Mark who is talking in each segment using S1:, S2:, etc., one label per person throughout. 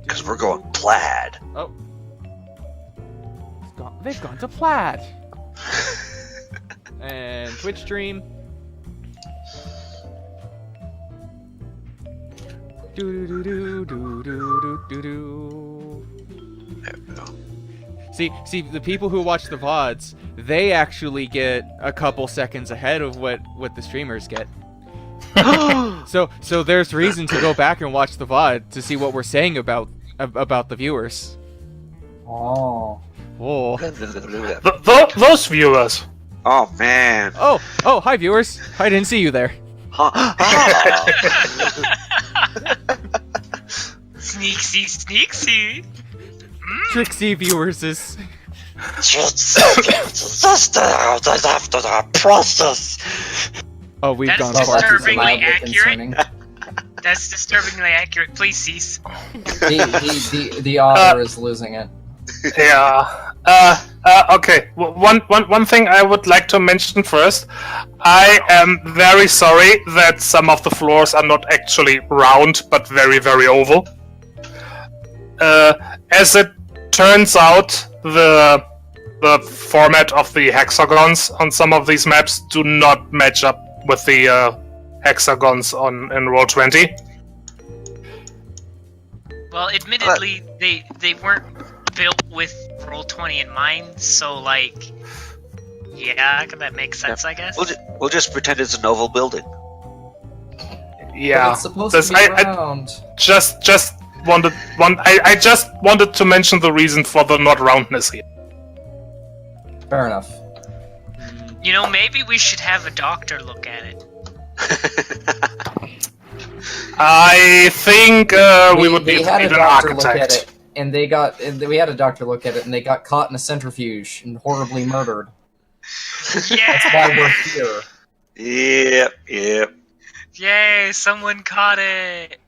S1: Because we're going plaid.
S2: Oh. They've gone to plaid. And Twitch stream. Do do do do do do do.
S1: There we go.
S2: See, the people who watch the VODs, they actually get a couple seconds ahead of what the streamers get. So there's reason to go back and watch the VOD to see what we're saying about the viewers.
S3: Oh.
S2: Oh.
S4: Those viewers.
S1: Oh man.
S2: Oh, hi viewers. I didn't see you there.
S5: Sneaksy.
S2: Trixie viewers is. Oh, we've gone
S5: That's
S2: far too
S5: disturbingly
S2: far.
S5: accurate. That's disturbingly accurate. Please cease.
S3: The author is losing it.
S4: Yeah. Okay. One thing I would like to mention first. I am very sorry that some of the floors are not actually round, but very, very oval. As it turns out, the format of the hexagons on some of these maps do not match up with the hexagons in Roll20.
S5: Well, admittedly, they weren't built with Roll20 in mind, so like, yeah, that makes sense, I guess.
S1: We'll just pretend it's an oval building.
S4: Yeah,
S3: But it's supposed to be round.
S4: I just wanted to mention the reason for the not roundness here.
S3: Fair enough.
S5: You know, maybe we should have a doctor look at it.
S4: I think we would need
S3: had a
S4: an
S3: doctor look at
S4: architect.
S3: it, and we had a doctor look at it, and they got caught in a centrifuge and horribly murdered.
S5: Yeah!
S3: That's why we're here.
S1: Yep.
S5: Yay, someone caught it!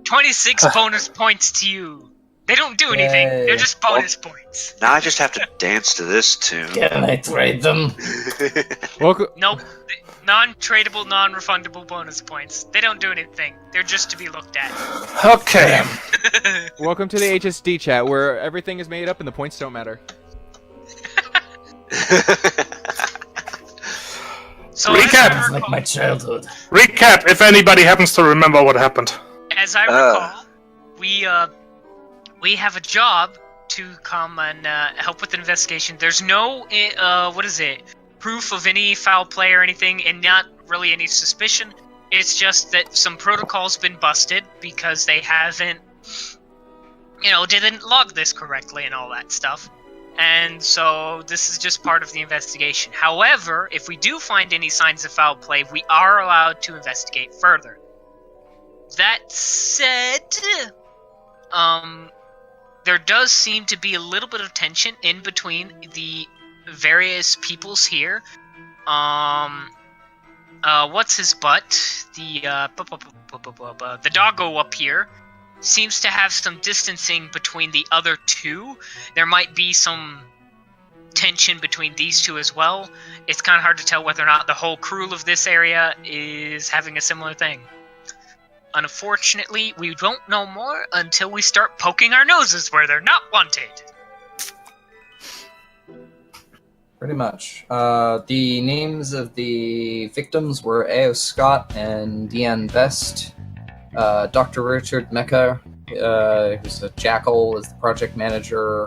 S5: 26 bonus points to you. They don't do anything,
S3: Yay.
S5: they're just bonus points.
S1: Now I just have to dance to this tune.
S3: Can I trade them?
S2: Welcome.
S5: Nope. Non-tradable, non-refundable bonus points. They don't do anything. They're just to be looked at.
S4: Okay.
S2: Welcome to the HSD chat, where everything is made up and the points don't matter.
S5: So
S4: Recap.
S5: as I
S3: Like my childhood.
S4: Recap, if anybody happens to remember what happened.
S5: As I recall, we have a job to come and help with the investigation. There's no proof of any foul play or anything, and not really any suspicion. It's just that some protocol's been busted because they haven't, didn't log this correctly and all that stuff. And so this is just part of the investigation. However, if we do find any signs of foul play, we are allowed to investigate further. That said, there does seem to be a little bit of tension in between the various peoples here. What's his butt? The doggo up here seems to have some distancing between the other two. There might be some tension between these two as well. It's kind of hard to tell whether or not the whole crew of this area is having a similar thing. Unfortunately, we won't know more until we start poking our noses where they're not wanted.
S3: Pretty much. The names of the victims were A.O. Scott and Deanne Best. Dr. Richard Mecca, who's a jackal, is the project manager.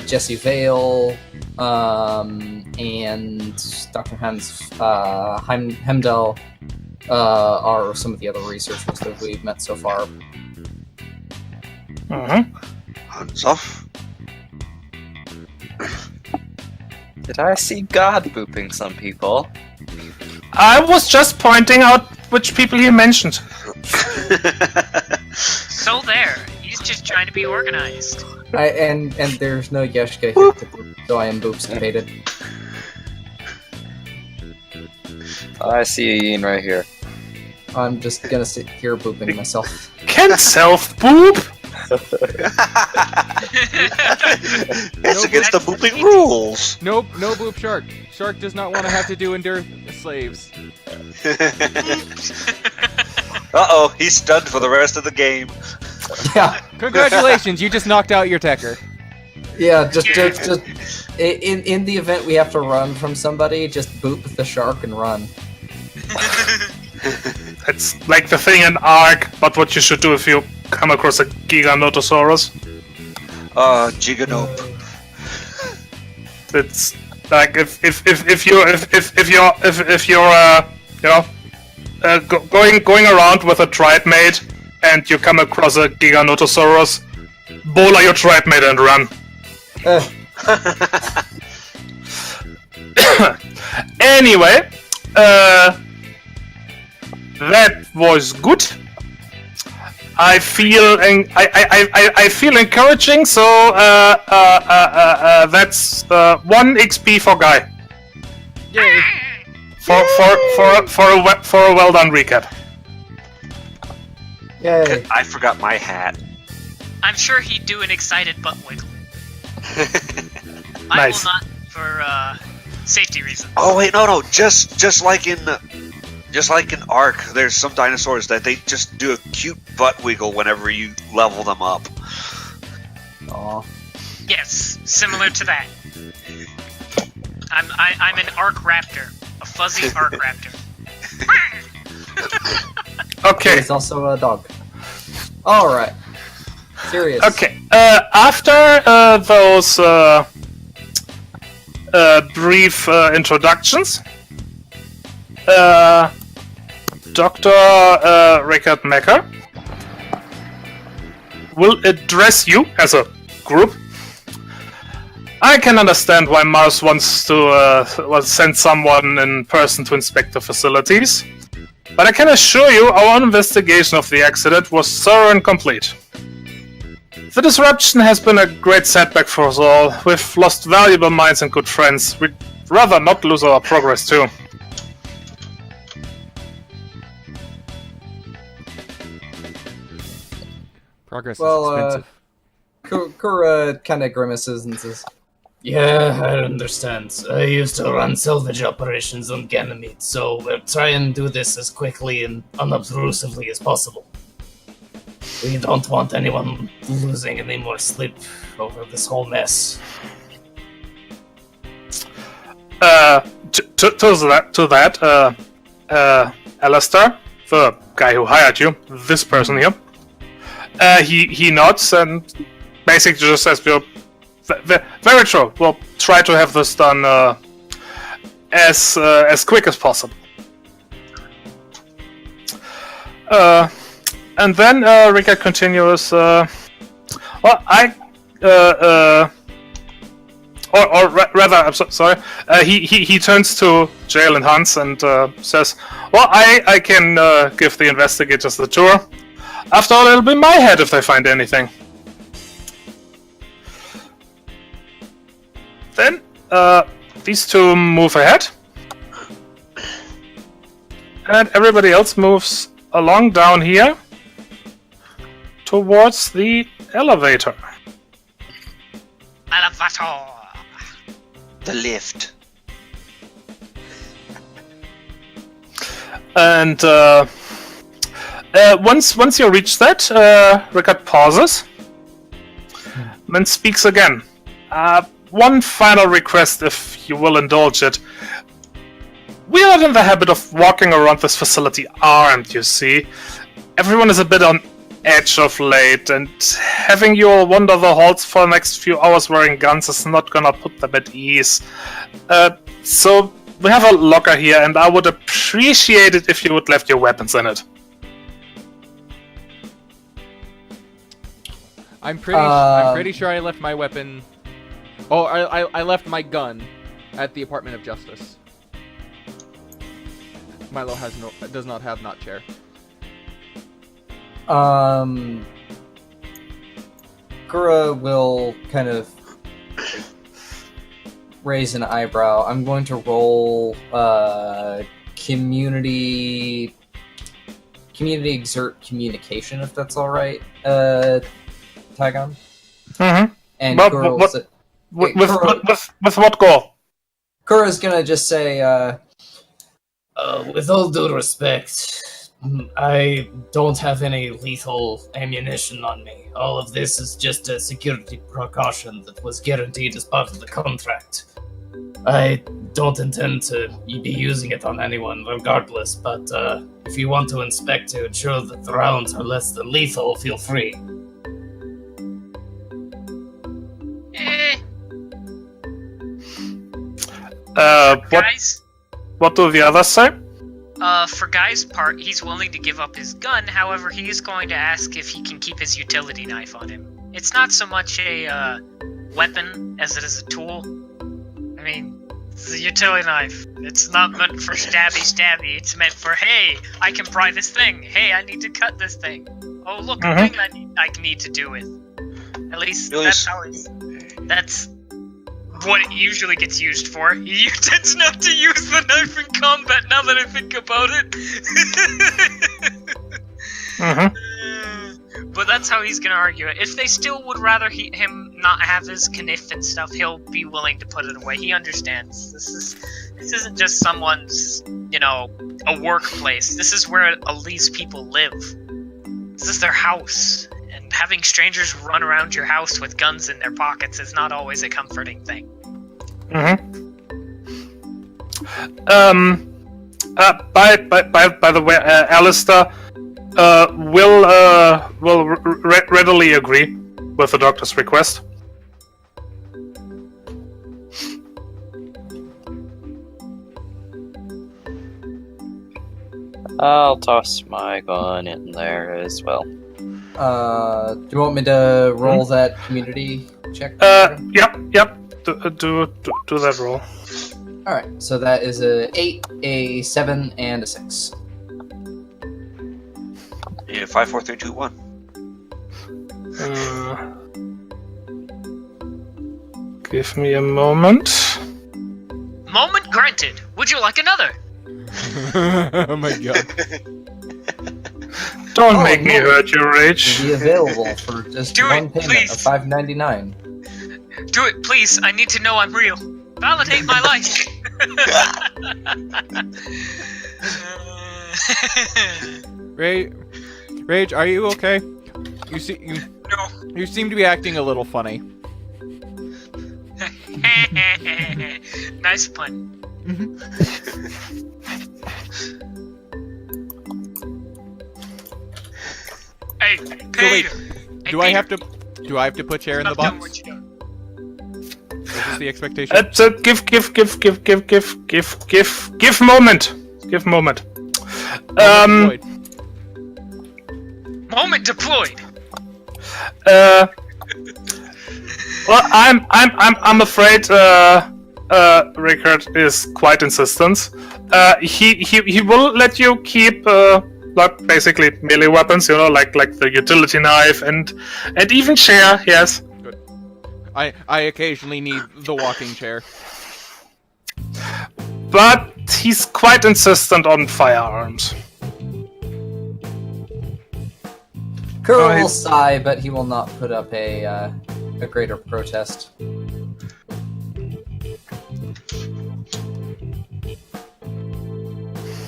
S3: Jesse Vale, and Dr. Hans Hemdell are some of the other researchers that we've met so far.
S1: Hands off.
S6: Did I see God booping some people?
S4: I was just pointing out which people you mentioned.
S5: So there, he's just trying to be organized.
S3: And there's no Yeshka here to boop, so I am boopstipated.
S6: I see a yin right here.
S3: I'm just gonna sit here booping myself.
S4: Can self-boop?
S1: It's against the booping rules.
S2: Nope, no boop shark. Shark does not want to have to do endure slaves.
S1: Uh-oh, he's stunned for the rest of the game.
S3: Yeah,
S2: Congratulations, you just knocked out your Tekker.
S3: yeah. Just in the event we have to run from somebody, just boop the shark and run.
S4: It's like the thing in Ark, but what you should do if you come across a Giganotosaurus.
S1: Giganope.
S4: It's like if you're going around with a tribe mate and you come across a Giganotosaurus, bola your tribe mate and run. Anyway, that was good. I feel I feel encouraging. So that's 1 XP for Guy.
S2: Yay!
S4: For a well done recap.
S3: Yay!
S1: I forgot my hat.
S5: I'm sure he'd do an excited butt wiggle. I
S4: Nice.
S5: will not for safety reasons.
S1: Oh wait, no, just like in Ark, there's some dinosaurs that they just do a cute butt wiggle whenever you level them up.
S3: Aw.
S5: Yes, similar to that. I'm an arc raptor, a fuzzy arc raptor.
S4: Okay.
S3: He's also a dog. All right. Serious.
S4: Okay. After those brief introductions, Dr. Rickard Mecker will address you as a group. I can understand why Mars wants to send someone in person to inspect the facilities, but I can assure you our investigation of the accident was thorough and complete. The disruption has been a great setback for us all. We've lost valuable minds and good friends. We'd rather not lose our progress too.
S2: Progress
S3: Well,
S2: is expensive.
S3: Kura kind of grimaces and says,
S7: Yeah, I understand. I used to run salvage operations on Ganymede, so we'll try and do this as quickly and unobtrusively as possible. We don't want anyone losing any more sleep over this whole mess.
S4: To that, Alistair, the guy who hired you, this person here, he nods and basically just says, very true. We'll try to have this done as quick as possible. And then Rika continues. Well, rather, I'm sorry. He turns to Jail and Hans and says, "Well, I can give the investigators the tour. After all, it'll be my head if they find anything." Then these two move ahead, and everybody else moves along down here towards the elevator.
S5: Elevator.
S1: The lift.
S4: And once you reach that, Rickard pauses, then speaks again. One final request, if you will indulge it. We are not in the habit of walking around this facility armed, you see. Everyone is a bit on edge of late, and having you all wander the halls for the next few hours wearing guns is not gonna put them at ease. So we have a locker here, and I would appreciate it if you would left your weapons in it.
S2: I'm pretty sure I left my weapon. Oh, I left my gun at the Apartment of Justice. Milo does not have not chair.
S3: Kura will kind of raise an eyebrow. I'm going to roll community exert communication, if that's all right. Tagon.
S4: Mm-hmm.
S3: And
S4: But
S3: Kura will
S4: what-
S3: say,
S4: With what goal?
S3: Kura's gonna just say,
S7: With all due respect, I don't have any lethal ammunition on me. All of this is just a security precaution that was guaranteed as part of the contract. I don't intend to be using it on anyone regardless, but if you want to inspect to ensure that the rounds are less than lethal, feel free.
S5: Guys?
S4: What do the others say?
S5: For Guy's part, he's willing to give up his gun, however, he is going to ask if he can keep his utility knife on him. It's not so much a weapon as it is a tool. I mean, it's a utility knife. It's not meant for stabby. It's meant for, hey, I can pry this thing. Hey, I need to cut this thing. Oh, look, a thing I need to do with. At least that's how it's... That's what it usually gets used for. He tends not to use the knife in combat, now that I think about it. But that's how he's gonna argue it. If they still would rather him not have his kniff and stuff, he'll be willing to put it away. He understands. This isn't just someone's, a workplace. This is where at least people live. This is their house. And having strangers run around your house with guns in their pockets is not always a comforting thing.
S4: By the way, Alistair will readily agree with the doctor's request.
S6: I'll toss my gun in there as well.
S3: Do you want me to roll that community check?
S4: Yep. Do that roll.
S3: Alright, so that is a 8, a 7, and a 6.
S1: Yeah, 5, 4, 3, 2, 1.
S4: Give me a moment.
S5: Moment granted. Would you like another?
S2: Oh my god.
S4: Don't make me hurt your rage.
S3: Be available for just
S5: Do
S3: one
S5: it,
S3: payment
S5: please.
S3: of $5.99.
S5: Do it, please. I need to know I'm real. Validate my life.
S2: Rage, are you okay? You
S5: No.
S2: You seem to be acting a little funny.
S5: Nice pun. Hey, Peter.
S2: Do I have to put chair in the
S5: Stop doing
S2: box?
S5: what you're doing.
S2: Is this the expectation?
S4: So give moment. Give moment.
S2: Deployed.
S5: Moment deployed.
S4: Well, I'm afraid Rickard is quite insistent. He will let you keep like basically melee weapons, like the utility knife and even chair. Yes.
S2: Good. I occasionally need the walking chair.
S4: But he's quite insistent on firearms.
S3: Kuro will sigh, but he will not put up a greater protest.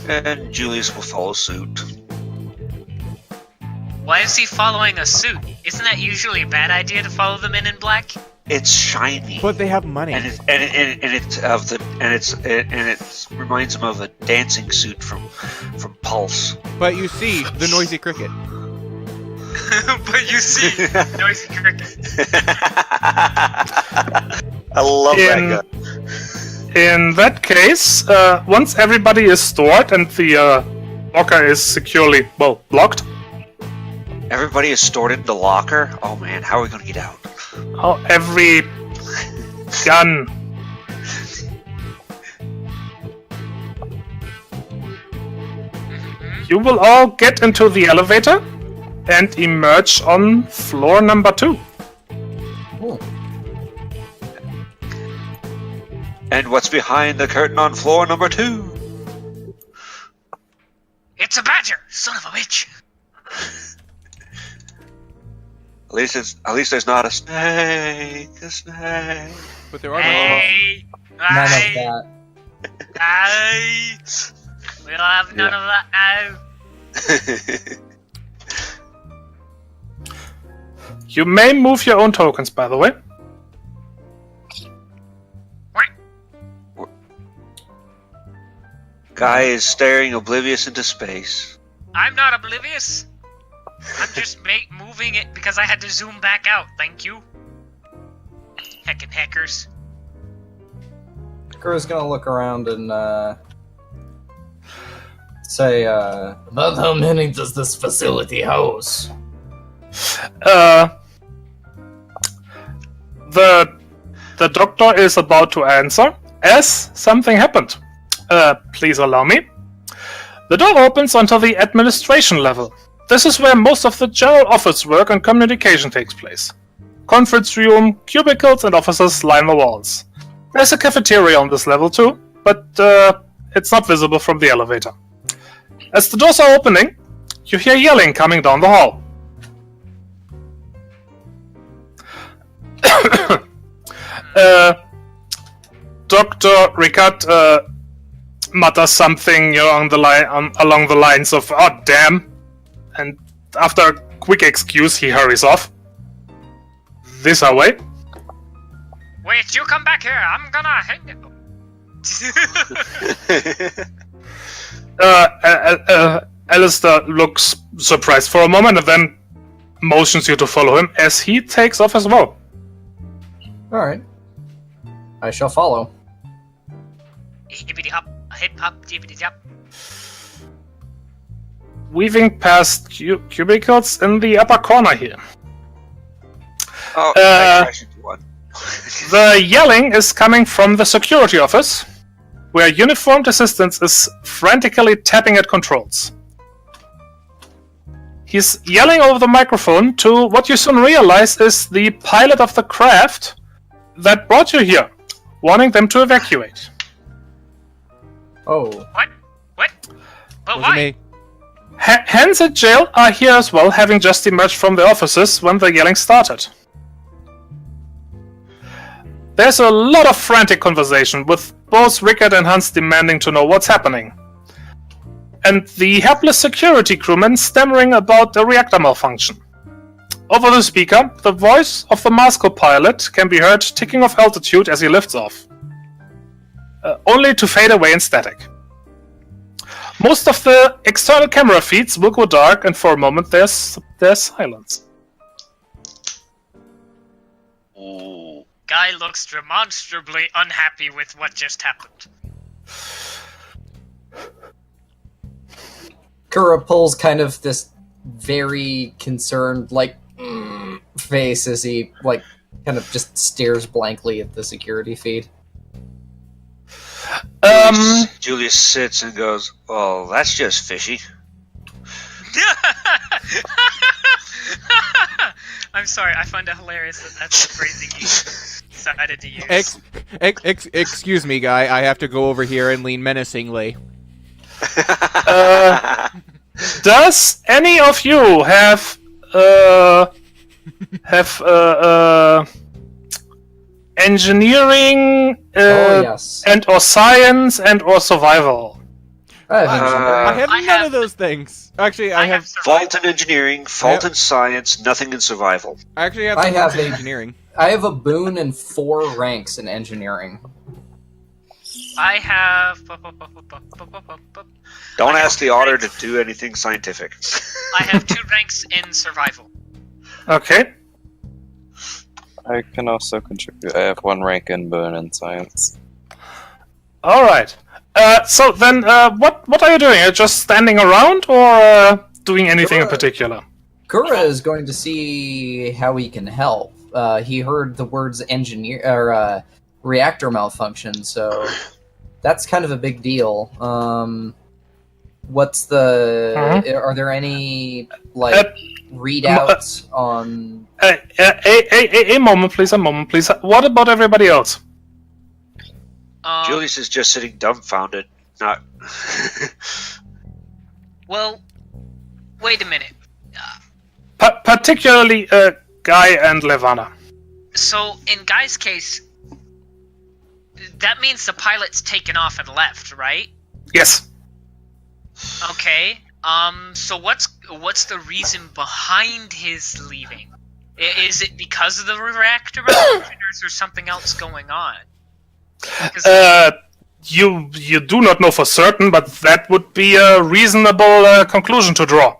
S1: And Julius will follow suit.
S5: Why is he following a suit? Isn't that usually a bad idea to follow the men in black?
S1: It's shiny.
S2: But they have money.
S1: And it reminds him of a dancing suit from Pulse.
S2: But you see, the noisy cricket.
S5: But you see, noisy cricket.
S1: I love that gun.
S4: In that case, once everybody is stored and the locker is securely, locked.
S1: Everybody is stored in the locker? Oh man, how are we gonna get out?
S4: Oh, every gun. You will all get into the elevator and emerge on floor number 2.
S3: Cool.
S1: And what's behind the curtain on floor number 2?
S5: It's a badger, son of a bitch.
S1: At least there's not a snake.
S2: But there are
S5: Hey,
S3: None of that.
S5: hey. We'll have none of that now.
S4: You may move your own tokens, by the way.
S1: Guy is staring oblivious into space.
S5: I'm not oblivious. I'm just moving it because I had to zoom back out. Thank you. Heckin' hackers.
S3: Kura's gonna look around and say,
S7: About how many does this facility house?
S4: The doctor is about to answer as something happened. Please allow me. The door opens onto the administration level. This is where most of the general office work and communication takes place. Conference room, cubicles, and offices line the walls. There's a cafeteria on this level too, but it's not visible from the elevator. As the doors are opening, you hear yelling coming down the hall. Dr. Ricard mutters something along the lines of "Oh damn," and after a quick excuse, he hurries off. This way.
S5: Wait, you come back here. I'm gonna hang it.
S4: Alistair looks surprised for a moment and then motions you to follow him as he takes off as well.
S3: alright. I shall follow.
S5: Hippity hop, hip hop, jibbity jop.
S4: Weaving past cubicles in the upper corner here.
S1: Oh, I crashed into one.
S4: The yelling is coming from the security office, where uniformed assistant is frantically tapping at controls. He's yelling over the microphone to what you soon realize is the pilot of the craft that brought you here, warning them to evacuate.
S3: Oh.
S5: What? But
S2: Wasn't
S5: why?
S2: me.
S4: Hands at jail are here as well, having just emerged from the offices when the yelling started. There's a lot of frantic conversation, with both Rickard and Hans demanding to know what's happening. And the helpless security crewman stammering about a reactor malfunction. Over the speaker, the voice of the master pilot can be heard ticking off altitude as he lifts off. Only to fade away in static. Most of the external camera feeds will go dark, and for a moment there's silence.
S1: Ooh.
S5: Guy looks demonstrably unhappy with what just happened.
S3: Kura pulls kind of this very concerned, face as he, kind of just stares blankly at the security feed.
S1: Julius sits and goes, "Oh, that's just fishy."
S5: I'm sorry, I find it hilarious that that's the phrasing you decided to use.
S2: Excuse me, guy. I have to go over here and lean menacingly.
S4: Does any of you have engineering
S3: yes.
S4: and or science and or survival?
S3: I have engineering.
S2: I have
S5: I
S2: none
S5: have-
S2: of those things. Actually, I have.
S5: survival.
S1: Fault in engineering, fault in science, nothing in survival.
S2: I actually have.
S3: I
S2: some
S3: have
S2: in
S3: a-
S2: engineering.
S3: I have a boon and 4 ranks in engineering.
S5: I have.
S1: Don't
S5: I
S1: ask
S5: have
S1: the auditor
S5: ranks.
S1: to do anything scientific.
S5: I have 2 ranks in survival.
S4: Okay.
S6: I can also contribute. I have 1 rank in burn and science.
S4: All right. So then, what are you doing? Are you just standing around or doing anything in particular?
S3: Kura is going to see how he can help. He heard the words reactor malfunction, so that's kind of a big deal. What's the? Are there any readouts on?
S4: A moment, please. A moment, please. What about everybody else?
S1: Julius is just sitting dumbfounded. Not.
S5: Well, wait a minute.
S4: Particularly Guy and Levana.
S5: So, in Guy's case, that means the pilot's taken off and left, right?
S4: Yes.
S5: Okay. So what's the reason behind his leaving? Is it because of the reactor malfunction, or is there something else going on? 'Cause-
S4: You do not know for certain, but that would be a reasonable conclusion to draw.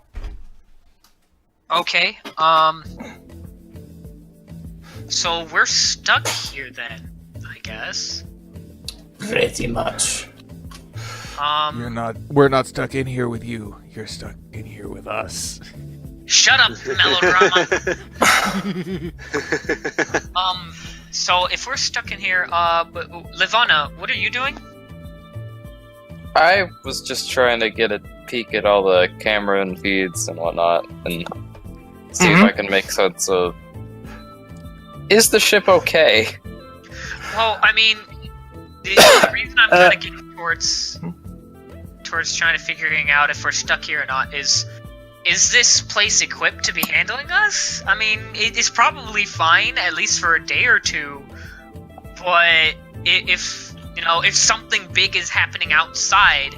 S5: Okay. So we're stuck here then, I guess.
S7: Pretty much.
S2: We're not stuck in here with you. You're stuck in here with us.
S5: Shut up, melodrama. So if we're stuck in here, but Livana, what are you doing?
S6: I was just trying to get a peek at all the camera and feeds and whatnot, and see if I can make sense of. Is the ship okay?
S5: Well, I mean, the reason I'm kind of getting towards trying to figuring out if we're stuck here or not is this place equipped to be handling us? I mean, it's probably fine, at least for a day or two, but if something big is happening outside,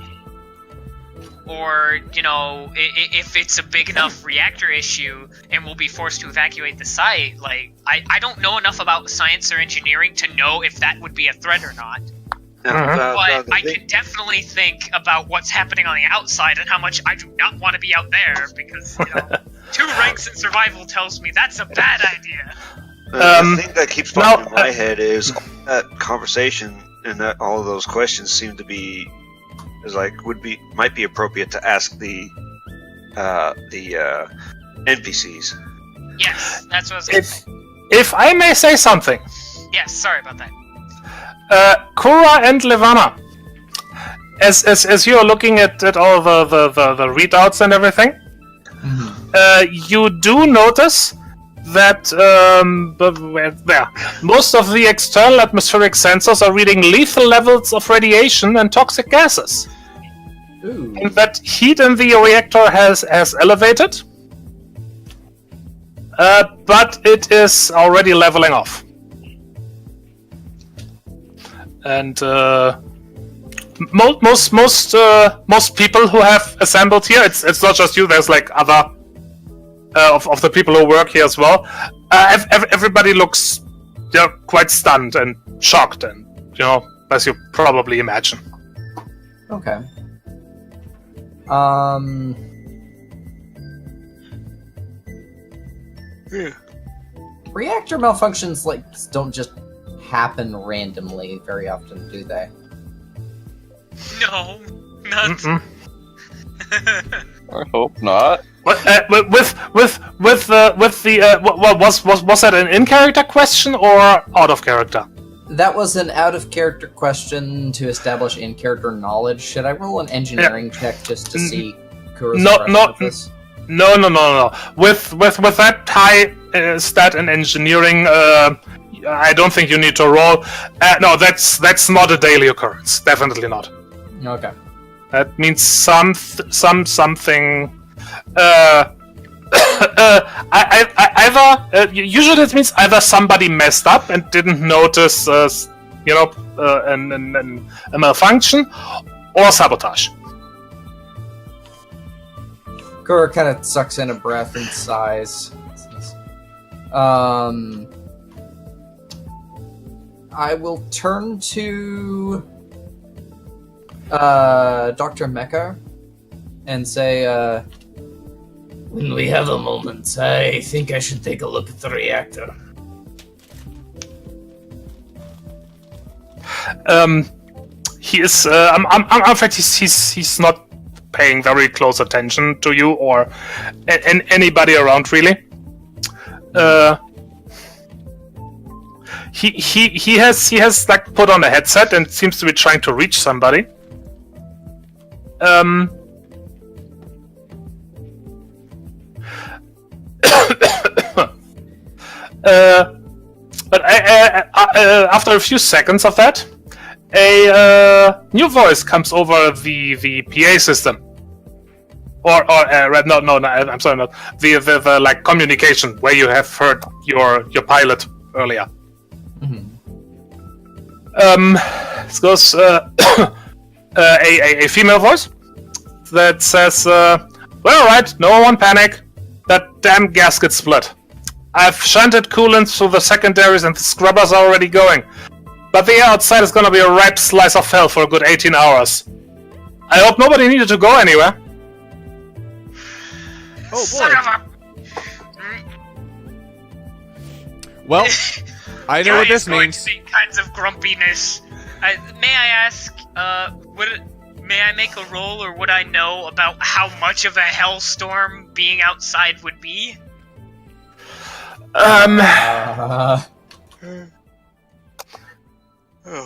S5: or, if it's a big enough reactor issue and we'll be forced to evacuate the site, I don't know enough about science or engineering to know if that would be a threat or not. But I can definitely think about what's happening on the outside and how much I do not want to be out there, because, 2 ranks in survival tells me that's a bad idea.
S1: The thing that keeps popping in my head is that conversation and that all of those questions seem to be might be appropriate to ask the NPCs.
S5: Yes, that's what I was
S4: If I may say something.
S5: Yes, sorry about that.
S4: Kura and Levana, as you are looking at all the readouts and everything, you do notice that most of the external atmospheric sensors are reading lethal levels of radiation and toxic gases.
S3: Ooh.
S4: And that heat in the reactor has elevated, but it is already leveling off. And most people who have assembled here, it's not just you. There's other of the people who work here as well. Everybody looks quite stunned and shocked, and as you probably imagine.
S3: Okay. Reactor malfunctions don't just happen randomly very often, do they?
S5: No, not.
S6: I hope not.
S4: Was that an in-character question or out of character?
S3: That was an out-of-character question to establish in-character knowledge. Should I roll an engineering check just to see Kura's impression of this?
S4: No. With that high stat in engineering, I don't think you need to roll. No, that's not a daily occurrence. Definitely not.
S3: Okay.
S4: That means something. Usually it means either somebody messed up and didn't notice, a malfunction, or sabotage.
S3: Kura kind of sucks in a breath and sighs. I will turn to Dr. Mecha and say,
S7: When we have a moment, I think I should take a look at the reactor.
S4: He is. In fact, he's not paying very close attention to you or anybody around, really. He has put on a headset and seems to be trying to reach somebody. But after a few seconds of that, a new voice comes over the PA system. No, I'm sorry, not the communication where you have heard your pilot earlier. This goes a female voice. that says, well, alright, no one panic. That damn gasket split. I've shunted coolant through the secondaries and the scrubbers are already going. But the air outside is gonna be a ripe slice of hell for a good 18 hours. I hope nobody needed to go anywhere.
S2: Oh
S5: Son
S2: boy.
S5: of a...
S2: Well, I know what
S5: Guy is
S2: this
S5: going
S2: means.
S5: to see kinds of grumpiness. May I ask, may I make a roll, or would I know about how much of a hellstorm being outside would be?
S3: I'm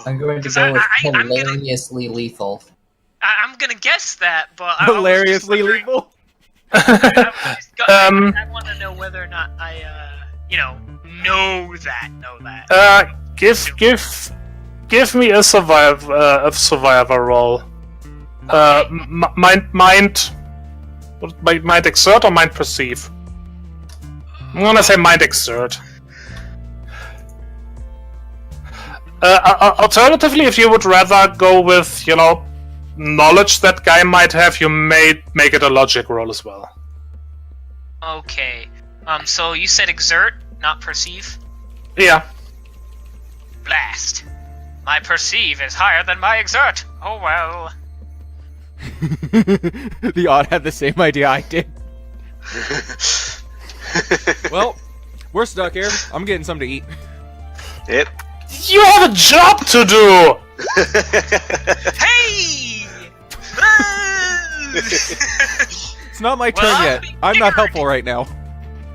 S3: going to
S5: 'Cause
S3: go with
S5: I'm gonna-
S3: hilariously lethal.
S5: I'm gonna guess that, but
S2: Hilariously lethal.
S5: I want to know whether or not I, know that.
S4: Give me a survivor roll. Mind exert or mind perceive? I'm gonna say mind exert. Alternatively, if you would rather go with, knowledge that guy might have, you may make it a logic roll as well.
S5: Okay. So you said exert, not perceive?
S4: Yeah.
S5: Blast. My perceive is higher than my exert. Oh well.
S2: The odd had the same idea I did. Well, we're stuck here. I'm getting something to eat.
S1: Yep.
S4: You have a job to do!
S5: Hey!
S2: It's not my turn
S5: Well,
S2: yet. I'm not helpful right now.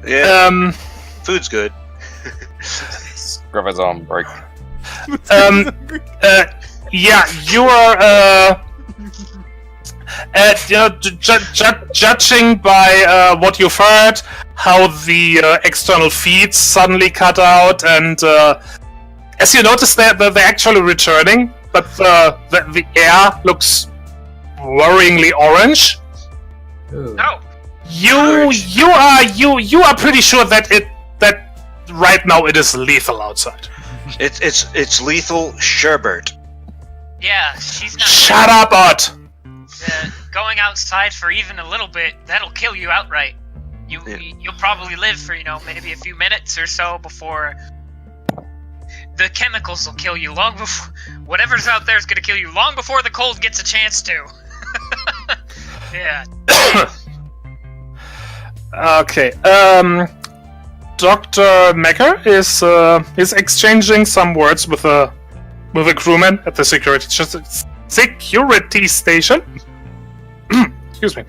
S1: Yeah. Food's good.
S6: Scrubber's on break.
S4: Yeah, you are, judging by what you've heard, how the external feeds suddenly cut out, and as you notice, they're actually returning, but the air looks worryingly orange.
S3: Ooh.
S5: No.
S4: You are pretty sure that right now it is lethal outside.
S1: It's lethal sherbet.
S5: Yeah, she's not.
S4: Shut up, Ott!
S5: Going outside for even a little bit, that'll kill you outright. You'll probably live for, maybe a few minutes or so before the chemicals will kill you long before whatever's out there is gonna kill you long before the cold gets a chance to. Yeah.
S4: Okay. Dr. Mecker is exchanging some words with a crewman at the security station. Excuse me.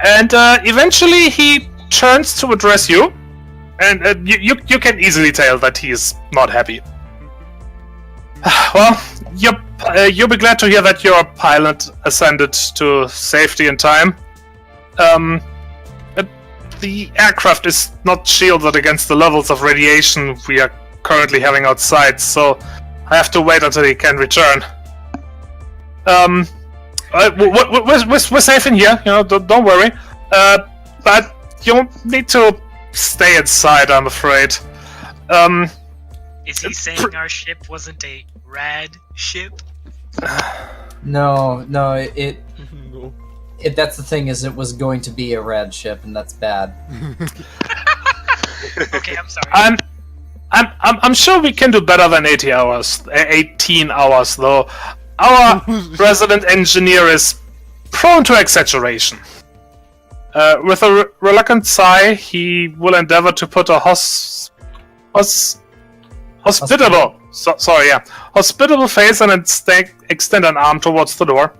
S4: And eventually he turns to address you, and you can easily tell that he is not happy. Well, you'll be glad to hear that your pilot ascended to safety in time. The aircraft is not shielded against the levels of radiation we are currently having outside, so I have to wait until he can return. We're safe in here, don't worry. But you'll need to stay inside, I'm afraid.
S5: Is he saying our ship wasn't a rad ship?
S3: No, that's the thing, is it was going to be a rad ship, and that's bad.
S5: Okay, I'm sorry.
S4: I'm sure we can do better than 18 hours, though. Our resident engineer is prone to exaggeration. With a reluctant sigh, he will endeavor to put a hospitable face and extend an arm towards the door.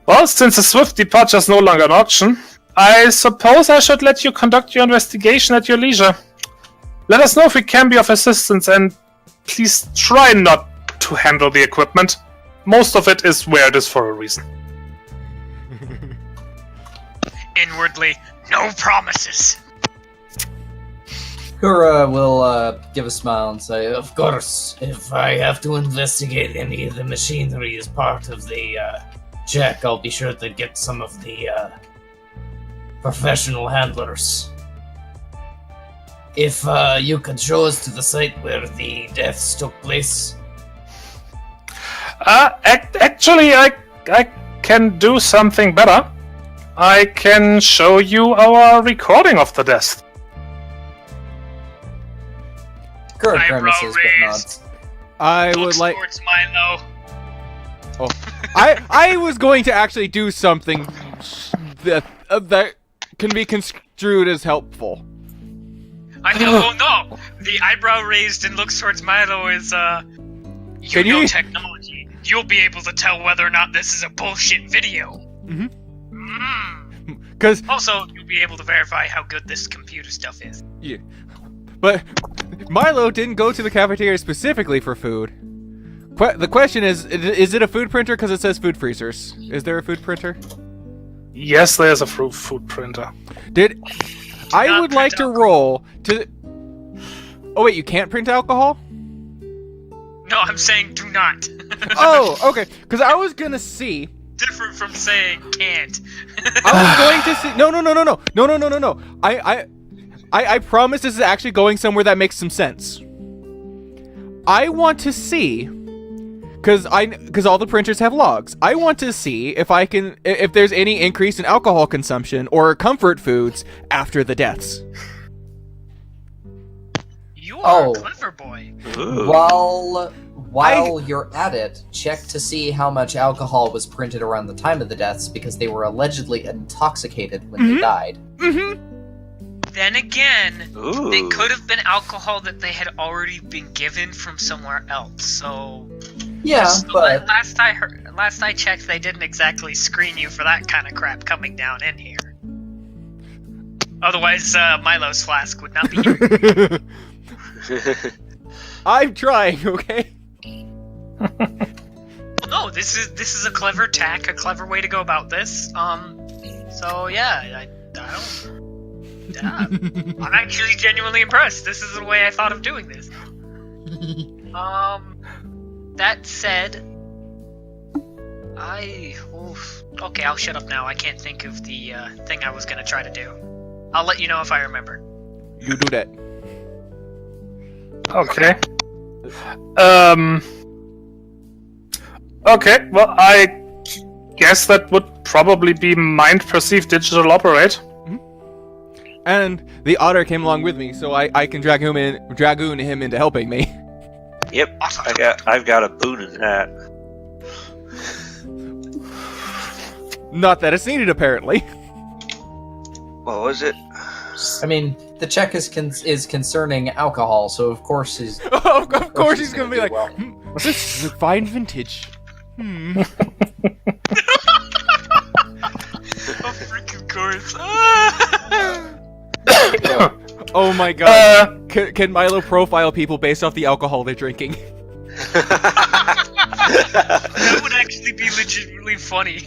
S4: Well, since a swift departure is no longer an option, I suppose I should let you conduct your investigation at your leisure. Let us know if we can be of assistance, and please try not to handle the equipment. Most of it is where it is for a reason.
S5: Inwardly, no promises.
S3: Kura will give a smile and say,
S7: Of course, if I have to investigate any of the machinery as part of the check, I'll be sure to get some of the professional handlers. If you could show us to the site where the deaths took place.
S4: Actually, I can do something better. I can show you our recording of the death.
S3: Current
S5: Eyebrow
S3: premises, but
S5: raised.
S3: nods.
S2: I would
S5: Looks
S2: like.
S5: towards Milo.
S2: Oh, I was going to actually do something that can be construed as helpful.
S5: I know. Oh no! The eyebrow raised and looks towards Milo is you
S2: Can
S5: know
S2: you-
S5: technology. You'll be able to tell whether or not this is a bullshit video.
S2: Mhm.
S5: Mm.
S2: Because,
S5: Also, you'll be able to verify how good this computer stuff is.
S2: but Milo didn't go to the cafeteria specifically for food. The question is it a food printer? Because it says food freezers. Is there a food printer?
S4: Yes, there's a food printer.
S2: I
S5: not
S2: would like
S5: print
S2: to roll to. Oh wait, you can't print alcohol?
S5: No, I'm saying do not.
S2: Oh, okay. Because I was gonna see.
S5: Different from saying can't.
S2: I was going to see. No. I promise this is actually going somewhere that makes some sense. I want to see, because all the printers have logs. I want to see if there's any increase in alcohol consumption or comfort foods after the deaths.
S5: You are
S3: Oh.
S5: a clever boy.
S1: Ooh.
S3: While you're at it, check to see how much alcohol was printed around the time of the deaths, because they were allegedly intoxicated when they died.
S2: Mm-hmm.
S5: Then again,
S1: Ooh.
S5: they could have been alcohol that they had already been given from somewhere else. So
S3: Yeah, but
S5: last I checked, they didn't exactly screen you for that kind of crap coming down in here. Otherwise, Milo's flask would not be here.
S2: I'm trying, okay?
S5: Well, no, this is a clever tack, a clever way to go about this. So yeah, I'm actually genuinely impressed. This is the way I thought of doing this. That said, okay, I'll shut up now. I can't think of the thing I was gonna try to do. I'll let you know if I remember.
S2: You do that.
S4: Okay. Okay, well, I guess that would probably be mind perceived digital operate.
S2: And the otter came along with me, so I can dragoon him into helping me.
S1: Yep, I've got a boon in that.
S2: Not that it's needed, apparently.
S1: What was it?
S3: I mean, the check is concerning alcohol, so of course he's.
S2: Of course he's gonna be
S3: do
S2: like,
S3: well.
S2: this is a fine vintage.
S5: Of freaking course.
S2: Oh my god. Can Milo profile people based off the alcohol they're drinking?
S5: That would actually be legitimately funny.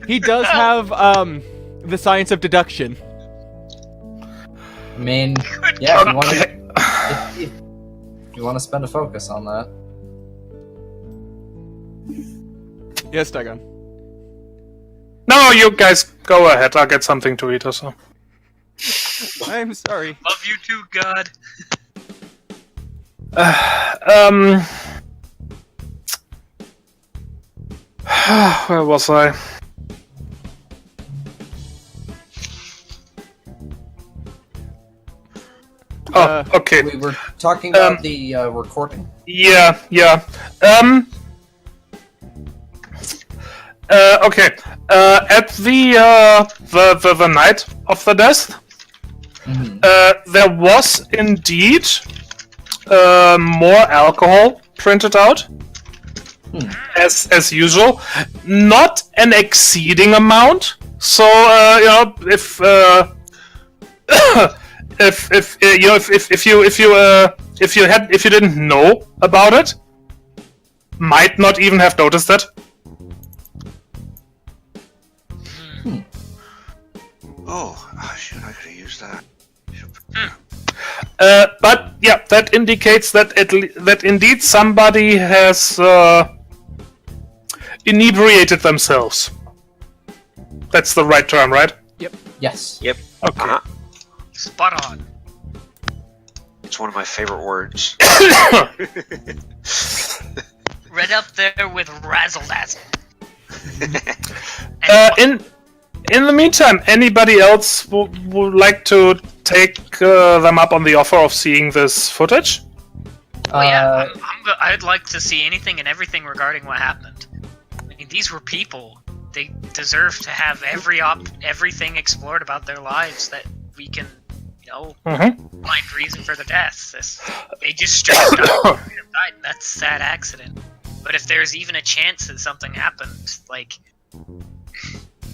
S2: He does have the science of deduction.
S3: I mean, yeah, if you want to spend a focus on that.
S2: Yes, Dagon.
S4: No, you guys go ahead. I'll get something to eat or so.
S2: I'm sorry.
S5: Love you too, God.
S4: Where was I? Oh, okay.
S3: We were talking about the recording.
S4: Yeah. Okay. At the night of the death, there was indeed more alcohol printed out, as usual. Not an exceeding amount. So if you didn't know about it, might not even have noticed it.
S1: Oh, shoot, I could have used that.
S4: But yeah, that indicates that that indeed somebody has inebriated themselves. That's the right term, right?
S3: Yes.
S1: Yep.
S4: Okay.
S5: Spot on.
S1: It's one of my favorite words.
S5: Right up there with razzle dazzle.
S4: In the meantime, anybody else would like to take them up on the offer of seeing this footage?
S5: Oh yeah, I'd like to see anything and everything regarding what happened. I mean, these were people. They deserve to have everything explored about their lives that we can, find reason for the deaths. They just straight up died. That's a sad accident. But if there's even a chance that something happened, like,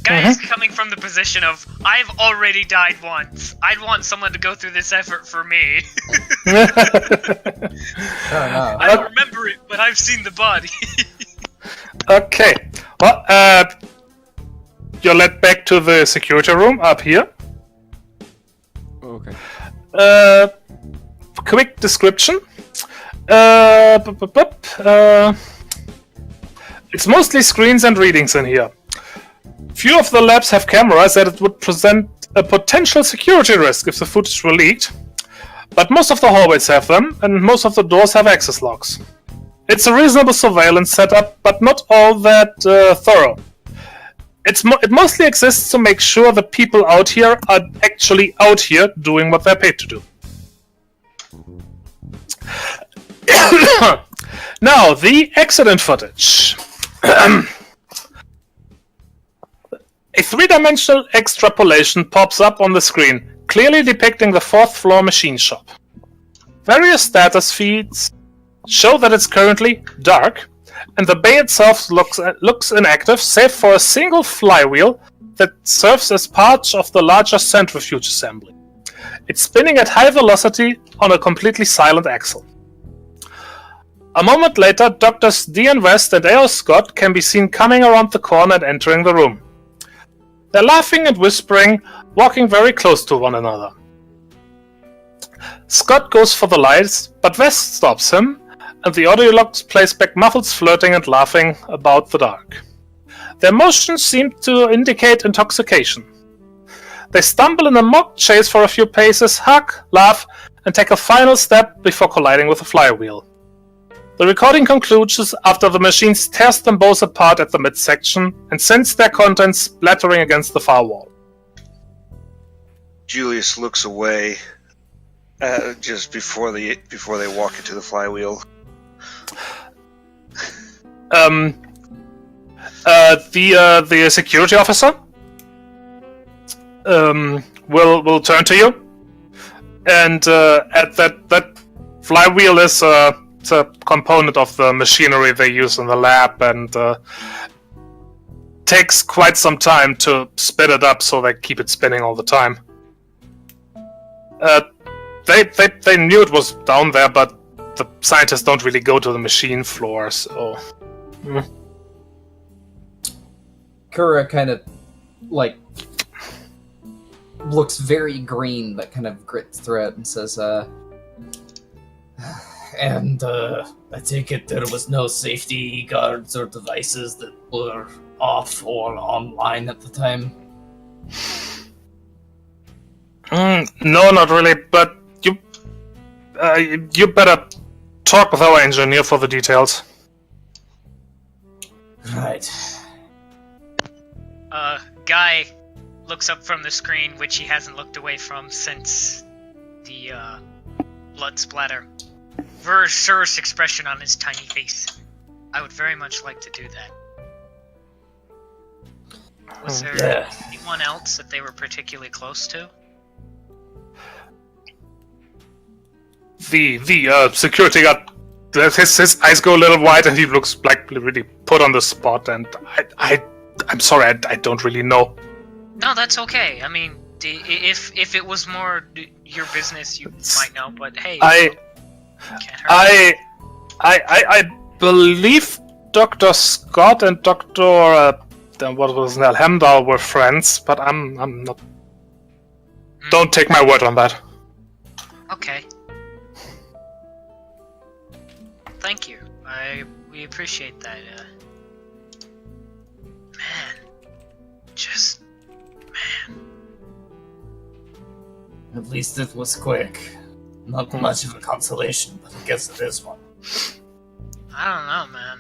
S5: guys, coming from the position of I've already died once, I'd want someone to go through this effort for me. I don't remember it, but I've seen the body.
S4: Okay. Well, you're led back to the security room up here.
S2: Okay.
S4: Quick description. It's mostly screens and readings in here. Few of the labs have cameras that it would present a potential security risk if the footage were leaked, but most of the hallways have them, and most of the doors have access locks. It's a reasonable surveillance setup, but not all that thorough. It mostly exists to make sure the people out here are actually out here doing what they're paid to do. Now, the accident footage. A three-dimensional extrapolation pops up on the screen, clearly depicting the 4th floor machine shop. Various status feeds show that it's currently dark, and the bay itself looks inactive, save for a single flywheel that serves as part of the larger centrifuge assembly. It's spinning at high velocity on a completely silent axle. A moment later, Drs. Dean West and A.O. Scott can be seen coming around the corner and entering the room. They're laughing and whispering, walking very close to one another. Scott goes for the lights, but West stops him, and the audio log plays back muffled flirting and laughing about the dark. Their motions seem to indicate intoxication. They stumble in a mock chase for a few paces, hug, laugh, and take a final step before colliding with a flywheel. The recording concludes after the machine tears them both apart at the midsection and sends their contents splattering against the far wall.
S1: Julius looks away just before they walk into the flywheel.
S4: The security officer will turn to you, and at that flywheel is it's a component of the machinery they use in the lab, and takes quite some time to spin it up so they keep it spinning all the time. They knew it was down there, but the scientists don't really go to the machine floor, so...
S3: Kura kind of, looks very green, but kind of grits through it and says,
S7: And I take it there was no safety guards or devices that were off or online at the time?
S4: No, not really, but you better talk with our engineer for the details.
S7: Right.
S5: Guy looks up from the screen, which he hasn't looked away from since the blood splatter. Very serious expression on his tiny face. I would very much like to do that. Was there anyone else that they were particularly close to?
S4: The security guard, his eyes go a little wide and he looks like really put on the spot, and I'm sorry, I don't really know.
S5: No, that's okay. I mean, if it was more your business, you might know, but hey... I believe Dr. Scott and Dr. Hemdahl were friends, but I'm not. Don't take my word on that. Okay. Thank you. We appreciate that. Man.
S7: At least it was quick. Not much of a consolation, but I guess it is one.
S5: I don't know, man.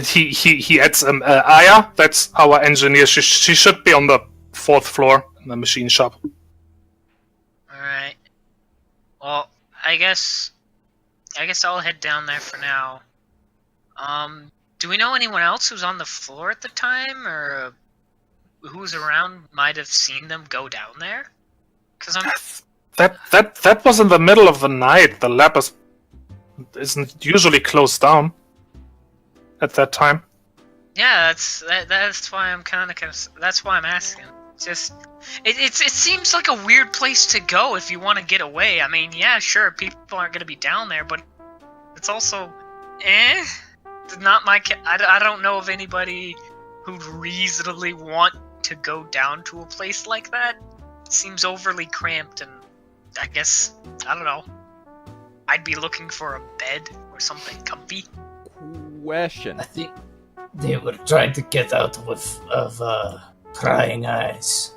S4: He adds Aya. That's our engineer. She should be on the 4th floor in the machine shop.
S5: All right. Well, I guess I'll head down there for now. Do we know anyone else who's on the floor at the time, or who's around might have seen them go down there? Because
S4: That was in the middle of the night. The lab isn't usually closed down at that time.
S5: Yeah, that's why I'm that's why I'm asking. Just it seems like a weird place to go if you want to get away. I mean, yeah, sure, people aren't gonna be down there, but it's also not my. I don't know of anybody who'd reasonably want to go down to a place like that. It seems overly cramped, and I guess I don't know. I'd be looking for a bed or something comfy.
S2: Question.
S7: I think they were trying to get out of prying eyes.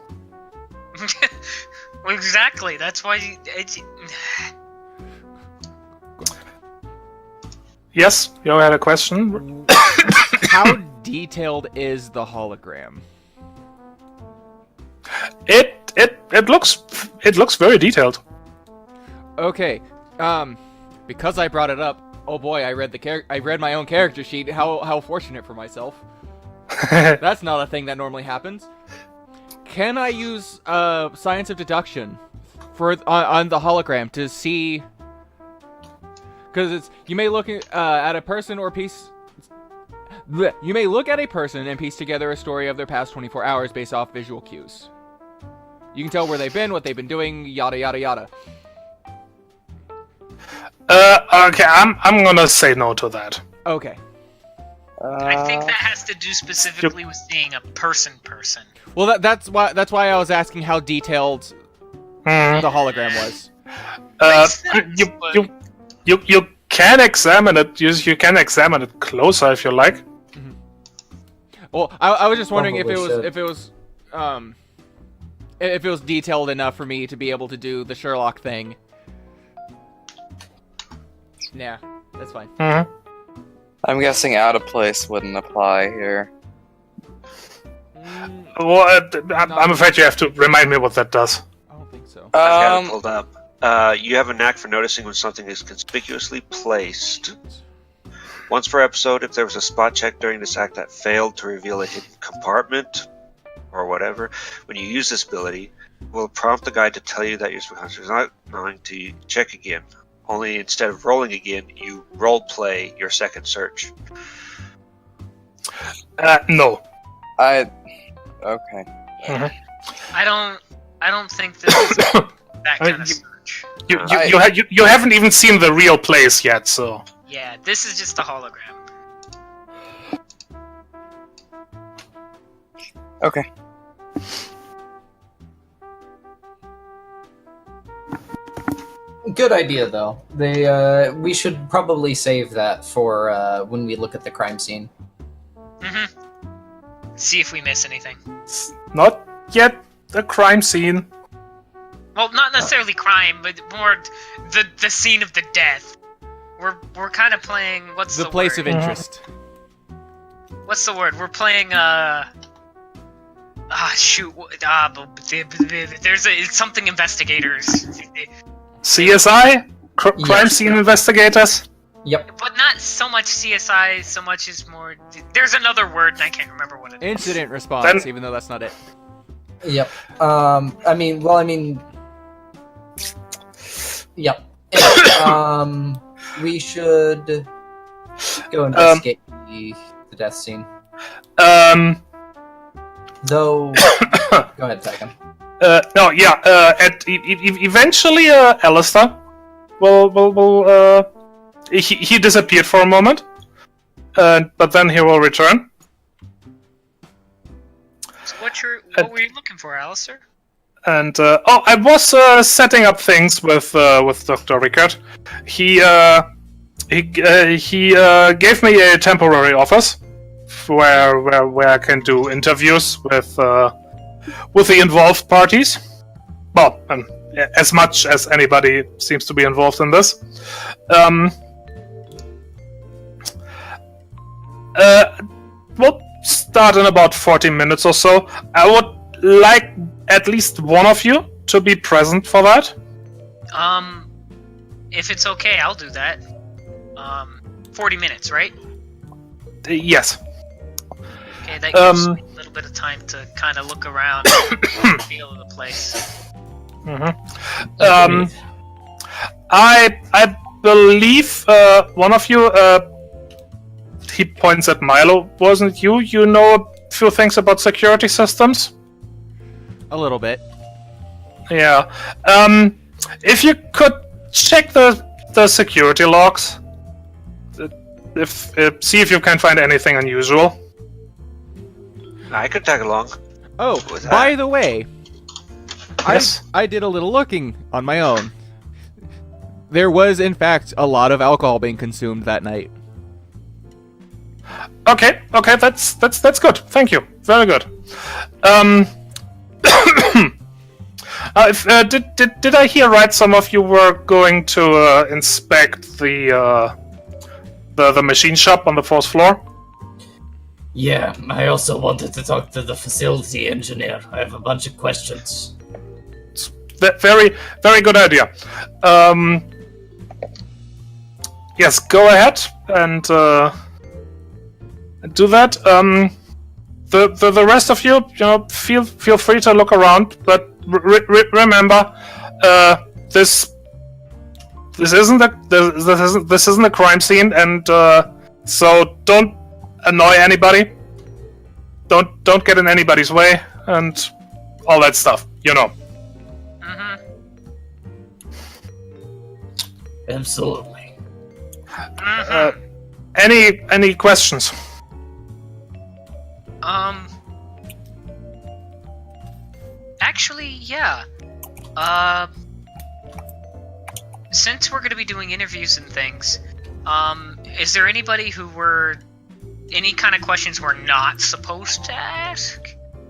S5: Well, exactly. That's why.
S4: Yes, you had a question?
S2: How detailed is the hologram?
S4: It looks very detailed.
S2: Okay, because I brought it up. Oh boy, I read my own character sheet. How fortunate for myself. That's not a thing that normally happens. Can I use science of deduction on the hologram to see? Because you may look at a person or piece. You may look at a person and piece together a story of their past 24 hours based off visual cues. You can tell where they've been, what they've been doing, yada yada yada.
S4: Okay, I'm gonna say no to that.
S2: Okay.
S5: I think that has to do specifically with seeing a person.
S2: Well, that's why I was asking how detailed the hologram was.
S4: You can examine it. You can examine it closer if you like.
S2: Mm-hmm. Well, I was just wondering if it was detailed enough for me to be able to do the Sherlock thing. Yeah, that's fine.
S4: Mm-hmm.
S6: I'm guessing out of place wouldn't apply here.
S4: Well, I'm afraid you have to remind me what that does.
S2: I don't think so.
S1: I've got it pulled up. You have a knack for noticing when something is conspicuously placed. Once per episode, if there was a spot check during this act that failed to reveal a hidden compartment or whatever, when you use this ability, it will prompt the guide to tell you that your subconscious is not going to check again. Only instead of rolling again, you role-play your second search.
S4: No.
S6: Okay.
S4: Mm-hmm.
S5: I don't think this is that kind of search.
S4: You haven't even seen the real place yet, so.
S5: Yeah, this is just a hologram.
S6: Okay.
S3: Good idea, though. We should probably save that for when we look at the crime scene.
S5: Mm-hmm. See if we miss anything.
S4: Not yet a crime scene.
S5: Well, not necessarily crime, but more the scene of the death. We're kind of playing what's the
S2: place
S5: word?
S2: of interest.
S5: What's the word? We're playing there's it's something investigators.
S4: CSI? Crime scene investigators?
S3: Yep.
S5: But not so much CSI, so much as more. There's another word, and I can't remember what it is.
S2: Incident response, even though that's not it.
S3: Yep. Yep. Anyway, we should go investigate the death scene. Though, go ahead, Tyken.
S4: No, yeah. Eventually, Alistair will he disappeared for a moment, but then he will return.
S5: So what were you looking for, Alistair?
S4: And I was setting up things with Dr. Rickard. He gave me a temporary office where I can do interviews with the involved parties. Well, as much as anybody seems to be involved in this. We'll start in about 40 minutes or so. I would like at least one of you to be present for that.
S5: If it's okay, I'll do that. 40 minutes, right?
S4: Yes.
S5: Okay, that gives me a little bit of time to kind of look around and feel of the place.
S4: I believe one of you, he points at Milo, wasn't you? You know a few things about security systems?
S2: A little bit.
S4: Yeah. If you could check the security logs, see if you can find anything unusual.
S1: I could tag along.
S2: Oh,
S1: With that.
S2: by the way,
S4: Yes.
S2: I did a little looking on my own. There was, in fact, a lot of alcohol being consumed that night.
S4: Okay, that's good. Thank you. Very good. Did I hear right? Some of you were going to inspect the machine shop on the 4th floor.
S7: Yeah, I also wanted to talk to the facility engineer. I have a bunch of questions.
S4: Very, very good idea. Yes, go ahead and do that. The rest of you, feel free to look around, but remember, this isn't a crime scene, and so don't annoy anybody. Don't get in anybody's way, and all that stuff.
S7: Absolutely.
S4: Any questions?
S5: Actually, yeah. Since we're gonna be doing interviews and things, is there anybody any kind of questions we're not supposed to ask?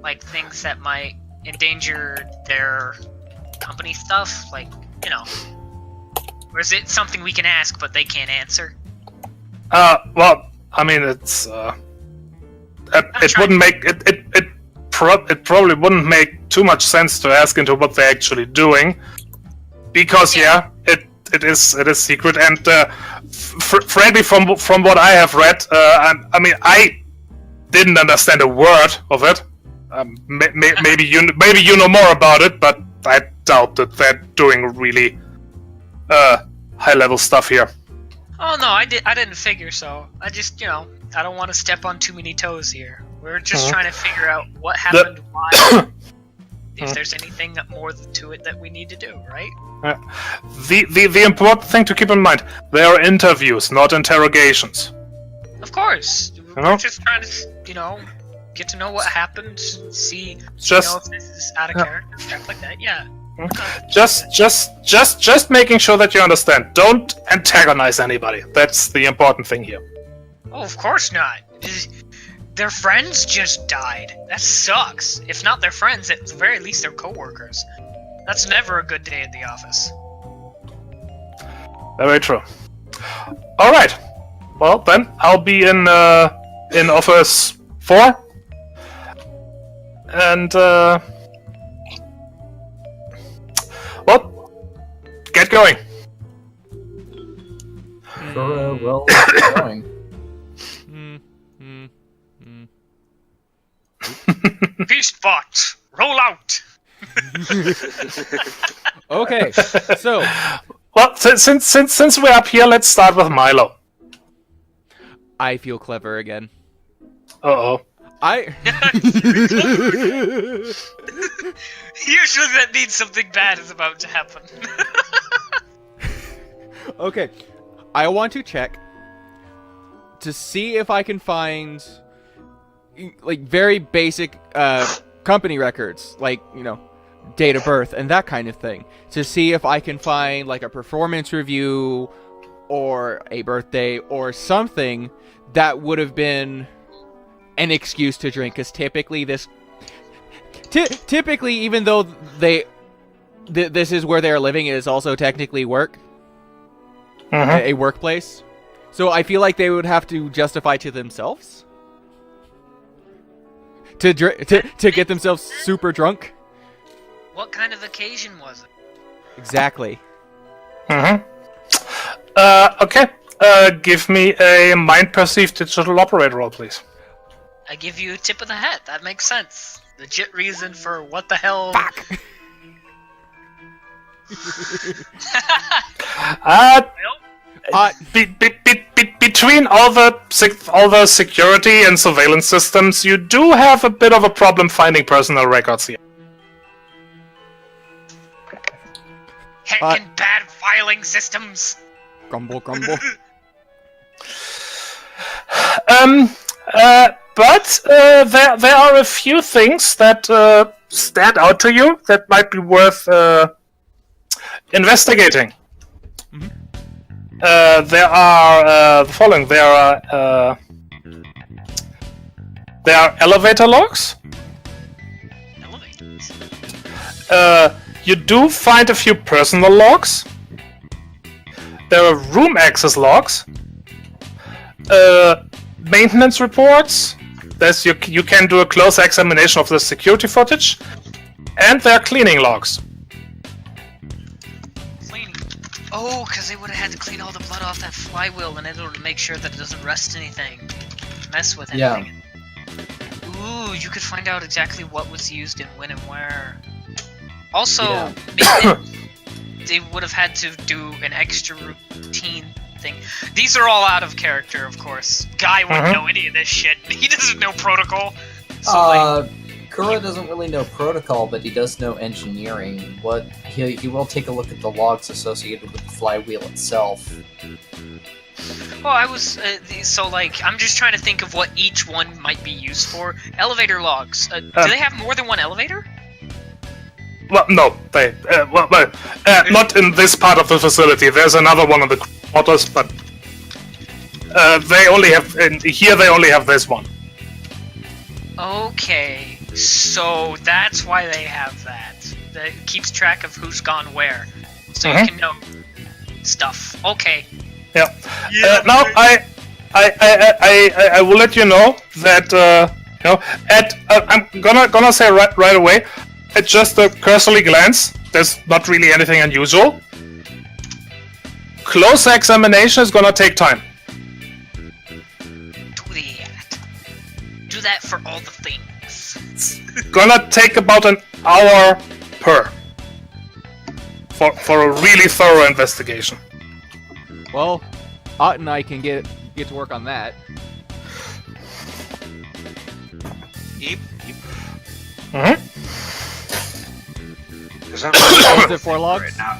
S5: Like things that might endanger their company stuff? Like, or is it something we can ask but they can't answer?
S4: Well, I mean, it's it wouldn't make it probably wouldn't make too much sense to ask into what they're actually doing, because it is secret, and frankly, from what I have read, I mean, I didn't understand a word of it. Maybe you know more about it, but I doubt that they're doing really high level stuff here.
S5: Oh no, I didn't figure so. I just, I don't want to step on too many toes here. We're just trying to figure out what happened, why, if there's anything more to it that we need to do, right?
S4: The important thing to keep in mind: they are interviews, not interrogations.
S5: Of course, we're just trying to, get to know what happened, see, if this is out of character, stuff like that. Yeah.
S4: Just making sure that you understand. Don't antagonize anybody. That's the important thing here.
S5: Oh, of course not. Their friends just died. That sucks. If not their friends, at the very least their coworkers. That's never a good day at the office.
S4: Very true. All right. Well, then I'll be in office 4, and well, get going.
S3: Sure, well, get going.
S5: Beast bots, roll out.
S2: Okay, so
S4: well, since we're up here, let's start with Milo.
S2: I feel clever again.
S4: Uh-oh.
S5: Usually that means something bad is about to happen.
S2: Okay, I want to check to see if I can find like very basic company records, like, date of birth and that kind of thing, to see if I can find like a performance review or a birthday or something that would have been an excuse to drink, because typically typically, even though this is where they're living, it is also technically work, a workplace. So I feel like they would have to justify to themselves to get themselves super drunk.
S5: What kind of occasion was it?
S2: Exactly.
S4: Mm-hmm. Okay. Give me a mind perceived digital operator roll, please.
S5: I give you a tip of the hat. That makes sense. Legit reason for what the hell.
S2: Fuck.
S4: Between all the security and surveillance systems, you do have a bit of a problem finding personal records here.
S5: Heckin' bad filing systems.
S2: Grumble, grumble.
S4: But there are a few things that stand out to you that might be worth investigating.
S2: Mm-hmm.
S4: There are the following. There are elevator logs.
S5: Elevators.
S4: You do find a few personal logs. There are room access logs. Maintenance reports. You can do a close examination of the security footage. And there are cleaning logs.
S5: Cleaning. Oh, because they would have had to clean all the blood off that flywheel in order to make sure that it doesn't rust anything. Mess with anything.
S3: Yeah.
S5: Ooh, you could find out exactly what was used and when and where. Also,
S3: Yeah.
S5: they would have had to do an extra routine thing. These are all out of character, of course. Guy wouldn't know any of this shit. He doesn't know protocol. So,
S3: Kuro doesn't really know protocol, but he does know engineering. He will take a look at the logs associated with the flywheel itself.
S5: well, I was I'm just trying to think of what each one might be used for. Elevator logs. Do they have more than one elevator?
S4: Well, no, they not in this part of the facility. There's another one in the quarters, but they only have they only have this one.
S5: Okay, so that's why they have that. That keeps track of who's gone where, so you can know stuff. Okay.
S4: Yeah. Now I will let you know that I'm gonna say right away. At just a cursory glance, there's not really anything unusual. Close examination is gonna take time.
S5: Do that for all the things.
S4: It's gonna take about an hour per for a really thorough investigation.
S2: Well, Ott and I can get to work on that.
S1: Yep.
S4: Mm-hmm.
S1: Because I'm
S2: Is it 4 logs?
S1: right now.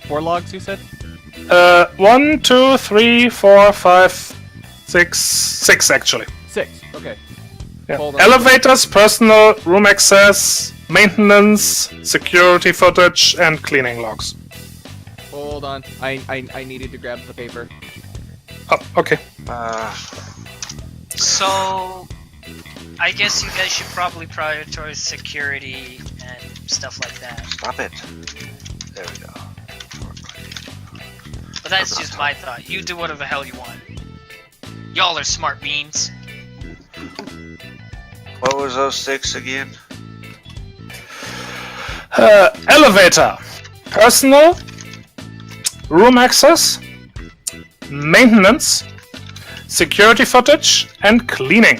S2: 4 logs, you said?
S4: 1, 2, 3, 4, 5, 6 actually.
S2: 6. Okay.
S4: Yeah.
S2: Hold on.
S4: Elevators, personal, room access, maintenance, security footage, and cleaning logs.
S2: Hold on. I needed to grab the paper.
S4: Oh, okay.
S5: So, I guess you guys should probably prioritize security and stuff like that.
S1: Stop it. There we go.
S5: But that's just my thought. You do whatever the hell you want. Y'all are smart beans.
S1: What was those 6 again?
S4: Elevator, personal, room access, maintenance, security footage, and cleaning.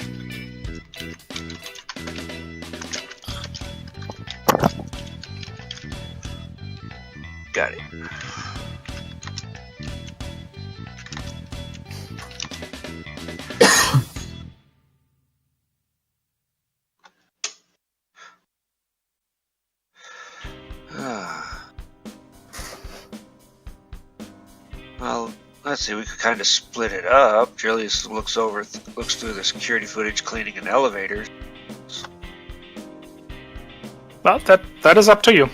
S1: Got it. Well, let's see. We could kind of split it up. Julius looks through the security footage, cleaning an elevator.
S4: Well, that is up to you.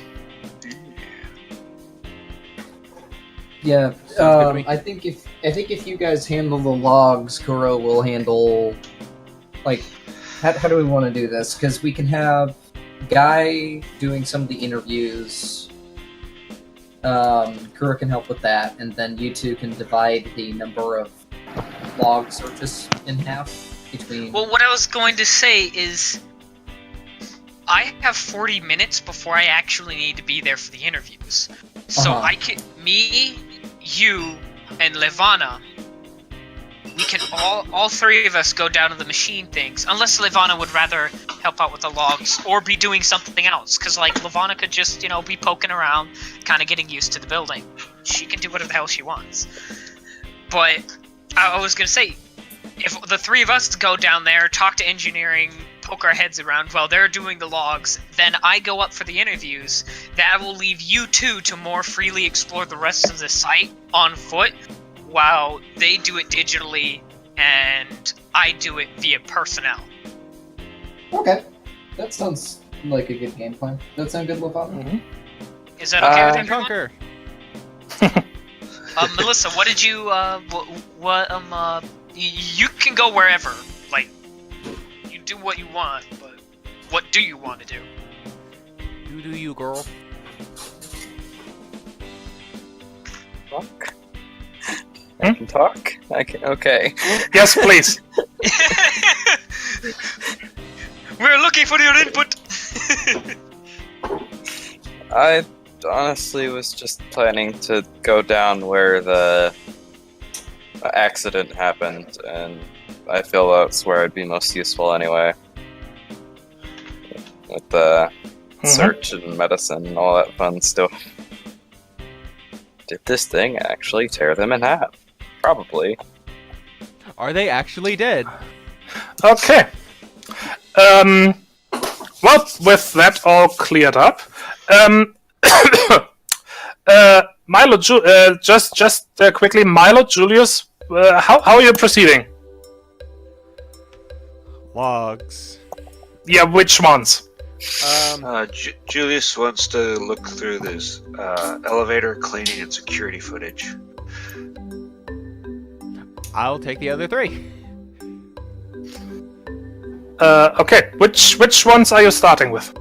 S3: Yeah,
S2: Sounds good to me.
S3: I think if you guys handle the logs, Kuro will handle, like, how do we want to do this? Because we can have Guy doing some of the interviews, Kura can help with that, and then you two can divide the number of log searches in half between.
S5: Well, what I was going to say is, I have 40 minutes before I actually need to be there for the interviews. So
S3: Uh-huh.
S5: I can, me, you, and Levana, we can all three of us go down to the machine things, unless Levana would rather help out with the logs or be doing something else. Because like Levana could just, be poking around, kind of getting used to the building. She can do whatever the hell she wants. But I was gonna say, if the three of us go down there, talk to engineering, poke our heads around while they're doing the logs, then I go up for the interviews. That will leave you two to more freely explore the rest of the site on foot, while they do it digitally and I do it via personnel.
S3: Okay, that sounds like a good game plan. That sound good, Levana?
S5: Is that okay with
S2: I
S5: everyone?
S2: concur.
S5: Melissa, what did you, you can go wherever. Like, you do what you want, but what do you want to do?
S2: You do you, girl.
S6: Talk? I can talk? I can, okay.
S4: Yes, please.
S5: We're looking for your input!
S6: I honestly was just planning to go down where the accident happened, and I feel that's where I'd be most useful anyway. With the search and medicine and all that fun stuff. Did this thing actually tear them in half? Probably.
S2: Are they actually dead?
S4: Okay. Well, with that all cleared up, Milo, just quickly, Milo, Julius, how are you proceeding?
S2: Logs.
S4: Yeah, which ones?
S1: Julius wants to look through this elevator cleaning and security footage.
S2: I'll take the other three.
S4: Okay, which ones are you starting with?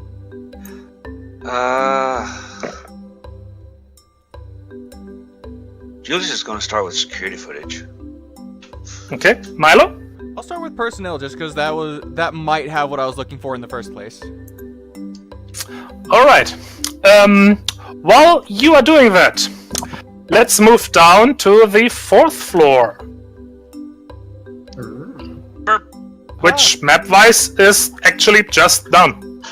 S1: Julius is going to start with security footage.
S4: Okay, Milo?
S2: I'll start with personnel just because that might have what I was looking for in the first place.
S4: Alright. While you are doing that, let's move down to the 4th floor.
S5: Burp.
S4: Which, map-wise, is actually just done.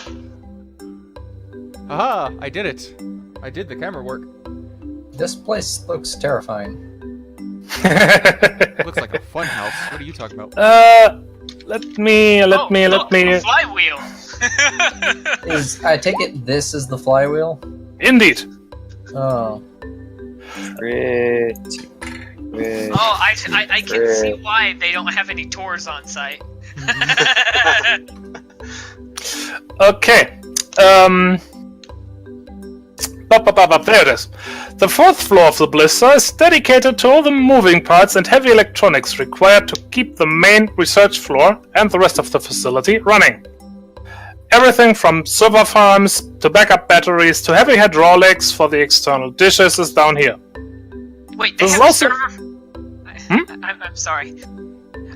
S2: Haha, I did it. I did the camera work.
S3: This place looks terrifying.
S2: It looks like a fun house. What are you talking about?
S4: Let me.
S5: Look, a flywheel!
S3: I take it this is the flywheel?
S4: Indeed.
S3: Oh.
S6: Pretty.
S5: Oh, I can see why they don't have any tours on site.
S4: Okay. There it is. The 4th floor of the blister is dedicated to all the moving parts and heavy electronics required to keep the main research floor and the rest of the facility running. Everything from server farms to backup batteries to heavy hydraulics for the external dishes is down here.
S5: Wait, they
S4: This is
S5: have the
S4: also-
S5: server? I'm sorry.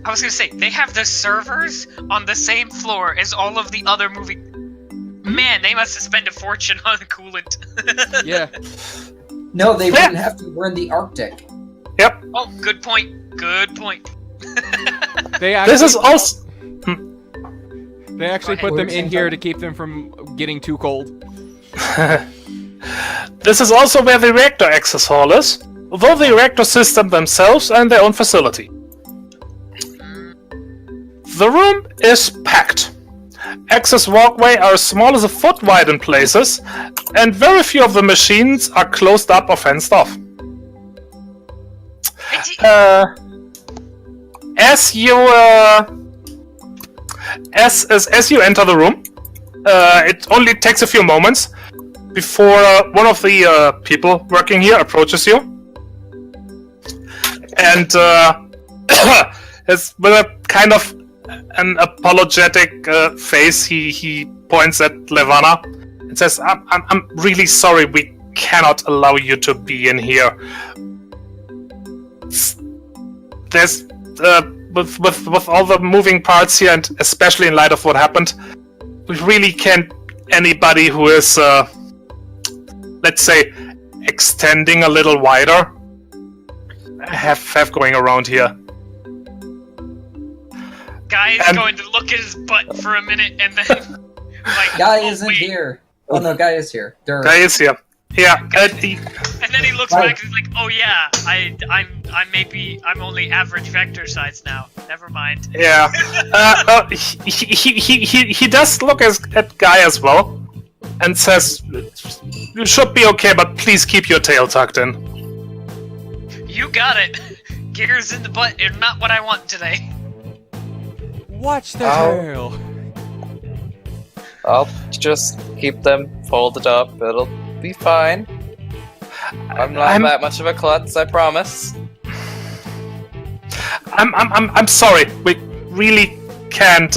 S5: I was gonna say, they have the servers on the same floor as all of the other moving... Man, they must have spent a fortune on coolant.
S2: Yeah.
S3: No, they wouldn't have to. We're in the Arctic.
S4: Yep.
S5: Oh, good point. Good point.
S2: They actually,
S4: This is also.
S2: they actually
S5: Go ahead.
S2: put them in here to keep them from getting too cold.
S4: This is also where the reactor access hall is, although the reactor system themselves are in their own facility. The room is packed. Access walkway are as small as a foot wide in places, and very few of the machines are closed up or fenced off. As you enter the room, it only takes a few moments before one of the people working here approaches you, and with a kind of an apologetic face, he points at Levana and says, "I'm really sorry. cannot allow you to be in here. There's with all the moving parts here, and especially in light of what happened, we really can't. Anybody who is, let's say, extending a little wider, have going around here.
S5: Guy is going to look at his butt for a minute and then like,
S3: Guy isn't here. Oh no, Guy is here.
S4: Guy is here. Yeah.
S5: and then he looks back and he's like, "Oh yeah, I'm only average vector size now. Never mind."
S4: Yeah. He does look at Guy as well, and says, "You should be okay, but please keep your tail tucked in."
S5: You got it. Gears in the butt are not what I want today.
S2: Watch the tail.
S6: I'll just keep them folded up. It'll be fine. I'm not that much of a klutz, I promise.
S4: I'm sorry. We really can't.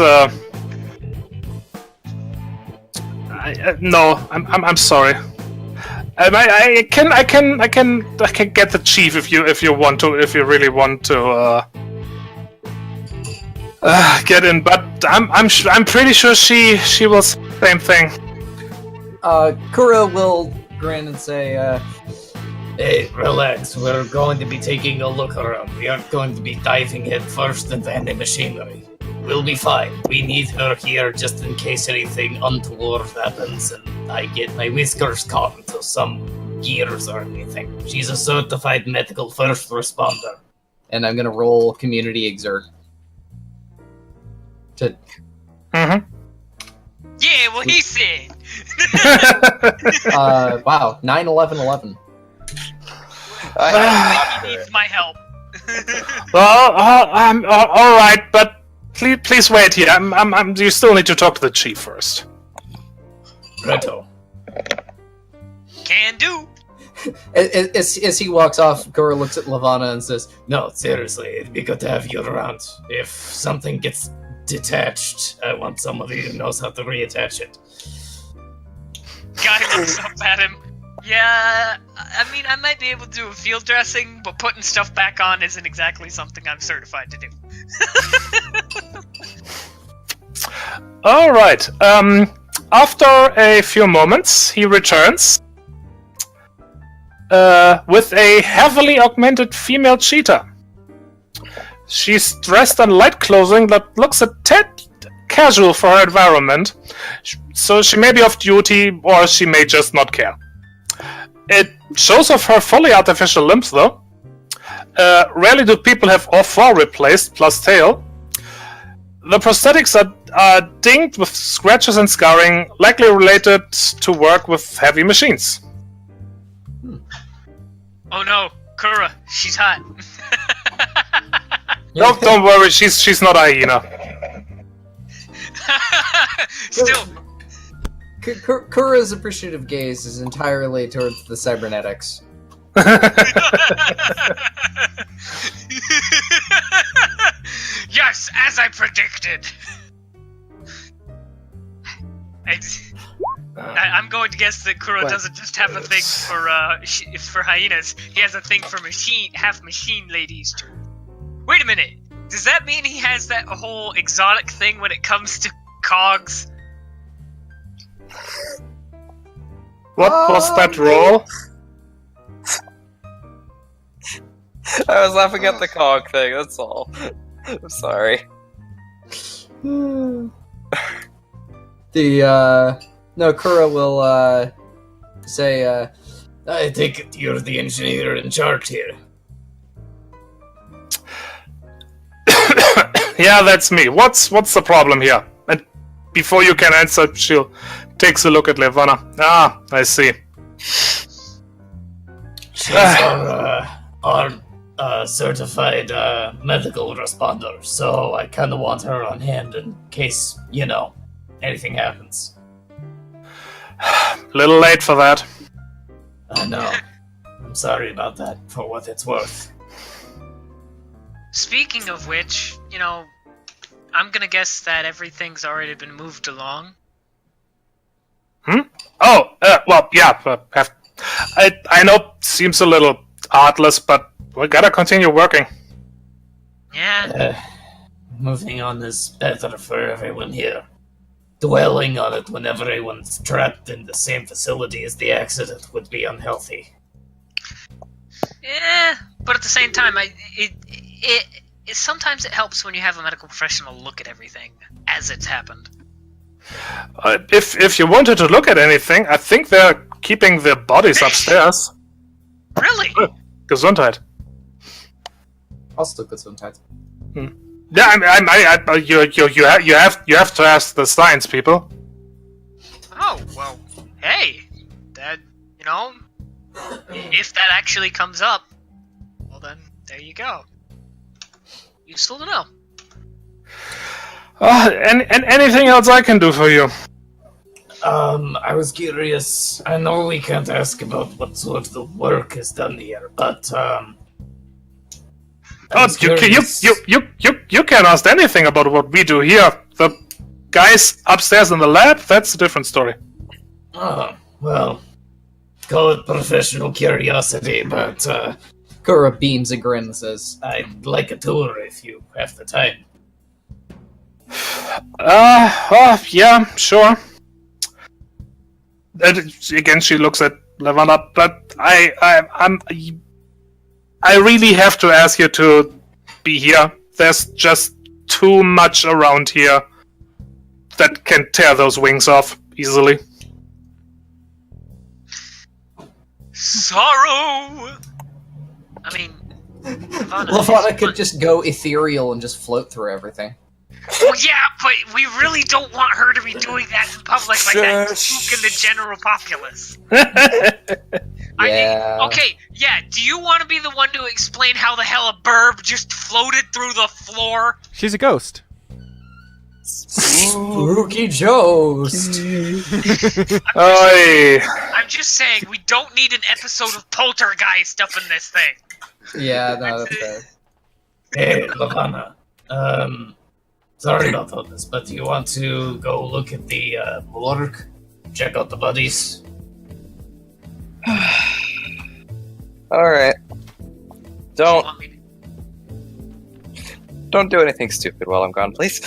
S4: No, I'm sorry. I can get the chief if you want to, if you really want to get in, but I'm pretty sure she will same thing.
S3: Kura will grin and say,
S7: Hey, relax. We're going to be taking a look around. We aren't going to be diving head first into any machinery. We'll be fine. We need her here just in case anything untoward happens and I get my whiskers caught into some gears or anything. She's a certified medical first responder.
S3: and I'm gonna roll Community Exert. To.
S4: Mm-hmm.
S5: Yeah, well, he said.
S3: Wow, 9, 11, 11.
S5: He needs my help.
S4: Well, I'm all right, but please wait here. You still need to talk to the chief first.
S7: Righto.
S5: Can do.
S3: As he walks off, Gora looks at Lavana and says,
S7: No, seriously, it'd be good to have you around. If something gets detached, I want somebody who knows how to reattach it.
S5: Guy looks up at him. Yeah, I mean, I might be able to do a field dressing, but putting stuff back on isn't exactly something I'm certified to do.
S4: All right. After a few moments, he returns with a heavily augmented female cheetah. She's dressed in light clothing that looks a tad casual for her environment, so she may be off duty or she may just not care. It shows off her fully artificial limbs, though. Rarely do people have all four replaced, plus tail. The prosthetics are dinged with scratches and scarring, likely related to work with heavy machines.
S5: Oh no, Kura, she's hot.
S4: No, don't worry, she's not a hyena.
S5: Still.
S3: Kura's appreciative gaze is entirely towards the cybernetics.
S5: Yes, as I predicted. I'm going to guess that Kura doesn't just have a thing for hyenas. He has a thing for half machine ladies too. Wait a minute. Does that mean he has that whole exotic thing when it comes to cogs?
S4: What was that roll?
S6: I was laughing at the cog thing, that's all. I'm sorry.
S3: No, Kura will, say,
S7: I think you're the engineer in charge here.
S4: Yeah, that's me. What's the problem here? And before you can answer, she'll takes a look at Levana. Ah, I see.
S7: She's our certified medical responder, so I kind of want her on hand in case, anything happens.
S4: Little late for that.
S7: I know. I'm sorry about that, for what it's worth.
S5: Speaking of which, I'm gonna guess that everything's already been moved along.
S4: Oh, well, yeah, I know seems a little heartless, but we gotta continue working.
S5: Yeah.
S7: Moving on is better for everyone here. Dwelling on it when everyone's trapped in the same facility as the accident would be unhealthy.
S5: Yeah, but at the same time, sometimes it helps when you have a medical professional look at everything as it's happened.
S4: If you wanted to look at anything, I think they're keeping their bodies upstairs.
S5: Really?
S4: Gesundheit.
S3: Also Gesundheit.
S4: Yeah, you have to ask the science people.
S5: Oh, well, hey, that, if that actually comes up, well then, there you go. Useful to know.
S4: And anything else I can do for you?
S7: I was curious. I know we can't ask about what sort of work is done here, but,
S4: you can't ask anything about what we do here. The guys upstairs in the lab, that's a different story.
S7: Oh, well, call it professional curiosity, but,
S3: Kura beams a grin and says,
S7: I'd like a tour if you have the time.
S4: Yeah, sure. Again, she looks at Levana, but I really have to ask you to be here. There's just too much around here that can tear those wings off easily.
S5: Sorrow! I mean,
S3: Levana could just go ethereal and just float through everything.
S5: Well, yeah, but we really don't want her to be doing that in public like that, spooking the general populace. I mean, okay, yeah, do you want to be the one to explain how the hell a burb just floated through the floor?
S2: She's a ghost.
S3: Spooky Jost!
S5: I'm just saying, we don't need an episode of Poltergeist up in this thing.
S3: Yeah, no, that's fair.
S7: Hey, Levana. Sorry about all this, but do you want to go look at the morgue? Check out the bodies?
S6: Alright.
S5: Want me
S6: Don't do anything stupid while I'm gone, please.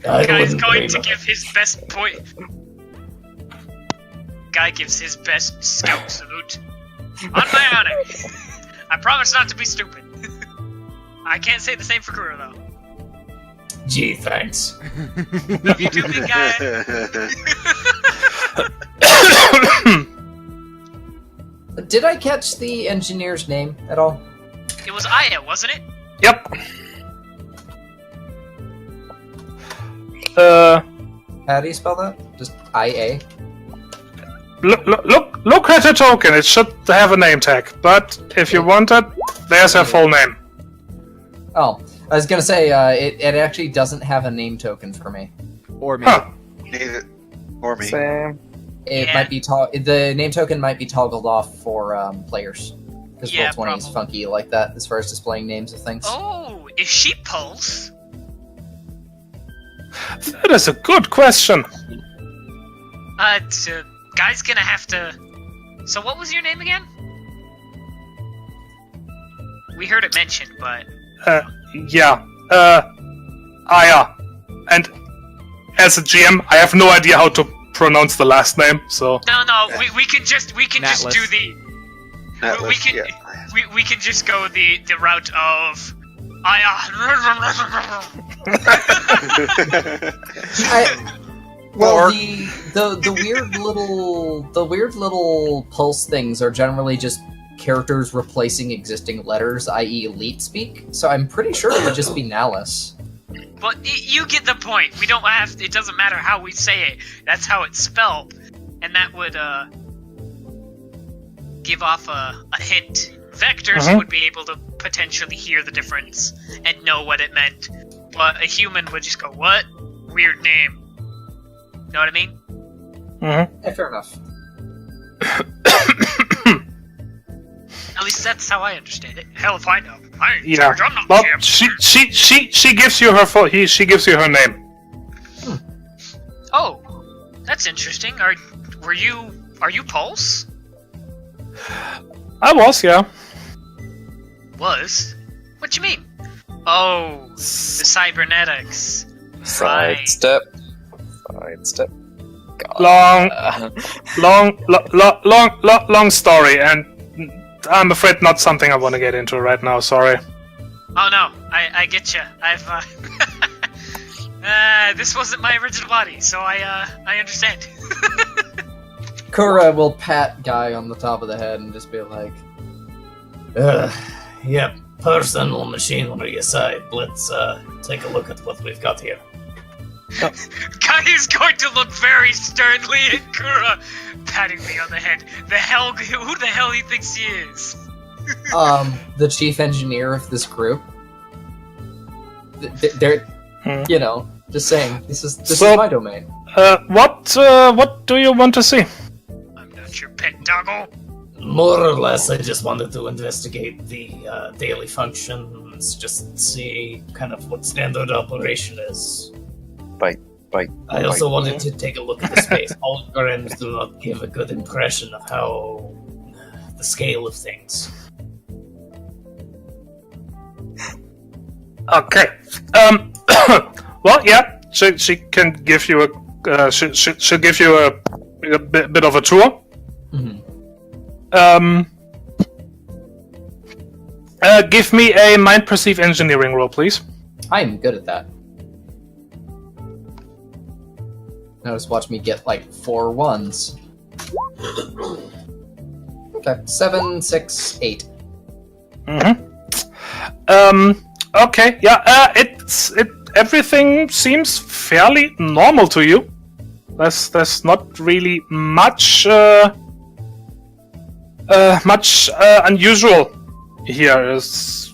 S5: The guy's going to give his best point. Guy gives his best scout salute. On my honor. I promise not to be stupid. I can't say the same for Kura, though.
S7: Gee, thanks.
S5: Love you too, big guy.
S3: Did I catch the engineer's name at all?
S5: It was Aya, wasn't it?
S4: Yep.
S3: How do you spell that? Just IA?
S4: Look at the token. It should have a name tag. But if you want it, there's her full name.
S3: Oh, I was gonna say, it actually doesn't have a name token for me.
S2: Or me.
S4: Huh.
S1: Neither. Or me.
S6: Same.
S3: It
S5: Yeah.
S3: might be the name token might be toggled off for players. Because
S5: Yeah,
S3: Roll20 is
S5: probably.
S3: funky like that as far as displaying names of things.
S5: Oh, is she Pulse?
S4: That is a good question.
S5: Guy's gonna have to... So what was your name again? We heard it mentioned, but...
S4: Yeah. Aya. And as a GM, I have no idea how to pronounce the last name, so...
S5: No, we can just do
S2: Natless.
S5: the...
S1: That
S5: we can we can just go the route of
S3: Well, the weird little pulse things are generally just characters replacing existing letters, i.e. elite speak. So I'm pretty sure it would just be Nalus.
S5: But you get the point. We don't have. It doesn't matter how we say it. That's how it's spelled, and that would give off a hint. Vectors would be able to potentially hear the difference and know what it meant, but a human would just go, "What? Weird name." Know what I mean?
S4: Mm-hmm.
S3: Yeah, fair enough.
S5: At least that's how I understand it. Hell if I know. I ain't in
S4: Yeah.
S5: charge. I'm not
S4: Well,
S5: GM.
S4: she gives you her full. She gives you her name.
S5: Oh, that's interesting. Are Are you Pulse?
S4: I was, yeah.
S5: Was? What you mean? Oh, the cybernetics.
S6: Sidestep.
S4: Long story, and I'm afraid not something I want to get into right now. Sorry.
S5: Oh no, I get you. I've this wasn't my original body, so I understand.
S3: Kura will pat Guy on the top of the head and just be like,
S7: Yep, personal machinery aside, let's take a look at what we've got here.
S5: Guy is going to look very sternly at Kura, patting me on the head. Who the hell he thinks he is?
S3: the chief engineer of this group. They're, you know, just saying, this is my domain.
S4: What do you want to see?
S5: I'm not your pet doggo.
S7: More or less, I just wanted to investigate the daily functions, just see kind of what standard operation is. I also wanted to take a look at the space. Holograms do not give a good impression of how the scale of things.
S4: Okay. Well, yeah. She can give you a. She'll give you a bit of a tour.
S3: Mm-hmm.
S4: Give me a mind perceive engineering roll, please.
S3: I'm good at that. Now just watch me get like 4 1s. Okay, 7, 6, 8.
S4: Okay, yeah. Everything seems fairly normal to you. There's not really much unusual here. Is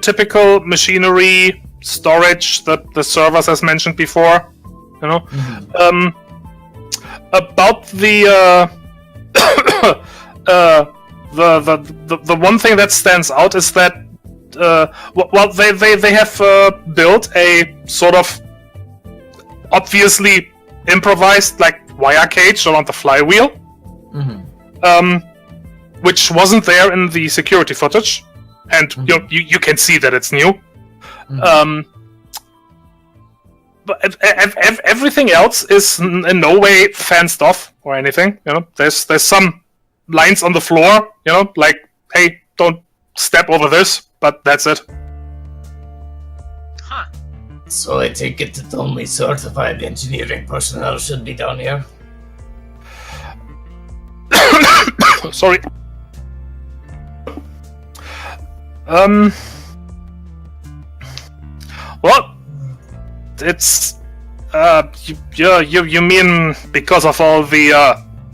S4: typical machinery, storage, the servers as mentioned before. You know, about the the one thing that stands out is that they have built a sort of obviously improvised like wire cage around the flywheel, which wasn't there in the security footage, and you can see that it's new. But everything else is in no way fenced off or anything. You know, there's some lines on the floor. You know, like, hey, don't step over this. But that's it.
S5: Huh.
S7: So I take it that only certified engineering personnel should be down here.
S4: Sorry. Well, it's you mean because of all the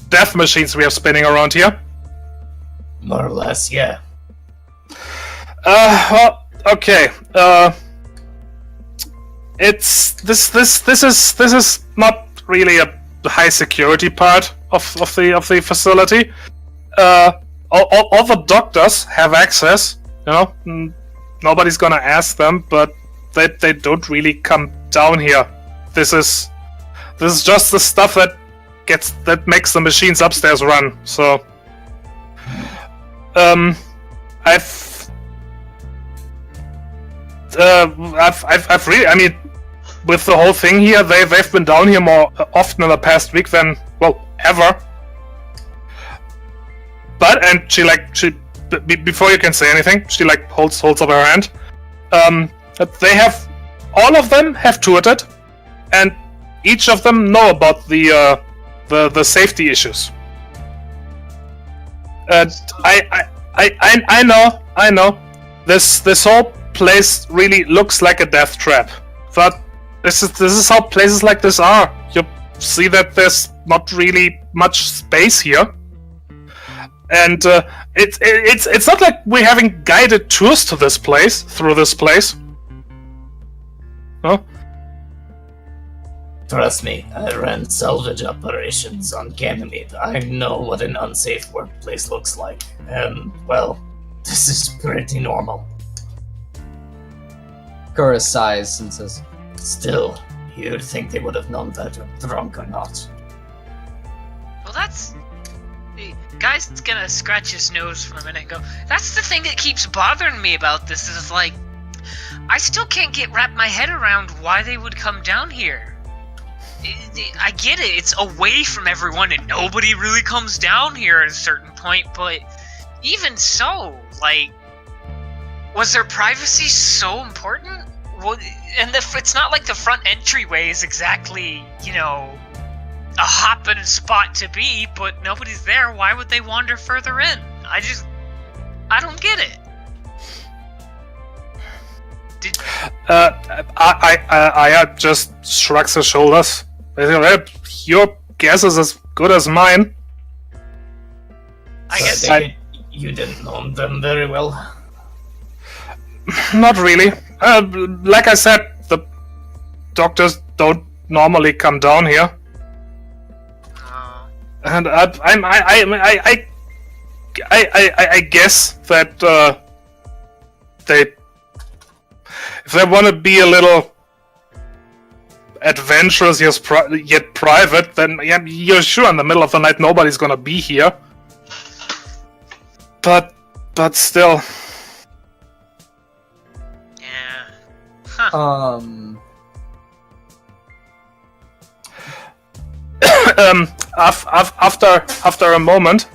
S4: death machines we have spinning around here?
S7: More or less, yeah.
S4: Well, okay. This is not really a high security part of the facility. All the doctors have access. You know, nobody's gonna ask them, but they don't really come down here. This is just the stuff that makes the machines upstairs run. So, I've really, I mean, with the whole thing here, they've been down here more often in the past week than, well, ever. But, and she before you can say anything, she like holds up her hand. They have, all of them have toured it, and each of them know about the safety issues. And I know. This whole place really looks like a death trap, but this is how places like this are. You see that there's not really much space here, and it's not like we're having guided tours to this place through this place. No?
S7: Trust me, I ran salvage operations on Ganymede. I know what an unsafe workplace looks like, and well, this is pretty normal.
S3: Kura sighs and says,
S7: Still, you'd think they would have known better, drunk or not.
S5: that's... The guy's gonna scratch his nose for a minute and go, that's the thing that keeps bothering me about this, is like, I still can't wrap my head around why they would come down here. I get it, it's away from everyone and nobody really comes down here at a certain point, but even so, like, was their privacy so important? Well, and it's not like the front entryway is exactly, you know, a hopping spot to be, but nobody's there. Why would they wander further in? I don't get it.
S4: I just shrugs his shoulders. Your guess is as good as mine.
S5: I guess
S7: you didn't know them very well.
S4: Not really. Like I said, the doctors don't normally come down here, and I guess that if they want to be a little adventurous yet private, then yeah, you're sure in the middle of the night nobody's gonna be here. But still.
S5: Yeah. Huh.
S4: After a moment,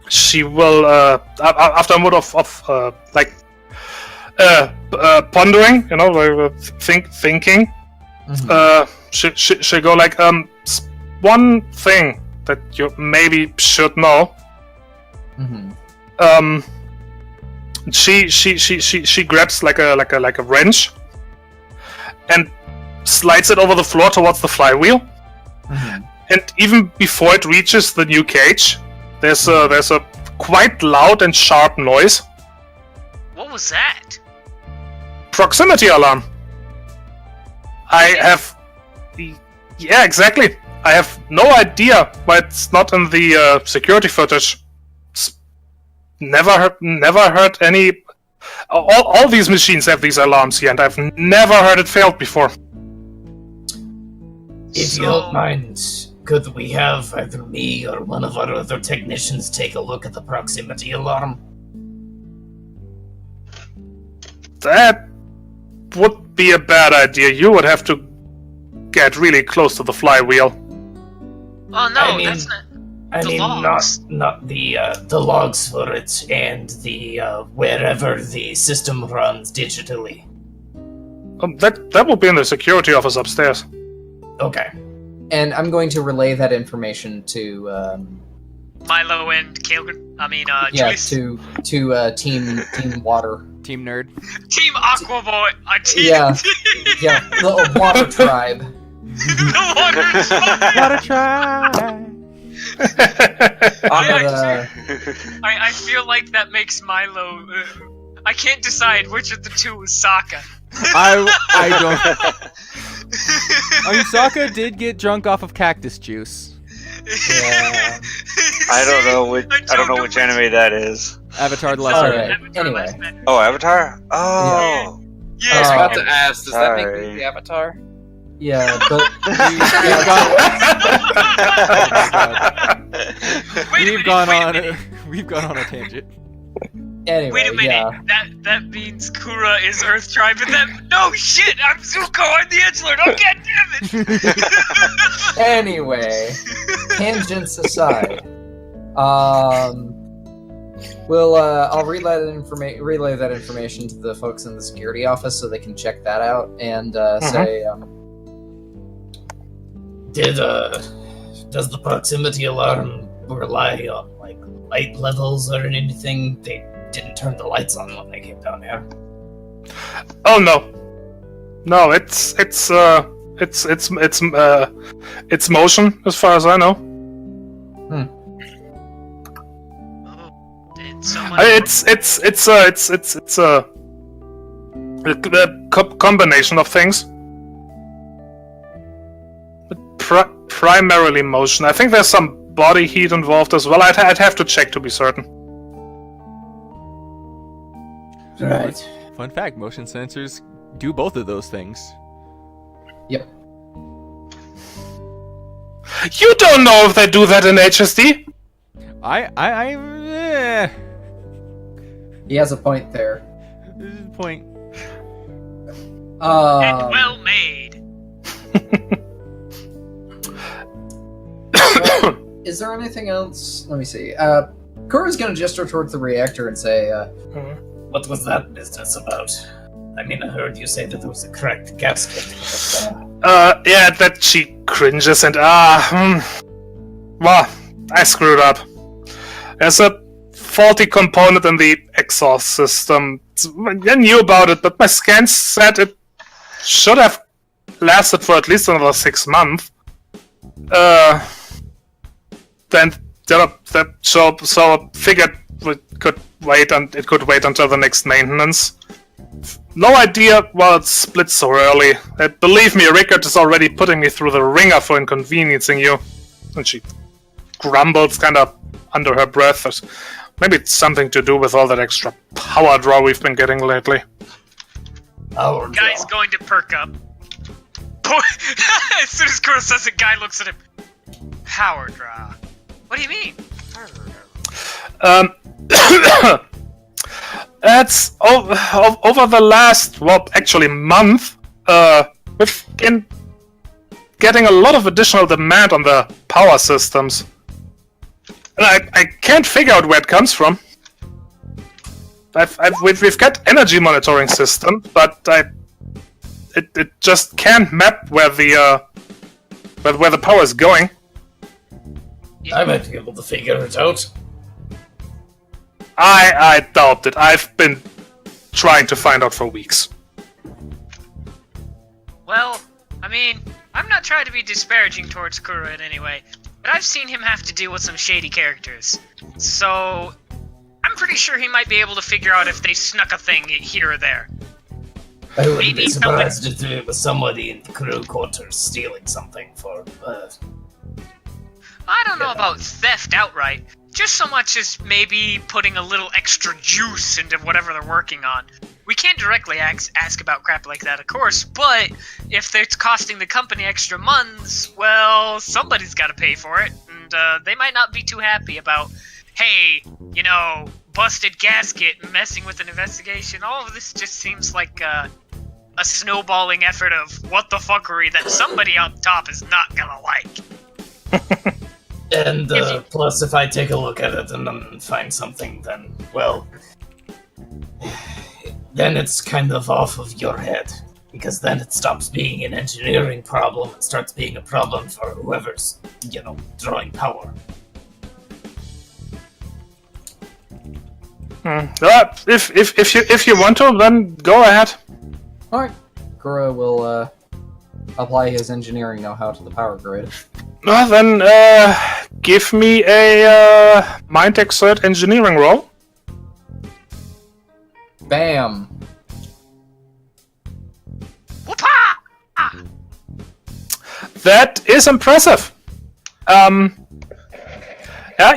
S4: she will after a moment of pondering, you know, thinking. She'll go like, one thing that you maybe should know. She grabs like a wrench and slides it over the floor towards the flywheel. And even before it reaches the new cage, there's a quite loud and sharp noise.
S5: What was that?
S4: Proximity alarm. Yeah, exactly. I have no idea why it's not in the security footage. Never heard any. All these machines have these alarms here, and I've never heard it failed before.
S7: If you don't mind, could we have either me or one of our other technicians take a look at the proximity alarm?
S4: That would be a bad idea. You would have to get really close to the flywheel.
S5: Oh no, that's not.
S7: Not the logs for it and the wherever the system runs digitally.
S4: That will be in the security office upstairs.
S7: Okay.
S3: And I'm going to relay that information to
S5: Milo and Kaelgren. I mean,
S3: Julius.
S5: Julius.
S3: to Team Water.
S2: Team Nerd.
S5: Team Aquaboy.
S3: Yeah, the Water Tribe.
S5: The Water Tribe.
S2: Water Tribe.
S5: I feel like that makes Milo. I can't decide which of the two is Sokka.
S2: I don't. I mean, Sokka did get drunk off of cactus juice.
S3: Yeah.
S1: I don't know which anime that is.
S2: Avatar: The Last
S3: Alright,
S2: Airbender.
S3: anyway.
S1: Oh, Avatar? Oh.
S5: Yeah.
S6: I was about to ask, does that make
S1: Sorry.
S6: me the Avatar?
S3: Yeah, but
S2: We've gone on a tangent.
S3: anyway,
S5: Wait a minute.
S3: yeah.
S5: That means Kura is Earth Tribe, and that. No shit! I'm Zuko. I'm the Edgelord. Oh god damn it!
S3: Anyway, tangents aside, I'll relay that information to the folks in the security office so they can check that out and say.
S7: Does the proximity alarm rely on like light levels or anything? They didn't turn the lights on when they came down here.
S4: Oh no, it's motion as far as I know.
S5: Oh, did someone?
S4: It's a combination of things. Primarily motion. I think there's some body heat involved as well. I'd have to check to be certain.
S7: Right.
S2: Fun fact: motion sensors do both of those things.
S3: Yep.
S4: You don't know if they do that in HSD.
S3: He has a point there.
S2: Point.
S5: And well made.
S3: Is there anything else? Let me see. Kura's gonna gesture towards the reactor and say,
S7: What was that business about? I mean, I heard you say that there was a cracked gasket.
S4: Yeah, that she cringes and well, I screwed up. There's a faulty component in the exhaust system. I knew about it, but my scans said it should have lasted for at least another 6 months. Then so figured it could wait until the next maintenance. No idea why it split so early. Believe me, Rickard is already putting me through the ringer for inconveniencing you. And she grumbles kind of under her breath. Maybe it's something to do with all that extra power draw we've been getting lately.
S5: Guy's going to perk up. As soon as Kuro says it, Guy looks at him. Power draw. What do you mean?
S4: That's over the last, actually month, we've been getting a lot of additional demand on the power systems. And I can't figure out where it comes from. We've got energy monitoring system, but it just can't map where the power is going.
S7: I might be able to figure it out.
S4: I doubt it. I've been trying to find out for weeks.
S5: Well, I mean, I'm not trying to be disparaging towards Kuro in any way, but I've seen him have to deal with some shady characters. So, I'm pretty sure he might be able to figure out if they snuck a thing here or there.
S7: I wouldn't
S5: Maybe
S7: be surprised if it was somebody in the crew quarters stealing something for,
S5: I don't know about theft outright, just so much as maybe putting a little extra juice into whatever they're working on. We can't directly ask about crap like that, of course, but if it's costing the company extra months, well, somebody's got to pay for it, and they might not be too happy about, hey, busted gasket messing with an investigation. All of this just seems like a snowballing effort of what the fuckery that somebody on top is not gonna like.
S7: And plus, if I take a look at it and find something, then, well, then it's kind of off of your head. Because then it stops being an engineering problem and starts being a problem for whoever's, drawing power.
S4: If you want to, then go ahead.
S3: alright. Kura will, apply his engineering know-how to the power grid.
S4: Well, then, give me a mind exert engineering roll.
S3: Bam!
S5: Whoopah!
S4: That is impressive. Yeah,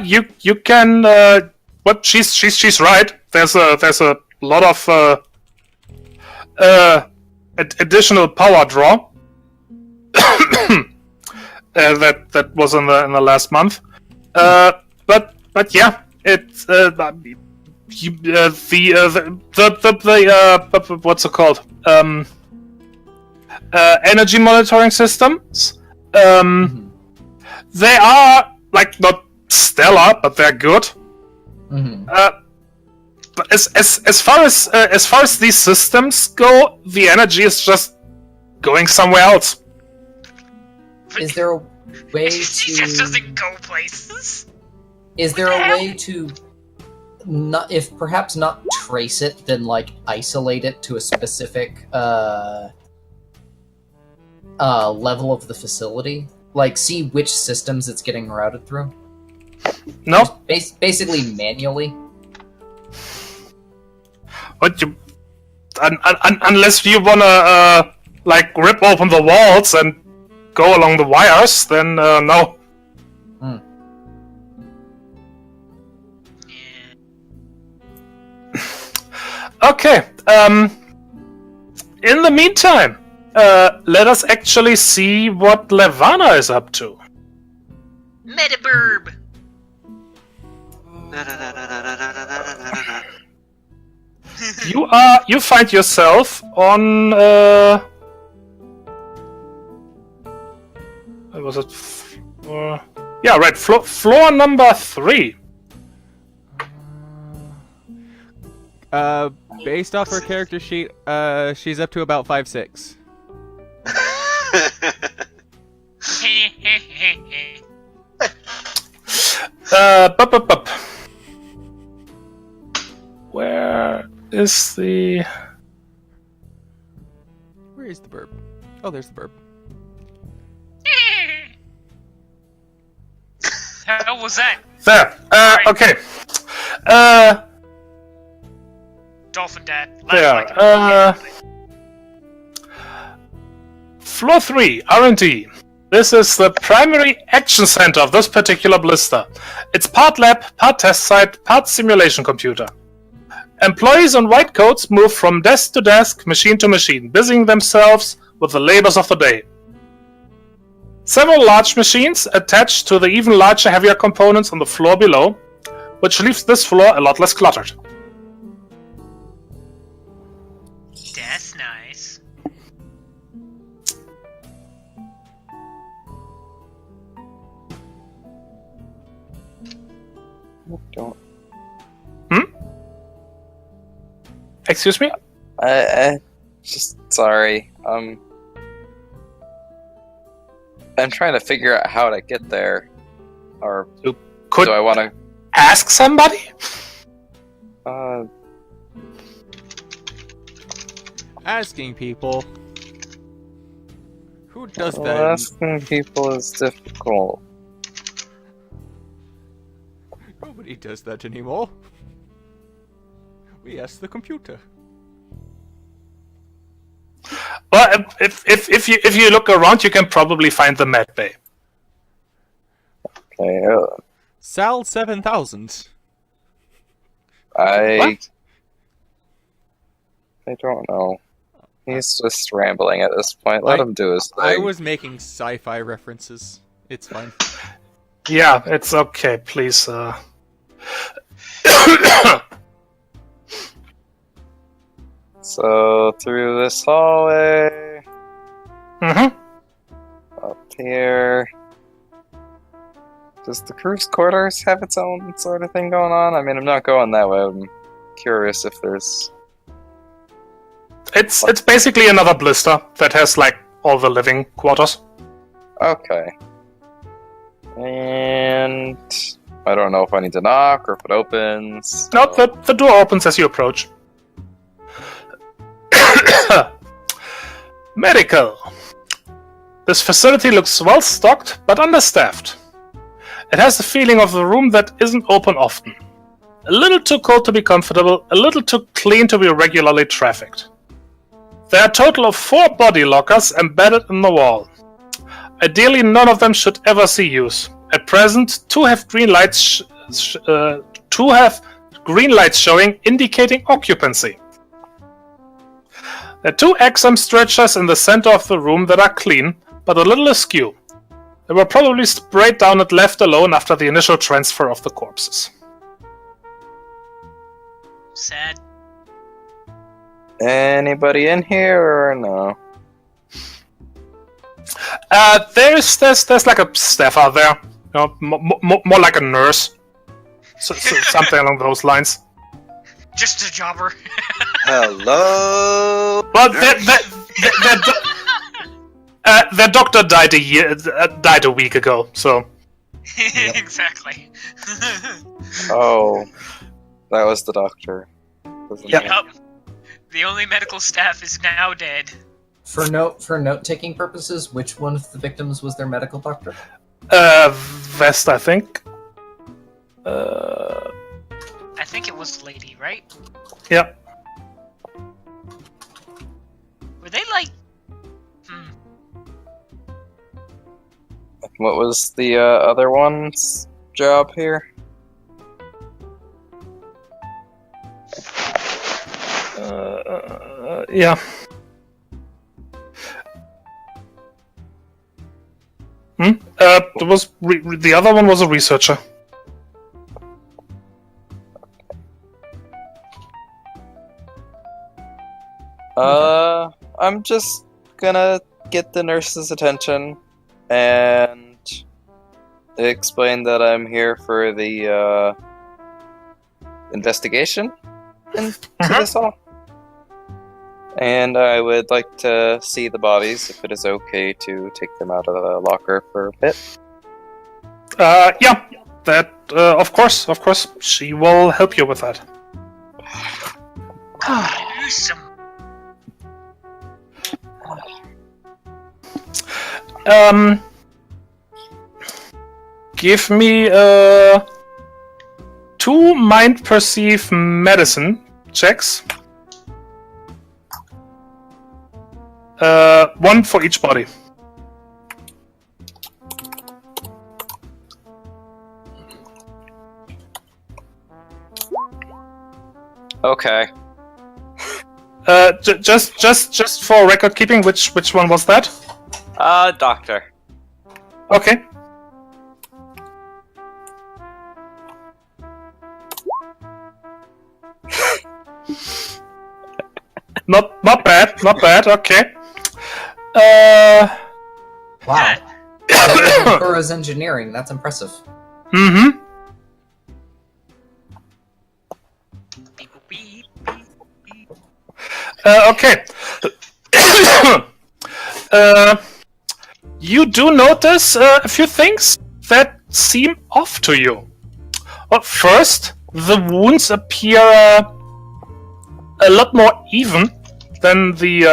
S4: you can. What she's right. There's a lot of additional power draw. That was in the last month, but yeah, it's what's it called? Energy monitoring systems. They are not stellar, but they're good. But as far as these systems go, the energy is just going somewhere else.
S3: Is there a way
S5: She
S3: to...
S5: just doesn't go places.
S3: Is there a way to... not, if perhaps not trace it, then isolate it to a specific level of the facility? See which systems it's getting routed through?
S4: No.
S3: Basically manually?
S4: But unless you wanna rip open the walls and go along the wires, then no. Okay. In the meantime, let us actually see what Levana is up to.
S5: Metaburb!
S4: You find yourself on what was it? Yeah, right. Floor number 3.
S2: Based off her character sheet, she's up to about 5'6".
S4: Bup. Where is the?
S2: Where is the burb? Oh, there's the burb.
S5: How was that?
S4: There. Okay.
S5: Dolphin Dad.
S4: There. Floor 3, R&D. This is the primary action center of this particular blister. It's part lab, part test site, part simulation computer. Employees on white coats move from desk to desk, machine to machine, busying themselves with the labors of the day. Several large machines attached to the even larger, heavier components on the floor below, which leaves this floor a lot less cluttered.
S5: That's nice.
S6: Don't.
S4: Excuse me?
S6: I just sorry. I'm trying to figure out how to get there. Or
S4: Could
S6: do I want to?
S4: ask somebody?
S2: Asking people. Who does that?
S6: Asking people is difficult.
S2: Nobody does that anymore. We ask the computer.
S4: Well, if you look around, you can probably find the med bay.
S6: Okay.
S2: Sal 7000.
S6: I don't know. He's just rambling at this point. Let him do his thing.
S2: I was making sci-fi references. It's fine.
S4: Yeah, it's okay. Please.
S6: So through this hallway, up here. Does the crew's quarters have its own sort of thing going on? I mean, I'm not going that way. I'm curious if there's.
S4: It's basically another blister that has like all the living quarters.
S6: Okay. And I don't know if I need to knock or if it opens.
S4: Nope, the door opens as you approach. Medical. This facility looks well stocked, but understaffed. It has the feeling of a room that isn't open often. A little too cold to be comfortable, a little too clean to be regularly trafficked. There are a total of 4 body lockers embedded in the wall. Ideally, none of them should ever see use. At present, 2 have green lights showing, indicating occupancy. There are 2 exam stretchers in the center of the room that are clean, but a little askew. They were probably sprayed down and left alone after the initial transfer of the corpses.
S5: Sad.
S6: Anybody in here or no?
S4: There's like a staff out there. You know, more like a nurse. So something along those lines.
S5: Just a jobber.
S1: Hello.
S4: Well, their doctor died a week ago, so.
S5: Exactly.
S6: Oh, that was the doctor.
S4: Yep.
S5: Yep. The only medical staff is now dead.
S3: For note-taking purposes, which one of the victims was their medical doctor?
S4: Vest, I think.
S5: I think it was Lady, right?
S4: Yep.
S5: Were they like...
S6: What was the other one's job here?
S4: Yeah. There was the other one was a researcher.
S6: I'm just gonna get the nurse's attention and explain that I'm here for the investigation into this all. And I would like to see the bodies, if it is okay to take them out of the locker for a bit.
S4: Yeah, that, of course, she will help you with that.
S5: Awesome.
S4: Give me, 2 mind perceive medicine checks. 1 for each body.
S6: Okay.
S4: Just for record keeping, which one was that?
S6: Doctor.
S4: Okay. Not bad. Okay.
S3: Wow. Burroughs engineering. That's impressive.
S4: Mm-hmm. Okay. You do notice a few things that seem off to you. First, the wounds appear a lot more even than the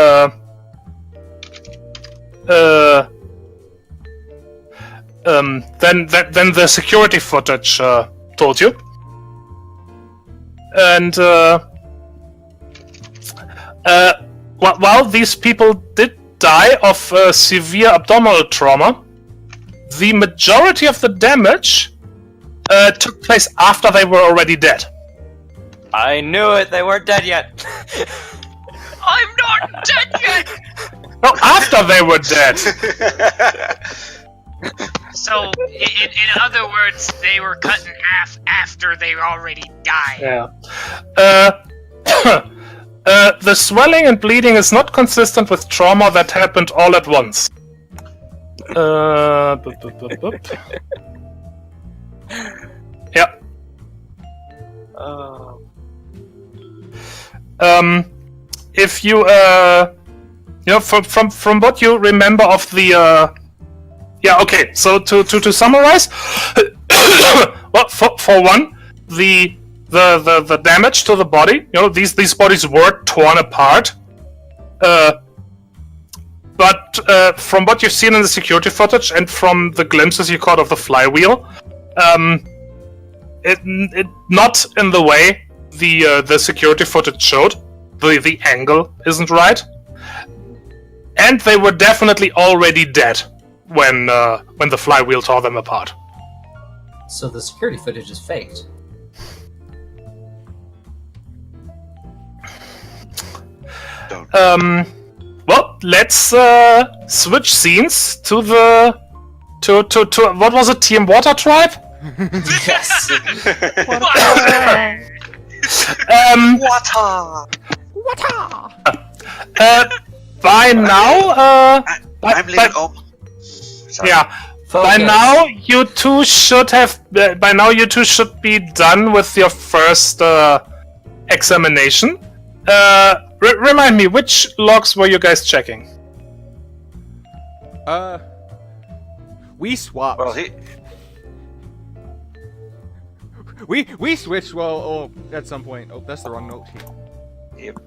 S4: than the security footage told you. And while these people did die of severe abdominal trauma, the majority of the damage took place after they were already dead.
S6: I knew it, they weren't dead yet.
S5: I'm not dead yet!
S4: No, after they were dead.
S5: So, in other words, they were cut in half after they already died.
S4: Yeah. The swelling and bleeding is not consistent with trauma that happened all at once. Yeah. If you from what you remember of the yeah, okay. So to summarize, well, for one, the damage to the body, these bodies were torn apart. But from what you've seen in the security footage and from the glimpses you caught of the flywheel, it not in the way the security footage showed. The angle isn't right, and they were definitely already dead when the flywheel tore them apart.
S3: So the security footage is faked.
S4: Well, let's switch scenes to what was it? Team Water Tribe?
S3: Yes.
S4: By now,
S1: I'm leaving. Sorry.
S4: yeah. By now, you two should be done with your first examination. Remind me, which logs were you guys checking?
S2: We swapped.
S1: Well,
S2: We switched. Well, at some point. Oh, that's the wrong note here.
S1: Yep.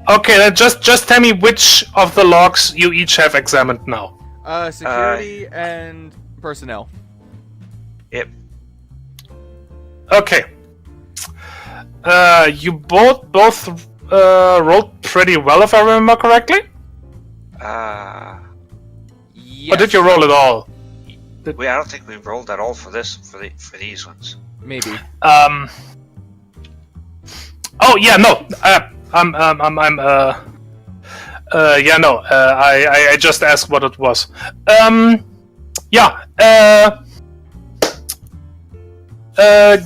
S4: Okay, then just tell me which of the logs you each have examined now.
S2: Security and personnel.
S1: Yep.
S4: Okay. You both rolled pretty well, if I remember correctly.
S2: Yes.
S4: Or did you roll it all?
S1: I don't think we rolled at all for these ones.
S2: Maybe.
S4: Oh yeah, no. I just asked what it was. Yeah.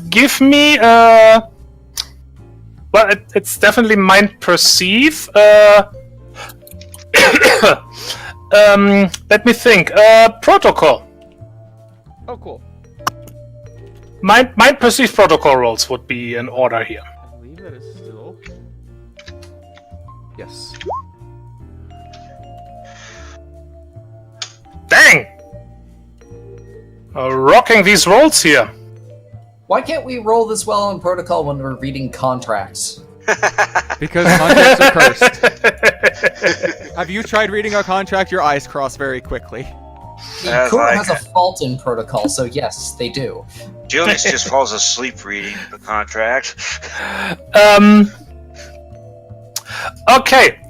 S4: Give me. Well, it's definitely mind perceive. Let me think. Protocol.
S2: Oh, cool.
S4: Mind perceive protocol rolls would be in order here.
S2: I believe that is still. Yes.
S4: Dang! Rocking these rolls here.
S3: Why can't we roll this well on protocol when we're reading contracts?
S2: Because contracts are cursed. Have you tried reading a contract? Your eyes cross very quickly.
S3: Kura has a fault in protocol, so yes, they do.
S1: Julius just falls asleep reading the contract.
S4: Okay.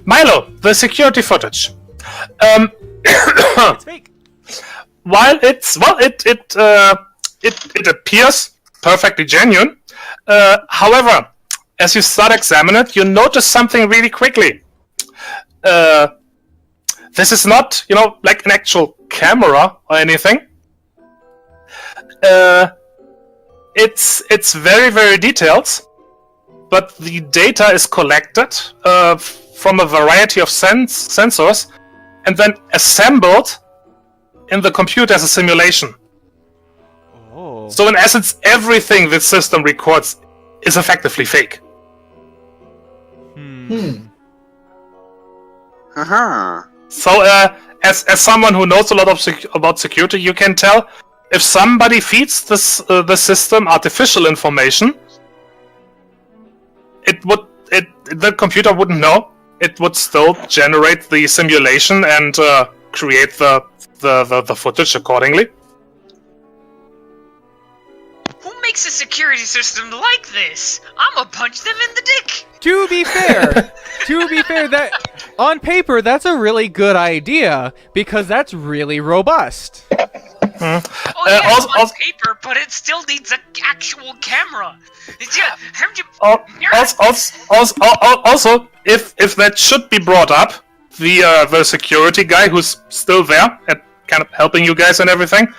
S4: Milo, the security footage.
S2: It's fake.
S4: While it appears perfectly genuine. However, as you start examining it, you notice something really quickly. This is not, like an actual camera or anything. It's very, very detailed, but the data is collected from a variety of sensors and then assembled in the computer as a simulation.
S2: Oh.
S4: So in essence, everything this system records is effectively fake. So as someone who knows a lot about security, you can tell if somebody feeds the system artificial information, the computer wouldn't know. It would still generate the simulation and create the footage accordingly.
S5: Who makes a security system like this? I'ma punch them in the dick!
S2: To be fair, that on paper that's a really good idea because that's really robust.
S5: Oh yes, on paper, but it still needs an actual camera.
S4: Also, if that should be brought up, the security guy who's still there and kind of helping you guys and everything,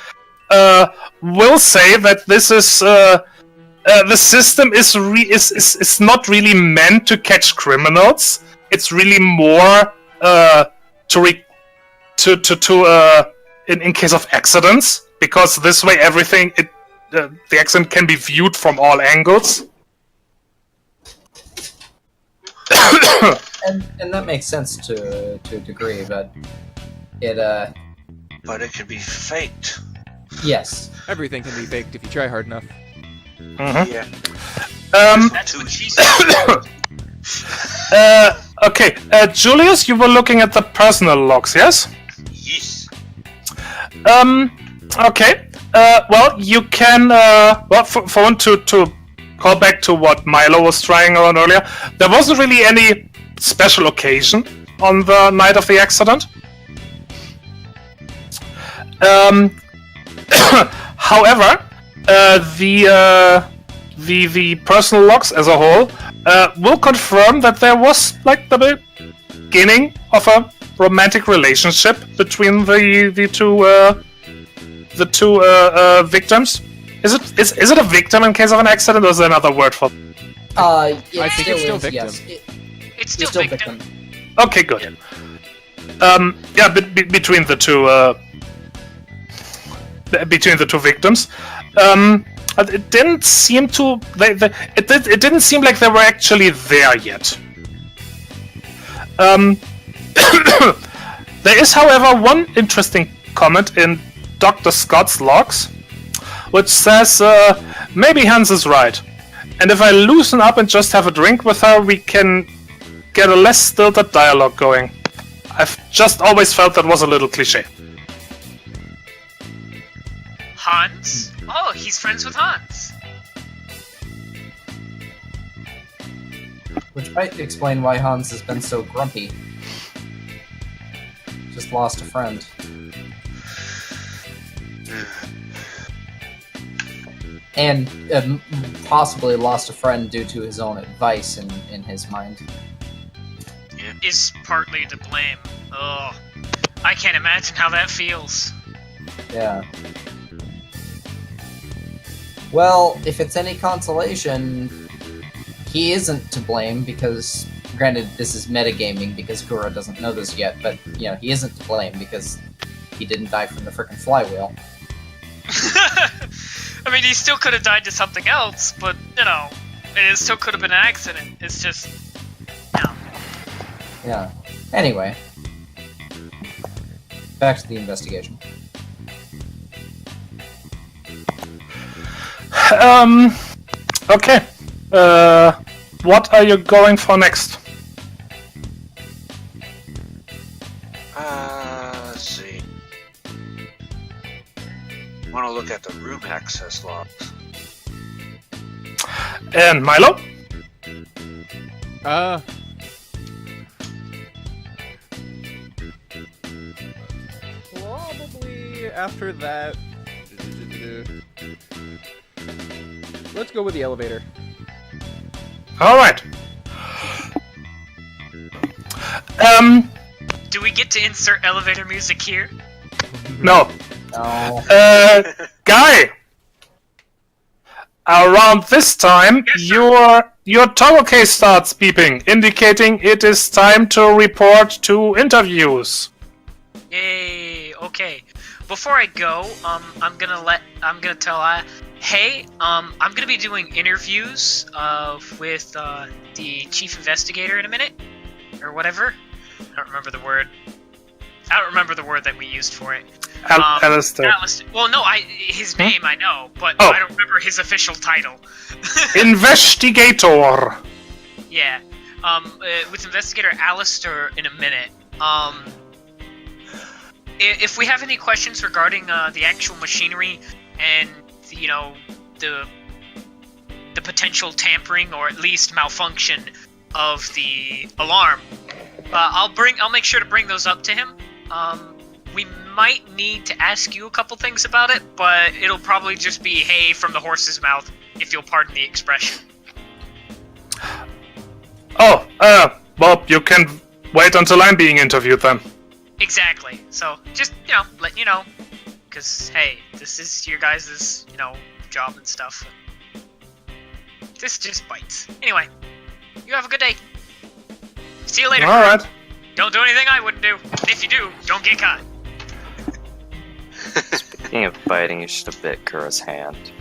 S4: will say that this is the system is not really meant to catch criminals. It's really more in case of accidents, because this way everything the accident can be viewed from all angles.
S3: and that makes sense to a degree, but it
S1: But it can be faked.
S3: yes.
S2: Everything can be faked if you try hard enough.
S1: Yeah.
S5: That's what she said.
S4: Okay, Julius, you were looking at the personal logs, yes?
S1: Yes.
S4: Okay. Well, you can. For one to call back to what Milo was trying on earlier, there wasn't really any special occasion on the night of the accident. However, the personal logs as a whole will confirm that there was like the beginning of a romantic relationship between the two victims. Is it a victim in case of an accident, or is there another word for?
S2: I think it's still victim.
S3: Yes,
S5: It's still victim.
S4: Okay, good. Yeah, between the two victims. It didn't seem to. It didn't seem like they were actually there yet. There is, however, one interesting comment in Dr. Scott's logs, which says, maybe Hans is right, and if I loosen up and just have a drink with her, we can get a less stilted dialogue going. I've just always felt that was a little cliche.
S5: Hans? Oh, he's friends with Hans.
S3: which might explain why Hans has been so grumpy. Just lost a friend. And possibly lost a friend due to his own advice in his mind.
S5: is partly to blame. Oh, I can't imagine how that feels.
S3: Yeah. Well, if it's any consolation, he isn't to blame because, granted, this is metagaming because Gura doesn't know this yet, but, you know, he isn't to blame because he didn't die from the frickin' flywheel.
S5: I mean, he still could have died to something else, but, you know, it still could have been an accident. It's just, no.
S3: Yeah. Anyway. Back to the investigation.
S4: Okay. What are you going for next?
S1: Let's see. I want to look at the room access logs.
S4: And Milo?
S2: Probably after that. Let's go with the elevator.
S4: Alright.
S5: Do we get to insert elevator music here?
S4: No.
S3: Oh.
S4: Guy! Around this time, your toggle case starts beeping, indicating it is time to report to interviews.
S5: Yay, okay. Before I go, I'm gonna tell hey, I'm gonna be doing interviews with the chief investigator in a minute, or whatever. I don't remember the word that we used for it.
S4: Alistair.
S5: Well, no, his name I know, but
S4: Oh.
S5: I don't remember his official title.
S4: Investigator.
S5: Yeah. With investigator Alistair in a minute. If we have any questions regarding the actual machinery and the potential tampering or at least malfunction of the alarm, I'll make sure to bring those up to him. We might need to ask you a couple things about it, but it'll probably just be hay from the horse's mouth, if you'll pardon the expression.
S4: Oh, well, you can wait until I'm being interviewed then.
S5: Exactly. So, just, letting you know. Because, hey, this is your guys' job and stuff. This just bites. Anyway, you have a good day. See you later.
S4: Alright.
S5: Don't do anything I wouldn't do. And if you do, don't get caught.
S6: Speaking of biting, you should have bit Kura's hand.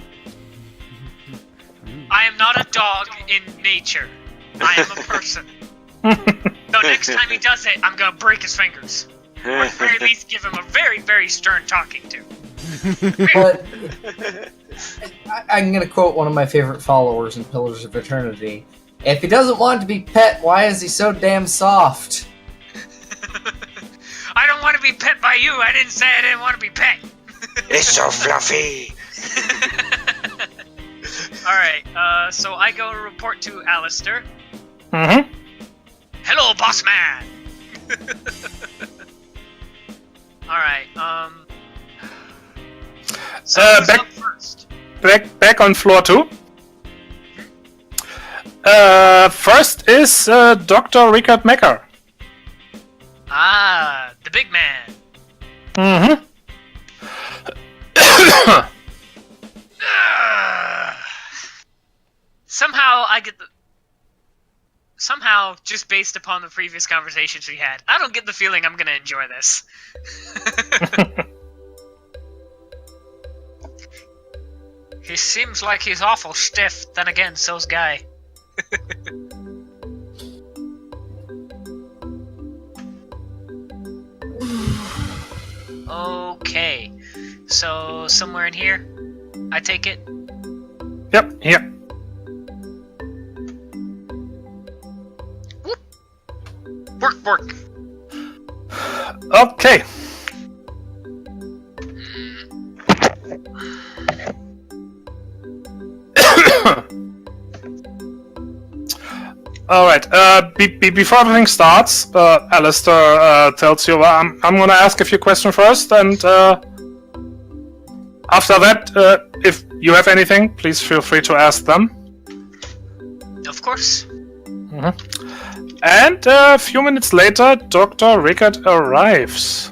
S5: I am not a dog in nature. I am a person. So next time he does it, I'm gonna break his fingers. Or at the very least give him a very, very stern talking to.
S3: But I'm gonna quote one of my favorite followers in Pillars of Eternity. If he doesn't want to be pet, why is he so damn soft?
S5: I don't want to be pet by you. I didn't say I didn't want to be pet.
S1: It's so fluffy.
S5: Alright, so I go to report to Alistair.
S4: Mm-hmm.
S5: Hello, boss man! Alright, so who's up first?
S4: Back on floor 2. First is Dr. Richard Mecker.
S5: Ah, the big man.
S4: Mm-hmm.
S5: Somehow, just based upon the previous conversations we had, I don't get the feeling I'm gonna enjoy this. He seems like he's awful stiff, then again, so's Guy. Okay, so somewhere in here, I take it?
S4: Yep, here.
S5: Work!
S4: Okay. Alright, before everything starts, Alistair tells you, I'm gonna ask a few questions first, and after that, if you have anything, please feel free to ask them.
S5: Of course.
S4: Mm-hmm. And a few minutes later, Dr. Rickard arrives.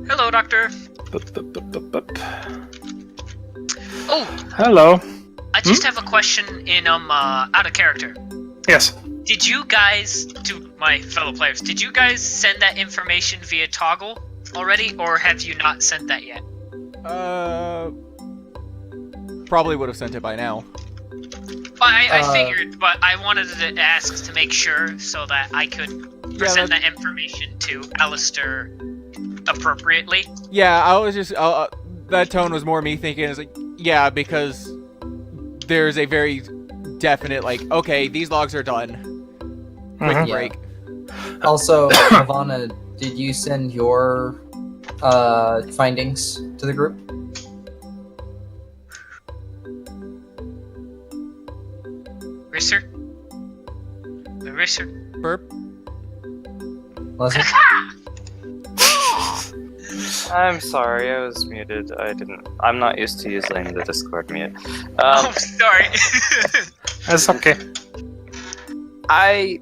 S5: Hello, Doctor. Oh,
S4: Hello.
S5: I just have a question in out of character.
S4: Yes.
S5: Did you guys, to my fellow players, did you guys send that information via toggle already, or have you not sent that yet?
S2: Probably would have sent it by now.
S5: Well, I figured, but I wanted to ask to make sure so that I could present that information to Alistair appropriately.
S2: Yeah, I was just that tone was more me thinking is like, yeah, because there's a very definite like, okay, these logs are done. Quick break.
S3: Also, Ivana, did you send your findings to the group?
S5: Racer? Racer?
S2: Burp.
S3: Leslie?
S6: I'm sorry, I was muted. I'm not used to using the Discord mute.
S5: Oh, sorry.
S4: That's okay.
S6: I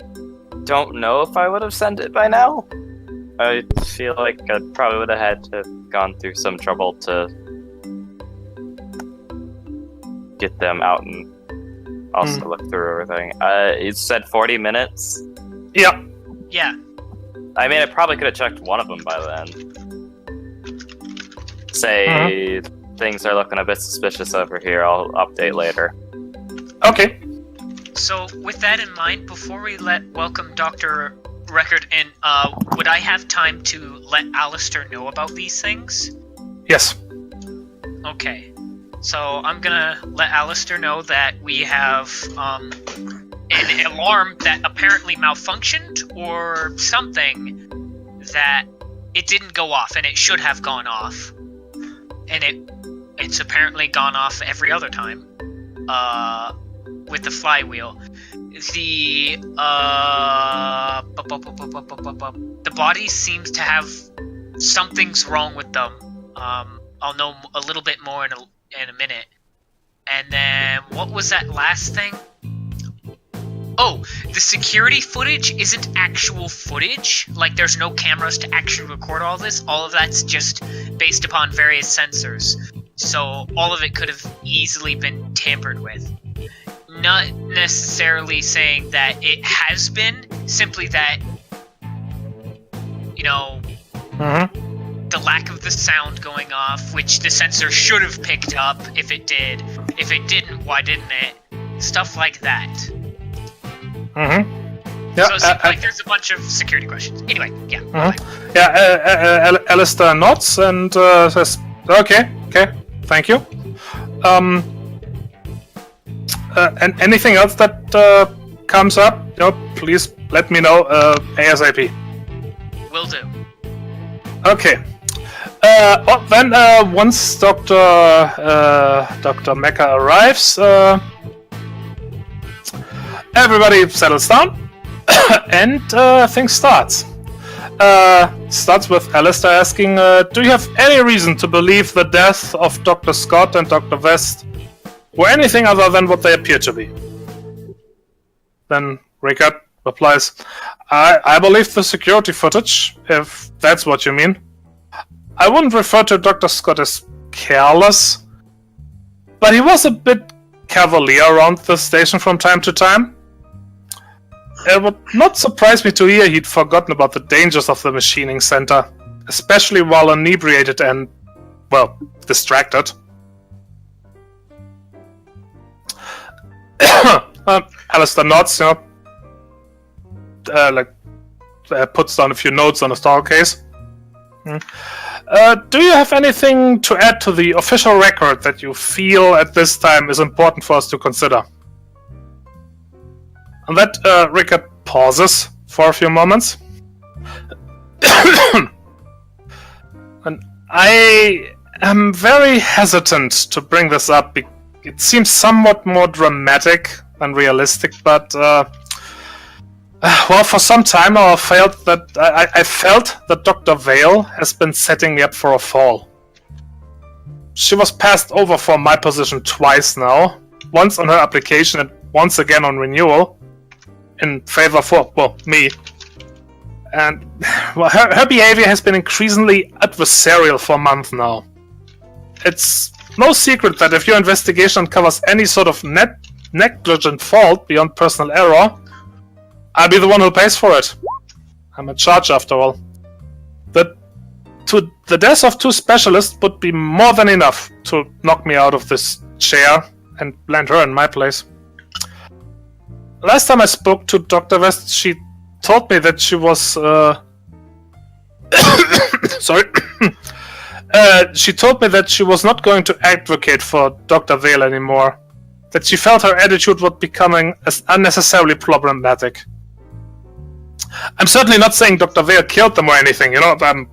S6: don't know if I would have sent it by now. I feel like I probably would have had to gone through some trouble to get them out and also look through everything. It said 40 minutes.
S4: Yeah.
S5: Yeah.
S6: I mean, I probably could have checked one of them by then. Say things are looking a bit suspicious over here. I'll update later.
S4: Okay.
S5: So, with that in mind, before we welcome Dr. Record in, would I have time to let Alistair know about these things?
S4: Yes.
S5: Okay. So, I'm gonna let Alistair know that we have, an alarm that apparently malfunctioned, or something that it didn't go off, and it should have gone off. And it's apparently gone off every other time. With the flywheel. The body seems to have something's wrong with them. I'll know a little bit more in a minute. And then what was that last thing? Oh, the security footage isn't actual footage. Like, there's no cameras to actually record all this. All of that's just based upon various sensors. So all of it could have easily been tampered with. Not necessarily saying that it has been, simply that, you know, the lack of the sound going off, which the sensor should have picked up if it did. If it didn't, why didn't it? Stuff like that.
S4: Yeah,
S5: So it seems like there's a bunch of security questions. Anyway, yeah.
S4: Yeah, Alistair nods and says, okay, thank you. And anything else that comes up, please let me know ASAP.
S5: Will do.
S4: Okay. Well, then, once Dr. Mecha arrives, everybody settles down, and things starts. Starts with Alistair asking, do you have any reason to believe the death of Dr. Scott and Dr. West were anything other than what they appear to be? Then Rickard replies, I believe the security footage, if that's what you mean. I wouldn't refer to Dr. Scott as careless, but he was a bit cavalier around the station from time to time. It would not surprise me to hear he'd forgotten about the dangers of the machining center, especially while inebriated and, well, distracted. Alistair nods, puts down a few notes on a style case. Do you have anything to add to the official record that you feel at this time is important for us to consider? And that Rickard pauses for a few moments. And I am very hesitant to bring this up. It seems somewhat more dramatic than realistic, but well, for some time now I felt that Dr. Vale has been setting me up for a fall. She was passed over for my position twice now, once on her application and once again on renewal in favor for, well, me. And well, her behavior has been increasingly adversarial for a month now. It's no secret that if your investigation uncovers any sort of negligent fault beyond personal error, I'll be the one who pays for it. I'm in charge after all. The death of 2 specialists would be more than enough to knock me out of this chair and land her in my place. Last time I spoke to Dr. West, she told me that she was... Sorry. She told me that she was not going to advocate for Dr. Vale anymore. That she felt her attitude was becoming as unnecessarily problematic. I'm certainly not saying Dr. Vale killed them or anything, I'm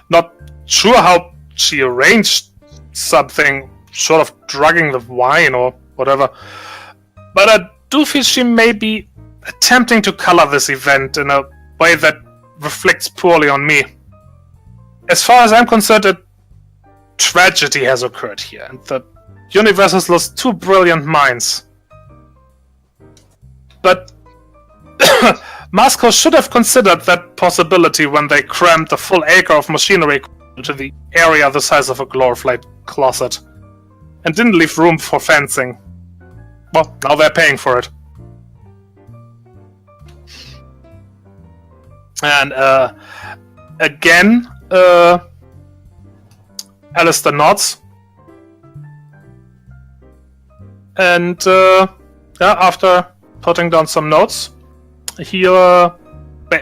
S4: not sure how she arranged something, sort of drugging the wine or whatever. But I do feel she may be attempting to color this event in a way that reflects poorly on me. As far as I'm concerned, a tragedy has occurred here, and the universe has lost 2 brilliant minds. But Moscow should have considered that possibility when they crammed a full acre of machinery into the area the size of a glorified closet, and didn't leave room for fencing. Well, now they're paying for it. And, again, Alistair nods. And, after putting down some notes, he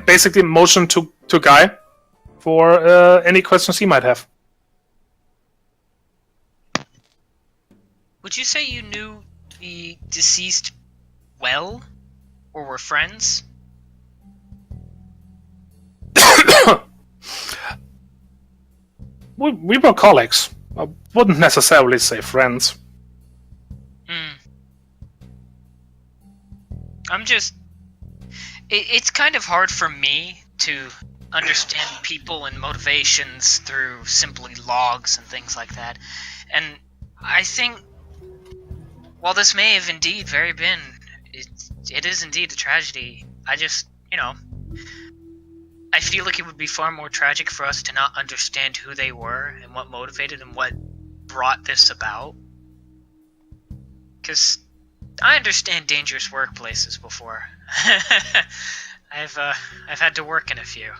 S4: basically motioned to Guy for any questions he might have.
S5: Would you say you knew the deceased well, or were friends?
S4: We were colleagues. I wouldn't necessarily say friends.
S5: It's kind of hard for me to understand people and motivations through simply logs and things like that. And I think, while this may have indeed very been, it is indeed a tragedy. I just, I feel like it would be far more tragic for us to not understand who they were and what motivated and what brought this about. Because I understand dangerous workplaces before. I've had to work in a few.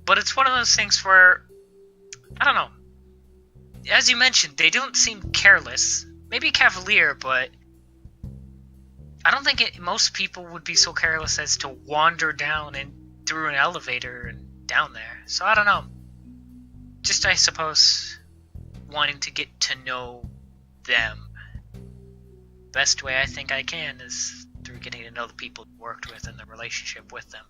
S5: But it's one of those things where, I don't know. As you mentioned, they don't seem careless. Maybe cavalier, but I don't think most people would be so careless as to wander down and through an elevator and down there. So I don't know. Just, I suppose, wanting to get to know them. Best way I think I can is through getting to know the people you worked with and the relationship with them.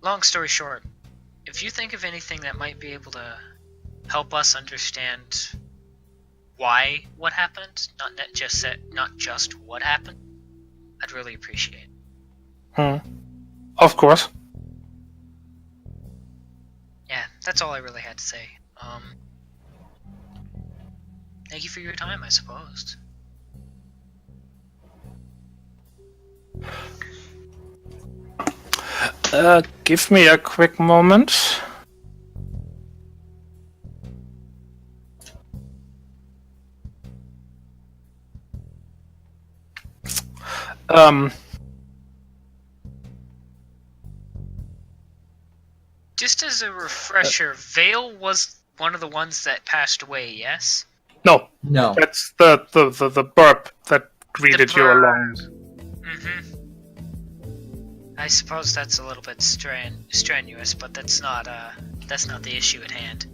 S5: Long story short, if you think of anything that might be able to help us understand why what happened, not just what happened, I'd really appreciate it.
S4: Of course.
S5: Yeah, that's all I really had to say. Thank you for your time, I suppose.
S4: Give me a quick moment.
S5: Just as a refresher, Vale was one of the ones that passed away, yes?
S4: No.
S3: No.
S4: That's the burp that greeted you along.
S5: Mm-hmm. I suppose that's a little bit strenuous, but that's not the issue at hand.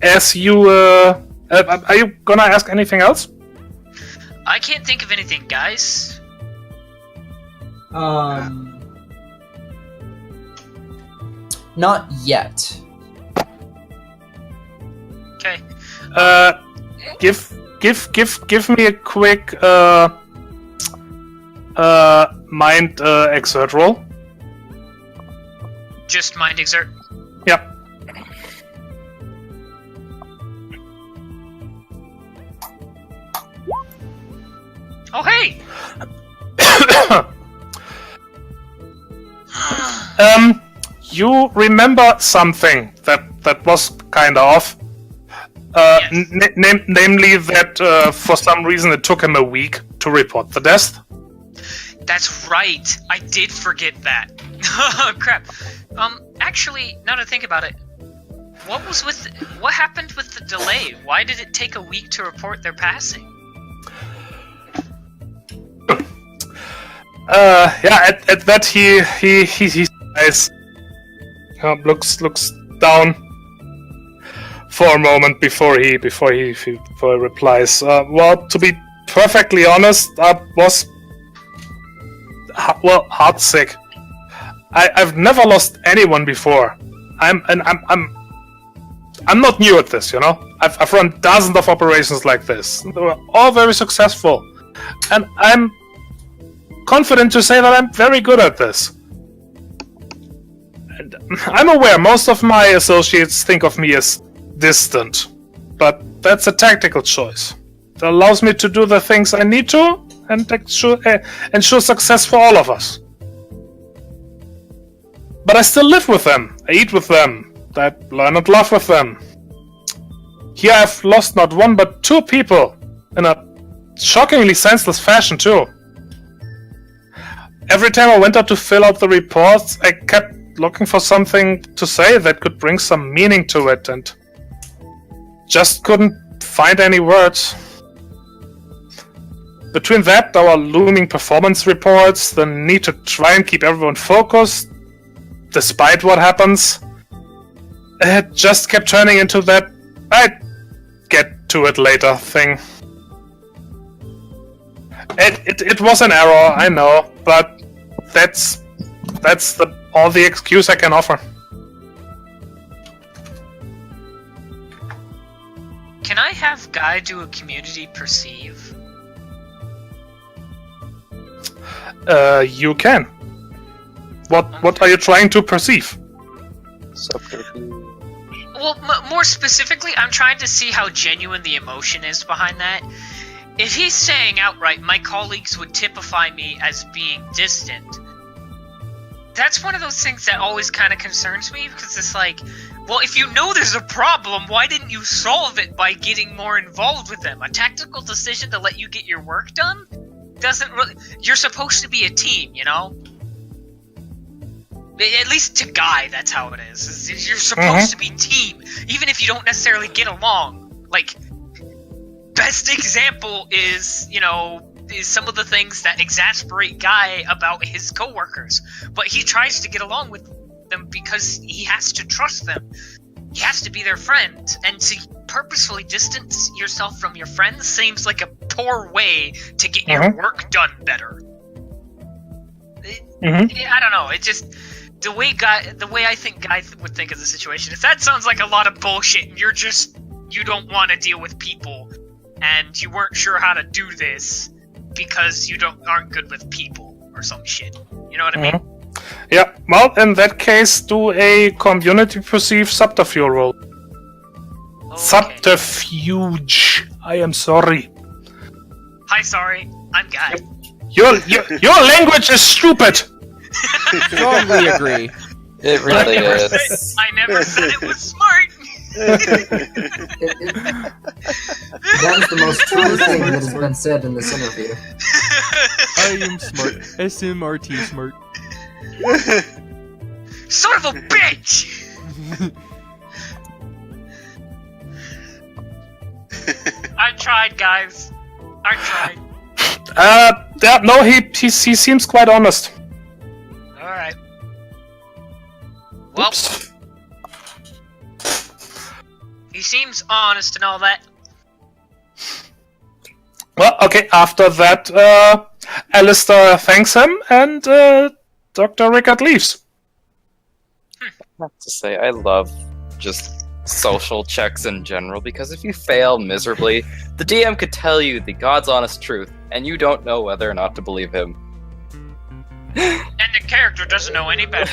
S4: As you are you gonna ask anything else?
S5: I can't think of anything, guys.
S3: Not yet.
S5: Okay.
S4: Give me a quick Mind exert roll.
S5: Just mind exert.
S4: Yep.
S5: Oh, hey!
S4: You remember something that was kinda off.
S5: Yes.
S4: Namely that for some reason it took him a week to report the death.
S5: That's right. I did forget that. Crap. Actually, now that I think about it, what happened with the delay? Why did it take a week to report their passing?
S4: At that he sighs. Looks down for a moment before he replies. Well, to be perfectly honest, I was heartsick. I've never lost anyone before. I'm not new at this, you know. I've run dozens of operations like this. They were all very successful, and I'm confident to say that I'm very good at this. And I'm aware most of my associates think of me as distant, but that's a tactical choice. It allows me to do the things I need to and ensure success for all of us. But I still live with them. I eat with them. I learn and laugh with them. Here I've lost not one but two people in a shockingly senseless fashion too. Every time I went out to fill out the reports, I kept looking for something to say that could bring some meaning to it, and just couldn't find any words. Between that, our looming performance reports, the need to try and keep everyone focused, despite what happens, it just kept turning into that I'd get to it later thing. It was an error, I know, but that's all the excuse I can offer.
S5: Can I have Guy do a community perceive?
S4: You can. What are you trying to perceive?
S5: Well, more specifically, I'm trying to see how genuine the emotion is behind that. If he's saying outright, my colleagues would typify me as being distant, that's one of those things that always kind of concerns me, because it's like, well, if you know there's a problem, why didn't you solve it by getting more involved with them? A tactical decision to let you get your work done doesn't really... You're supposed to be a team, you know? At least to Guy, that's how it is. You're supposed to be team, even if you don't necessarily get along. Like, best example is, is some of the things that exasperate Guy about his coworkers. But he tries to get along with them because he has to trust them. He has to be their friend. And to purposefully distance yourself from your friends seems like a poor way to get your work done better. I don't know. It just... The way I think Guy would think of the situation is that sounds like a lot of bullshit, and you don't want to deal with people, and you weren't sure how to do this because you aren't good with people or some shit. You know what I mean?
S4: Yeah. Well, in that case, do a community perceive subterfuge roll.
S5: Okay.
S4: Subterfuge. I am sorry.
S5: Hi, sorry. I'm Guy.
S4: Your language is stupid.
S2: Strongly agree.
S6: It really is.
S5: I never said it was smart.
S3: That is the most true thing that has been said in this interview.
S2: I am smart. SMRT smart.
S5: Son of a bitch! I tried, guys. I tried.
S4: No, he seems quite honest.
S5: Alright. Well,
S4: Oops.
S5: he seems honest and all that.
S4: Well, okay, after that, Alistair thanks him, and Dr. Rickard leaves.
S6: I have to say, I love just social checks in general, because if you fail miserably, the DM could tell you the God's honest truth, and you don't know whether or not to believe him.
S5: And the character doesn't know any better.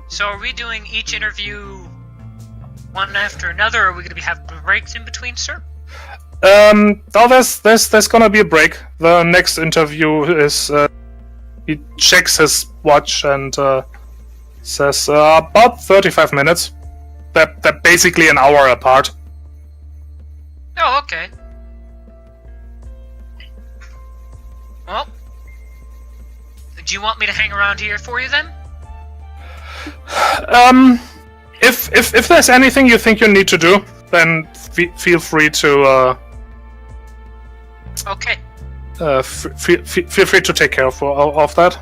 S5: So are we doing each interview one after another, or are we going to have breaks in between, sir?
S4: No, there's gonna be a break. The next interview is he checks his watch and says about 35 minutes. They're basically an hour apart.
S5: Oh, okay. Well, do you want me to hang around here for you then?
S4: If there's anything you think you need to do, then feel free to
S5: Okay,
S4: feel free to take care of that.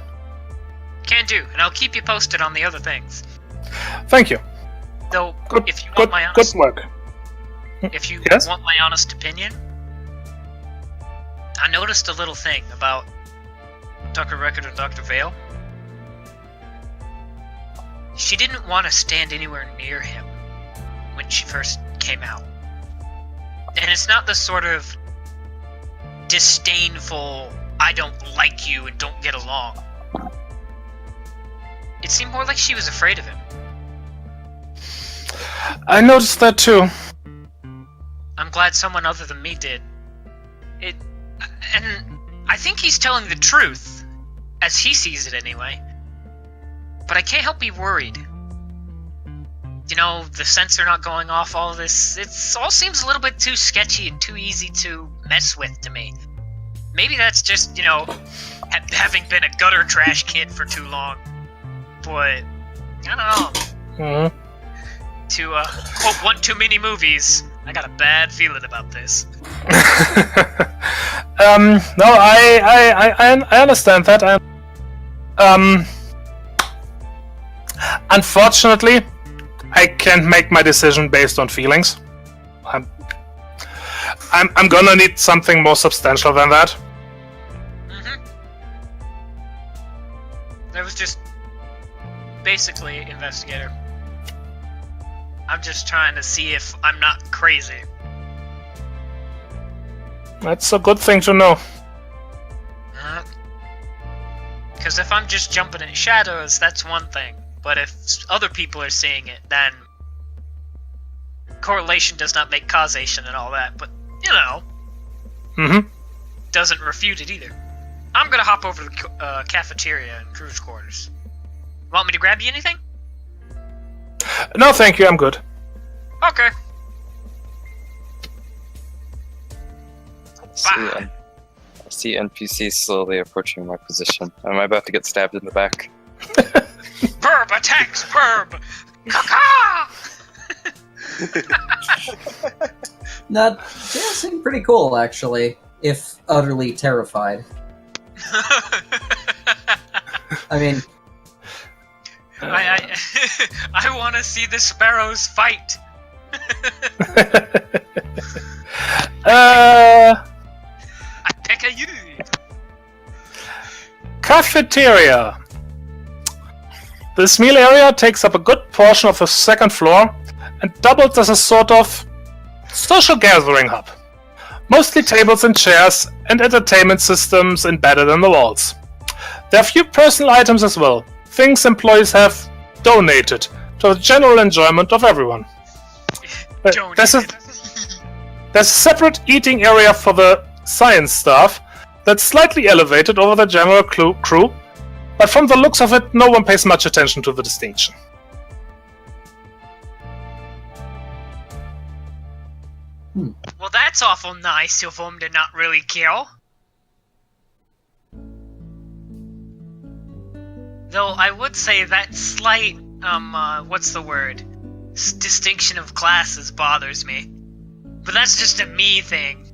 S5: can do, and I'll keep you posted on the other things.
S4: Thank you.
S5: Though,
S4: Good,
S5: if you
S4: good,
S5: want my
S4: good
S5: honest,
S4: work.
S5: if you
S4: Yes?
S5: want my honest opinion, I noticed a little thing about Dr. Record and Dr. Vale. She didn't want to stand anywhere near him when she first came out. And it's not the sort of disdainful, I don't like you and don't get along. It seemed more like she was afraid of him.
S4: I noticed that too.
S5: I'm glad someone other than me did. And I think he's telling the truth, as he sees it anyway. But I can't help be worried. You know, the sensor not going off, all this, it all seems a little bit too sketchy and too easy to mess with to me. Maybe that's just, you know, having been a gutter trash kid for too long. But, I don't know.
S4: Mhm.
S5: To quote one too many movies, I got a bad feeling about this.
S4: No, I understand that. Unfortunately, I can't make my decision based on feelings. I'm gonna need something more substantial than that.
S5: That was just basically investigator. I'm just trying to see if I'm not crazy.
S4: That's a good thing to know.
S5: Because if I'm just jumping in shadows, that's one thing. But if other people are seeing it, then correlation does not make causation and all that. But, you know, doesn't refute it either. I'm gonna hop over to the cafeteria and crew's quarters. Want me to grab you anything?
S4: No, thank you. I'm good.
S5: Okay.
S6: I see NPCs slowly approaching my position. Am I about to get stabbed in the back?
S5: Burb attacks Burb! Caca!
S3: That does seem pretty cool, actually, if utterly terrified. I mean,
S5: I want to see the sparrows fight. I pick a you.
S4: Cafeteria. This meal area takes up a good portion of the second floor and doubles as a sort of social gathering hub. Mostly tables and chairs and entertainment systems embedded in the walls. There are a few personal items as well, things employees have donated to the general enjoyment of everyone. There's a separate eating area for the science staff that's slightly elevated over the general crew, but from the looks of it, no one pays much attention to the distinction.
S5: Well, that's awful nice of them to not really kill. Though I would say that slight, what's the word? Distinction of classes bothers me. But that's just a me thing.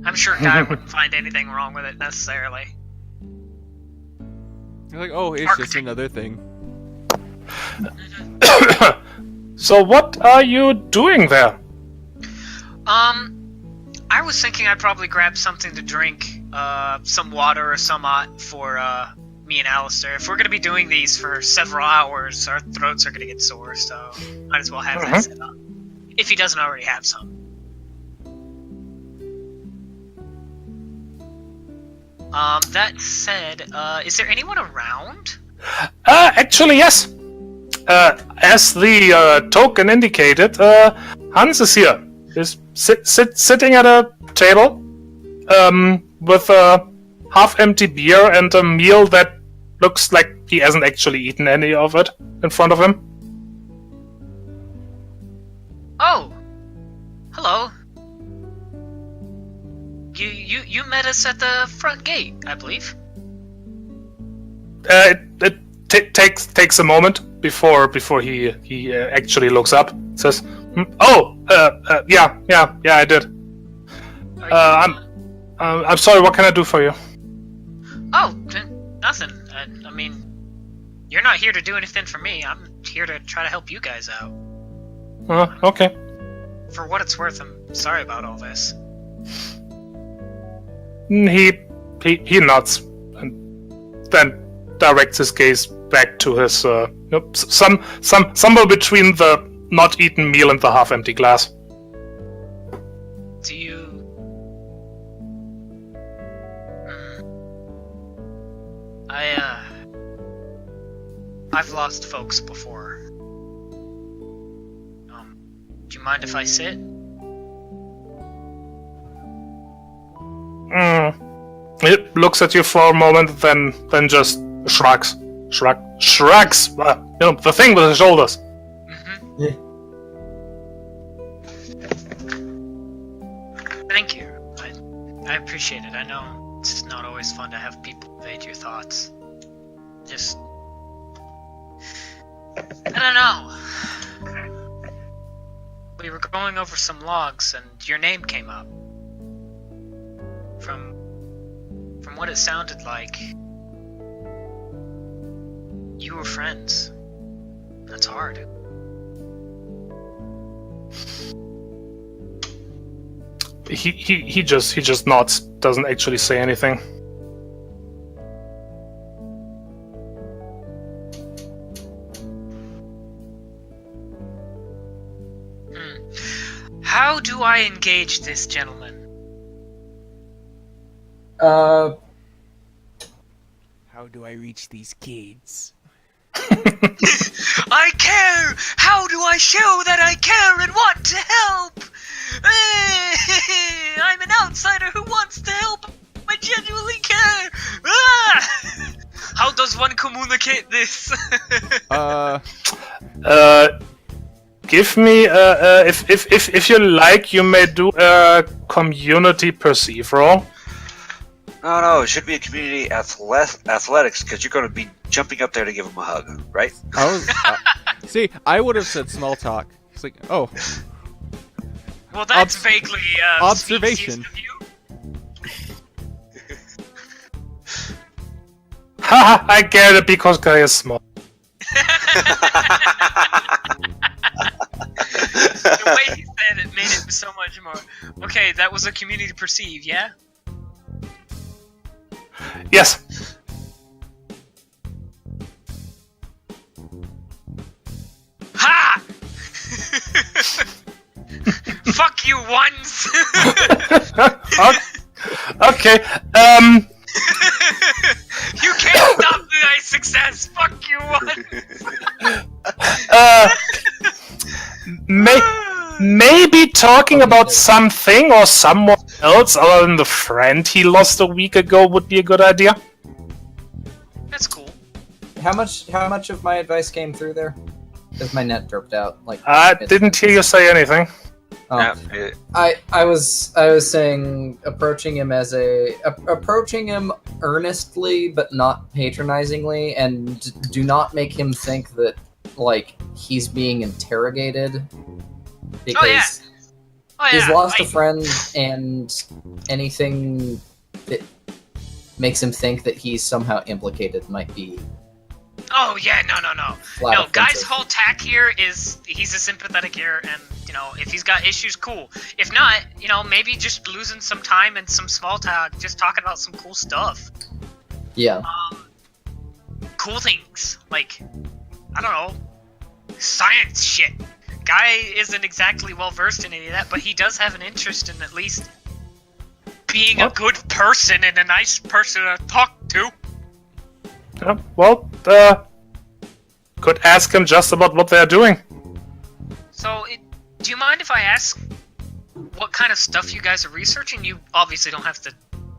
S5: I'm sure Guy wouldn't find anything wrong with it necessarily.
S2: You're like, oh, it's just another thing.
S4: So what are you doing there?
S5: I was thinking I'd probably grab something to drink, some water or some for, me and Alistair. If we're gonna be doing these for several hours, our throats are gonna get sore, so might as well have that set up. If he doesn't already have some. That said, is there anyone around?
S4: Actually, yes. As the token indicated, Hans is here. He's sitting at a table with a half-empty beer and a meal that looks like he hasn't actually eaten any of it in front of him.
S5: Oh, hello. You met us at the front gate, I believe.
S4: It takes a moment before he actually looks up. Says, yeah, I did. I'm sorry. What can I do for you?
S5: Oh, nothing. I mean, you're not here to do anything for me. I'm here to try to help you guys out.
S4: Okay.
S5: For what it's worth, I'm sorry about all this.
S4: He nods and then directs his gaze back to his somewhere between the not eaten meal and the half-empty glass.
S5: Do you? I've lost folks before. Do you mind if I sit?
S4: It looks at you for a moment, then just shrugs. Shrugs. The thing with his shoulders.
S5: Mm-hmm.
S3: Yeah.
S5: Thank you. I appreciate it. I know it's not always fun to have people evade your thoughts. Just... I don't know. We were going over some logs and your name came up. From what it sounded like, you were friends. That's hard.
S4: He just nods, doesn't actually say anything.
S5: How do I engage this gentleman?
S2: How do I reach these kids?
S5: I care! How do I show that I care and want to help? I'm an outsider who wants to help. I genuinely care. How does one communicate this?
S4: Give me if you like, you may do a community perceive roll.
S1: No, it should be a community athletics because you're going to be jumping up there to give him a hug, right?
S2: See, I would have said small talk. It's like, oh.
S5: Well, that's vaguely
S2: observation.
S5: Of you.
S4: Haha, I get it because guy is small.
S5: The way he said it made it so much more. Okay, that was a community perceive, yeah?
S4: Yes.
S5: Ha! Fuck you once!
S4: Okay,
S5: You can't stop my success! Fuck you once!
S4: Maybe talking about something or someone else other than the friend he lost a week ago would be a good idea.
S5: That's cool.
S3: How much of my advice came through there? Because my net dropped out.
S4: I didn't hear you say anything.
S3: Oh.
S1: Yeah,
S3: I was saying approaching him earnestly but not patronizingly, and do not make him think that he's being interrogated, because he's lost a friend, and anything that makes him think that he's somehow implicated might be.
S5: Oh yeah, no. No, Guy's whole tack here is he's a sympathetic here, and if he's got issues, cool. If not, maybe just losing some time and some small talk, just talking about some cool stuff.
S3: Yeah.
S5: Cool things I don't know, science shit. Guy isn't exactly well versed in any of that, but he does have an interest in at least being a good person and a nice person to talk to.
S4: Well, could ask him just about what they're doing.
S5: So, do you mind if I ask what kind of stuff you guys are researching? You obviously don't have to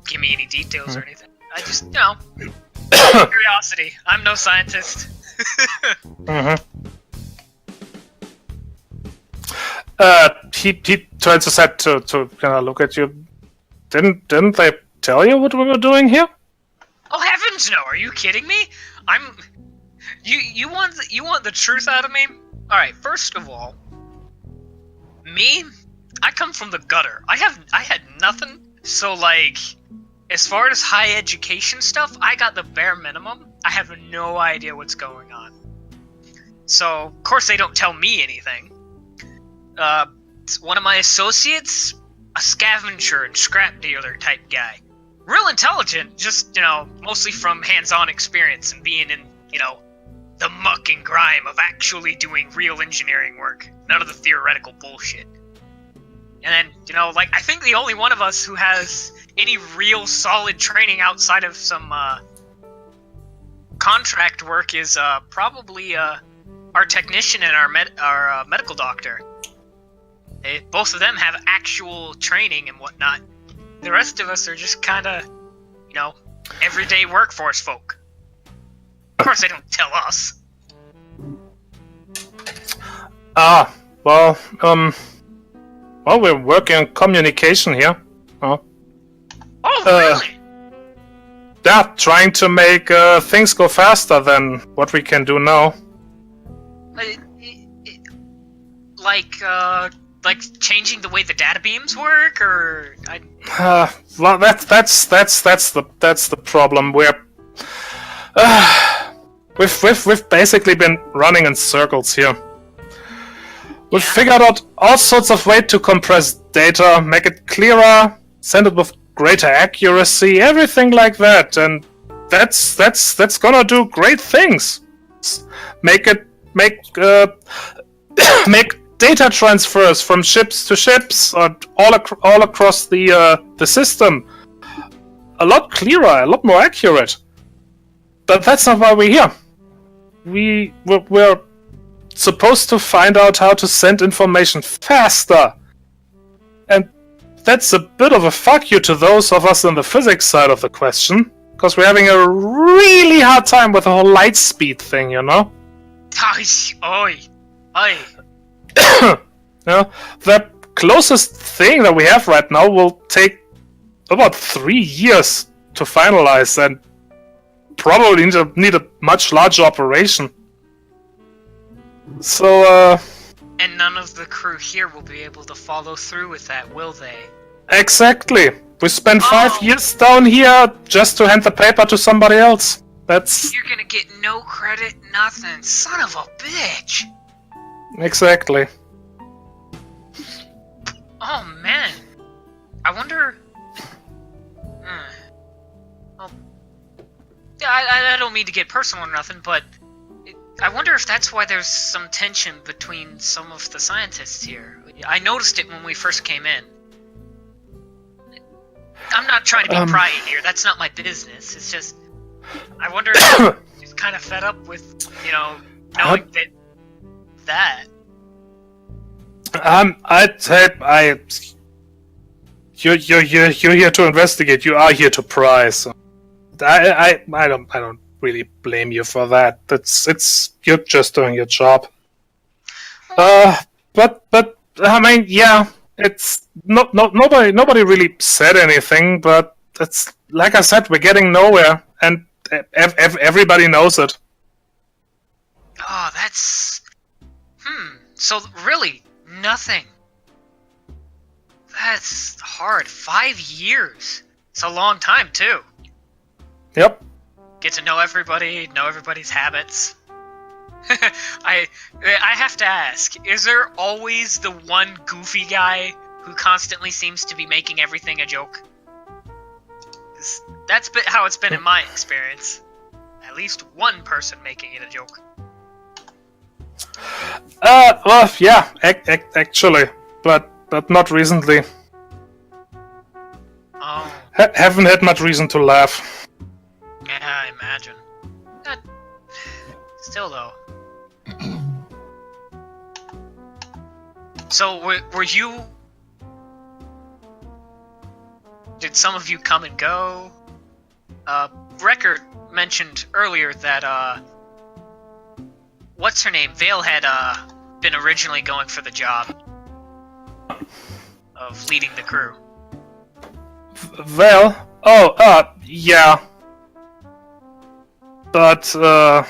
S5: give me any details or anything. I just, curiosity. I'm no scientist.
S4: He turns his head to kind of look at you. Didn't they tell you what we were doing here?
S5: Oh heavens no! Are you kidding me? You want the truth out of me? All right. First of all, I come from the gutter. I had nothing. So like, as far as high education stuff, I got the bare minimum. I have no idea what's going on. So of course they don't tell me anything. One of my associates, a scavenger and scrap dealer type guy. Real intelligent, just, mostly from hands-on experience and being in, the muck and grime of actually doing real engineering work. None of the theoretical bullshit. And then, I think the only one of us who has any real solid training outside of some, contract work is, probably, our technician and our medical doctor. Both of them have actual training and whatnot. The rest of us are just kind of, everyday workforce folk. Of course, they don't tell us.
S4: Well, we're working on communication here.
S5: Oh, really?
S4: Yeah, trying to make things go faster than what we can do now.
S5: Like changing the way the data beams work, or
S4: well, that's the problem. We've basically been running in circles here. We've figured out all sorts of ways to compress data, make it clearer, send it with greater accuracy, everything like that, and that's gonna do great things. Make data transfers from ships to ships, or all across the system, a lot clearer, a lot more accurate. But that's not why we're here. We're supposed to find out how to send information faster, and that's a bit of a fuck you to those of us on the physics side of the question, because we're having a really hard time with the whole light speed thing, The closest thing that we have right now will take about 3 years to finalize, and probably need a much larger operation. So,
S5: And none of the crew here will be able to follow through with that, will they?
S4: Exactly. We spent 5 years down here just to hand the paper to somebody else.
S5: You're gonna get no credit, nothing. Son of a bitch!
S4: Exactly.
S5: Oh man, I wonder. Well, yeah, I don't mean to get personal or nothing, but I wonder if that's why there's some tension between some of the scientists here. I noticed it when we first came in. I'm not trying to be prying here. That's not my business. It's just I wonder if he's kind of fed up with knowing that.
S4: I'd say you're here to investigate. You are here to pry. So I don't really blame you for that. You're just doing your job. But I mean, yeah, it's nobody really said anything. But it's like I said, we're getting nowhere, and everybody knows it.
S5: Oh, that's So really. Nothing. That's hard. 5 years. It's a long time, too.
S4: Yep.
S5: Get to know everybody's habits. I have to ask, is there always the one goofy guy who constantly seems to be making everything a joke? 'Cause that's how it's been in my experience. At least one person making it a joke.
S4: Well, yeah, actually, but not recently.
S5: Oh
S4: Haven't had much reason to laugh.
S5: Yeah, I imagine. Still though. So were you? Did some of you come and go? Record mentioned earlier that what's her name? Vale had been originally going for the job of leading the crew.
S4: Well, yeah. But, yeah,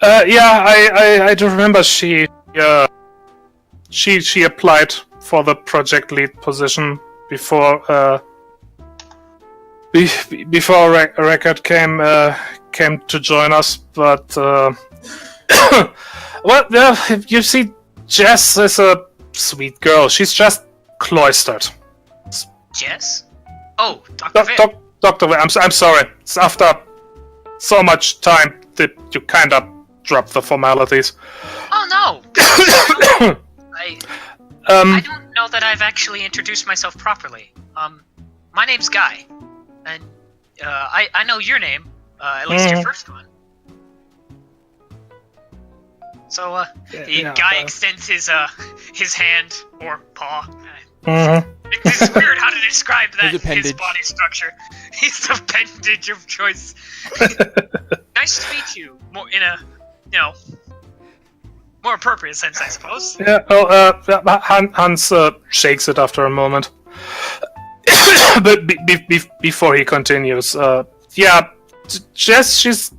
S4: I do remember she applied for the project lead position before Record came to join us, but, well, you see, Jess is a sweet girl. She's just cloistered.
S5: Jess? Oh, Dr. Vale.
S4: Dr. Vale, I'm sorry. It's after so much time that you kind of drop the formalities.
S5: Oh no! I don't know that I've actually introduced myself properly. My name's Guy, and I know your name, at least your first one. So, Guy extends his hand or paw. This is weird how to describe that his body structure. He's the appendage of choice. Nice to meet you. More in a, more appropriate sense, I suppose.
S4: Yeah. Well, Hans shakes it after a moment, but before he continues, yeah, Jess, she's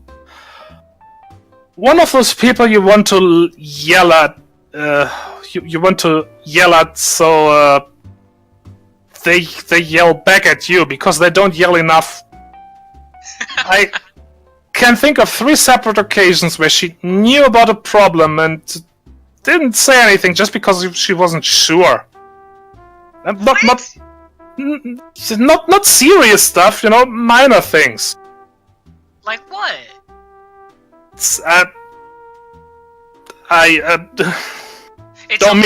S4: one of those people you want to yell at. You want to yell at, so they yell back at you because they don't yell enough. I can think of 3 separate occasions where she knew about a problem and didn't say anything just because she wasn't sure. Not serious stuff, minor things.
S5: Like what?
S4: I don't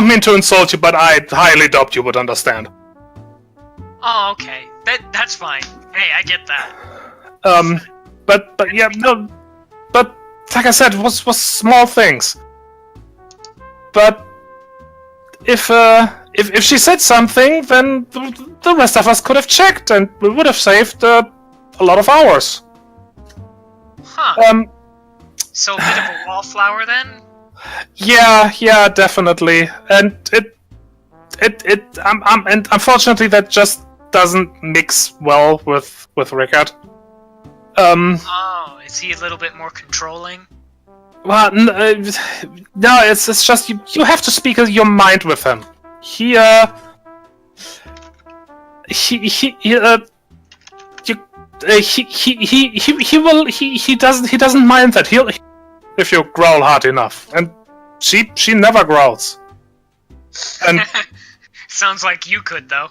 S4: mean to insult you, but I highly doubt you would understand.
S5: Oh, okay. That's fine. Hey, I get that.
S4: But yeah, no, but like I said, it was small things. But if she said something, then the rest of us could have checked, and we would have saved a lot of hours.
S5: Huh. So a bit of a wallflower then?
S4: Yeah, definitely. And and unfortunately that just doesn't mix well with Rickard.
S5: Oh, is he a little bit more controlling?
S4: Well, no, it's just you have to speak your mind with him. He doesn't mind that. He'll if you growl hard enough, and she never growls. And
S5: sounds like you could though.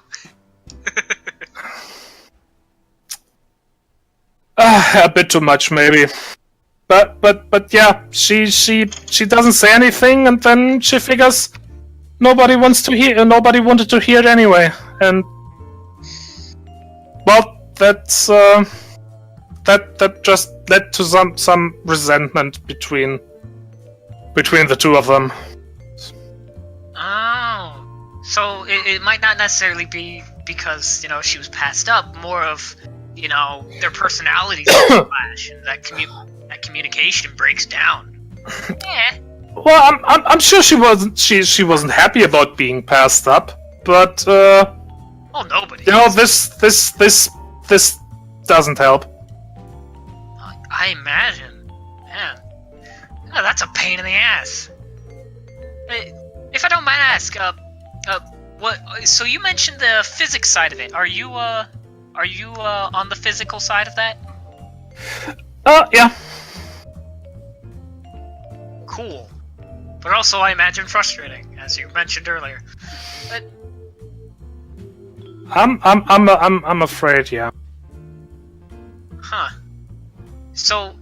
S4: A bit too much, maybe. But yeah, she doesn't say anything, and then she figures nobody wanted to hear it anyway, and well, that's that just led to some resentment between the two of them.
S5: Oh, so it might not necessarily be because she was passed up. More of their personalities clash, and that communication breaks down. Yeah.
S4: Well, I'm sure she wasn't happy about being passed up, but
S5: oh, nobody.
S4: This doesn't help.
S5: I imagine. Man, that's a pain in the ass. If I don't mind ask, what? So you mentioned the physics side of it. Are you on the physical side of that?
S4: Yeah.
S5: Cool. But also, I imagine frustrating, as you mentioned earlier. But
S4: I'm afraid, yeah.
S5: Huh. So,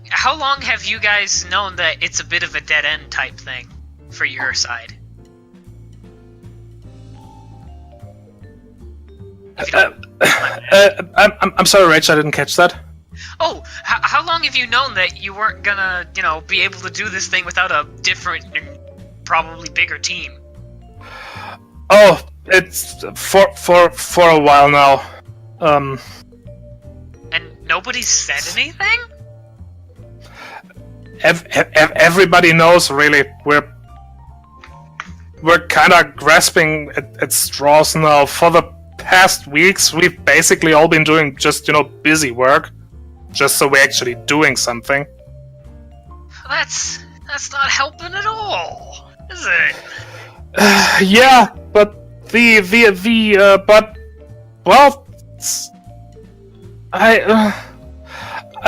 S5: how long have you guys known that it's a bit of a dead end type thing for your side? If you don't
S4: I'm sorry, Rach, I didn't catch that.
S5: Oh, how long have you known that you weren't gonna, be able to do this thing without a different, probably bigger team?
S4: Oh, it's for a while now.
S5: And nobody's said anything?
S4: Everybody knows, really. We're kind of grasping at straws now. For the past weeks, we've basically all been doing just, busy work. Just so we're actually doing something.
S5: That's not helping at all, is it?
S4: Yeah, but I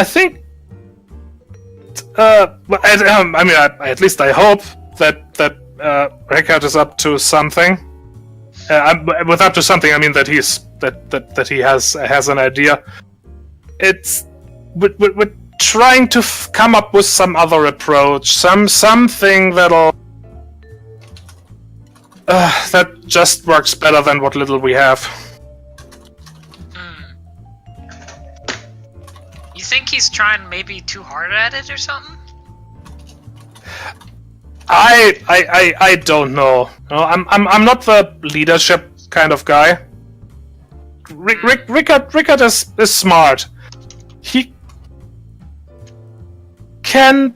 S4: think at least I hope that Rickard is up to something. With up to something, I mean that that he has an idea. We're trying to come up with some other approach, something that'll that just works better than what little we have.
S5: You think he's trying maybe too hard at it or something?
S4: I don't know. No, I'm not the leadership kind of guy. Rickard is smart. He can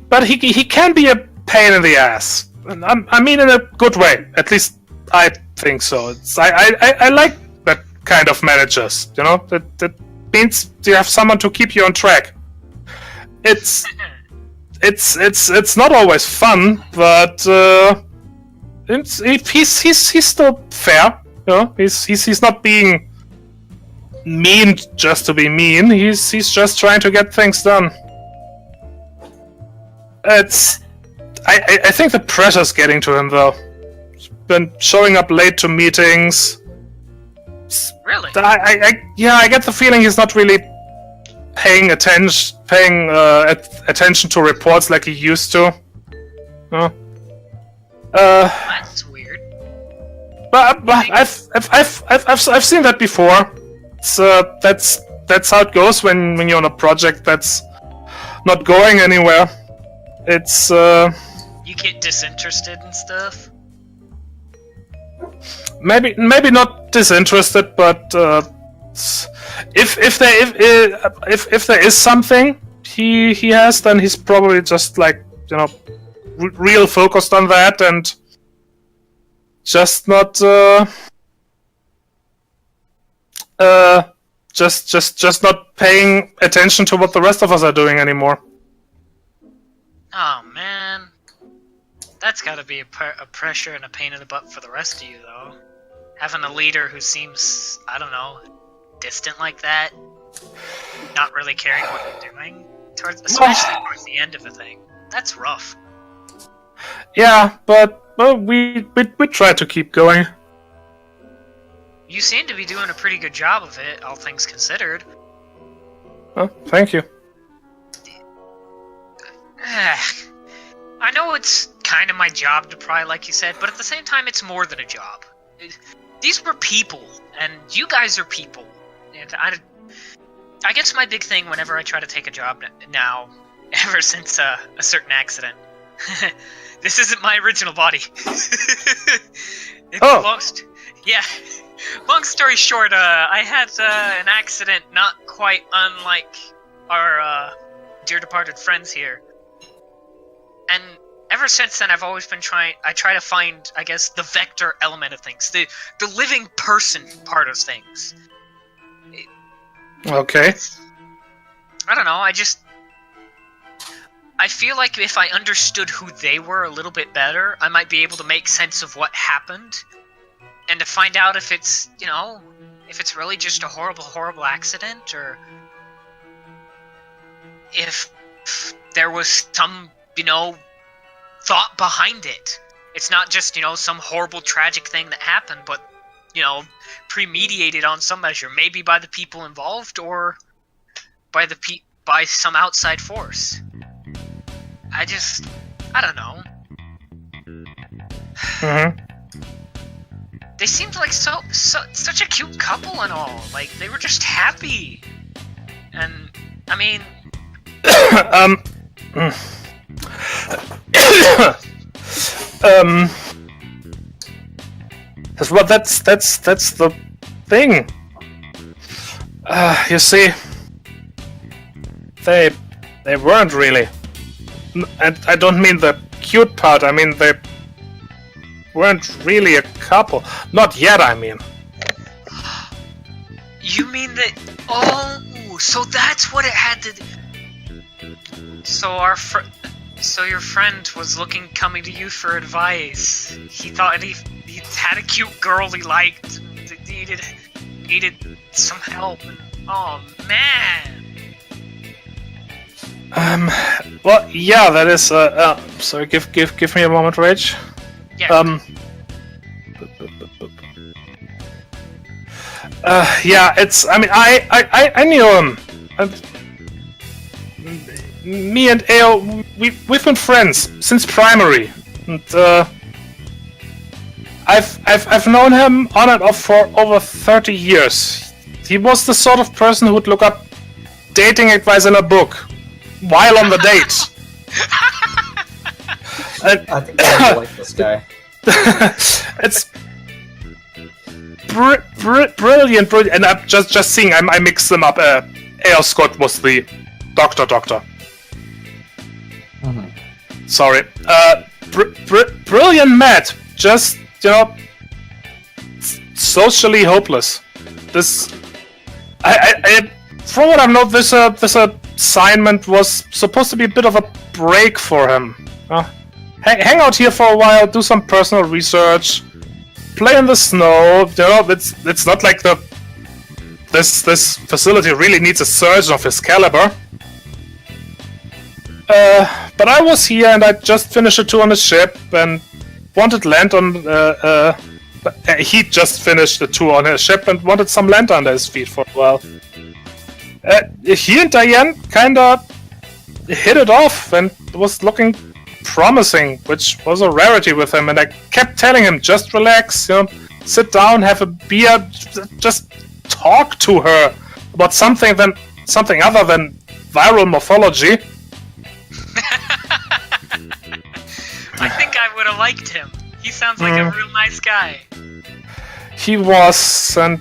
S4: but he can be a pain in the ass. I mean in a good way. At least I think so. I like that kind of managers. That means you have someone to keep you on track. It's not always fun, but he's still fair. He's not being mean just to be mean. He's just trying to get things done. I think the pressure's getting to him though. He's been showing up late to meetings.
S5: Really?
S4: I get the feeling he's not really paying attention to reports like he used to.
S5: That's weird.
S4: But I've seen that before. That's how it goes when you're on a project that's not going anywhere. It's
S5: You get disinterested and stuff?
S4: maybe not disinterested, but if there is something he has, then he's probably just like real focused on that and just not just not paying attention to what the rest of us are doing anymore.
S5: Oh man, that's gotta be a pressure and a pain in the butt for the rest of you though. Having a leader who seems, I don't know, distant like that, not really caring what you're doing, especially towards the end of the thing. That's rough.
S4: Yeah, but we try to keep going.
S5: You seem to be doing a pretty good job of it, all things considered.
S4: Oh, thank you.
S5: I know it's kind of my job to pry, like you said, but at the same time, it's more than a job. These were people, and you guys are people. And I guess my big thing whenever I try to take a job now, ever since a certain accident, this isn't my original body. Yeah. Long story short, I had an accident not quite unlike our dear departed friends here. And ever since then, I've always been I try to find, I guess, the vector element of things. The living person part of things.
S4: Okay.
S5: I don't know, I feel like if I understood who they were a little bit better, I might be able to make sense of what happened. And to find out if it's, if it's really just a horrible, horrible accident, or if there was some, thought behind it. It's not just, some horrible, tragic thing that happened, but, premeditated on some measure, maybe by the people involved, or by some outside force. I don't know.
S4: Mm-hmm.
S5: They seemed like such a cute couple and all. Like, they were just happy. And, I mean...
S4: that's the thing. You see, they weren't really. And I don't mean the cute part, I mean they weren't really a couple. Not yet, I mean.
S5: You mean that... Oh, so that's what it had to... So your friend was coming to you for advice. He thought he had a cute girl he liked, needed some help. And, oh man.
S4: Well, yeah, that is. Sorry, give me a moment, Rage.
S5: Yeah.
S4: Yeah, it's. I mean, I knew him. And me and Ao, we've been friends since primary, and I've known him on and off for over 30 years. He was the sort of person who would look up dating advice in a book while on the date.
S3: I think I like this guy.
S4: It's brilliant, and I'm just seeing. I mixed them up. A.L. Scott was the doctor.
S3: Mm-hmm.
S4: Sorry. Brilliant Matt. Just, socially hopeless. This, I from what I know, this assignment was supposed to be a bit of a break for him. Hang out here for a while, do some personal research, play in the snow. It's not like this facility really needs a surgeon of his caliber. But I was here and I just finished a tour on the ship and wanted land on. He just finished the tour on his ship and wanted some land under his feet for a while. He and Diane kinda hit it off and was looking promising, which was a rarity with him. And I kept telling him, just relax, sit down, have a beer, just talk to her about something other than viral morphology.
S5: I think I would have liked him. He sounds like a real nice guy.
S4: He was, and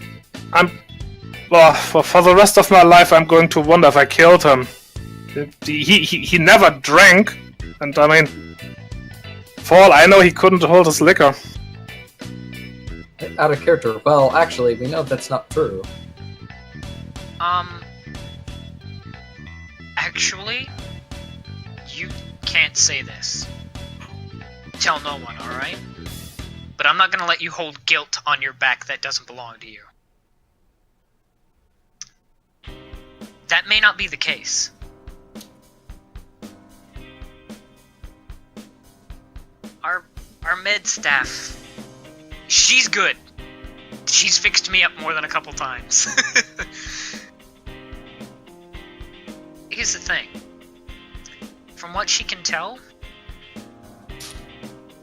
S4: for the rest of my life, I'm going to wonder if I killed him. He never drank, and I mean, for all I know, he couldn't hold his liquor.
S3: Out of character. Well, actually, we know that's not true.
S5: Actually, you can't say this. Tell no one, alright? But I'm not gonna let you hold guilt on your back that doesn't belong to you. That may not be the case. Our med staff, she's good. She's fixed me up more than a couple times. Here's the thing. From what she can tell,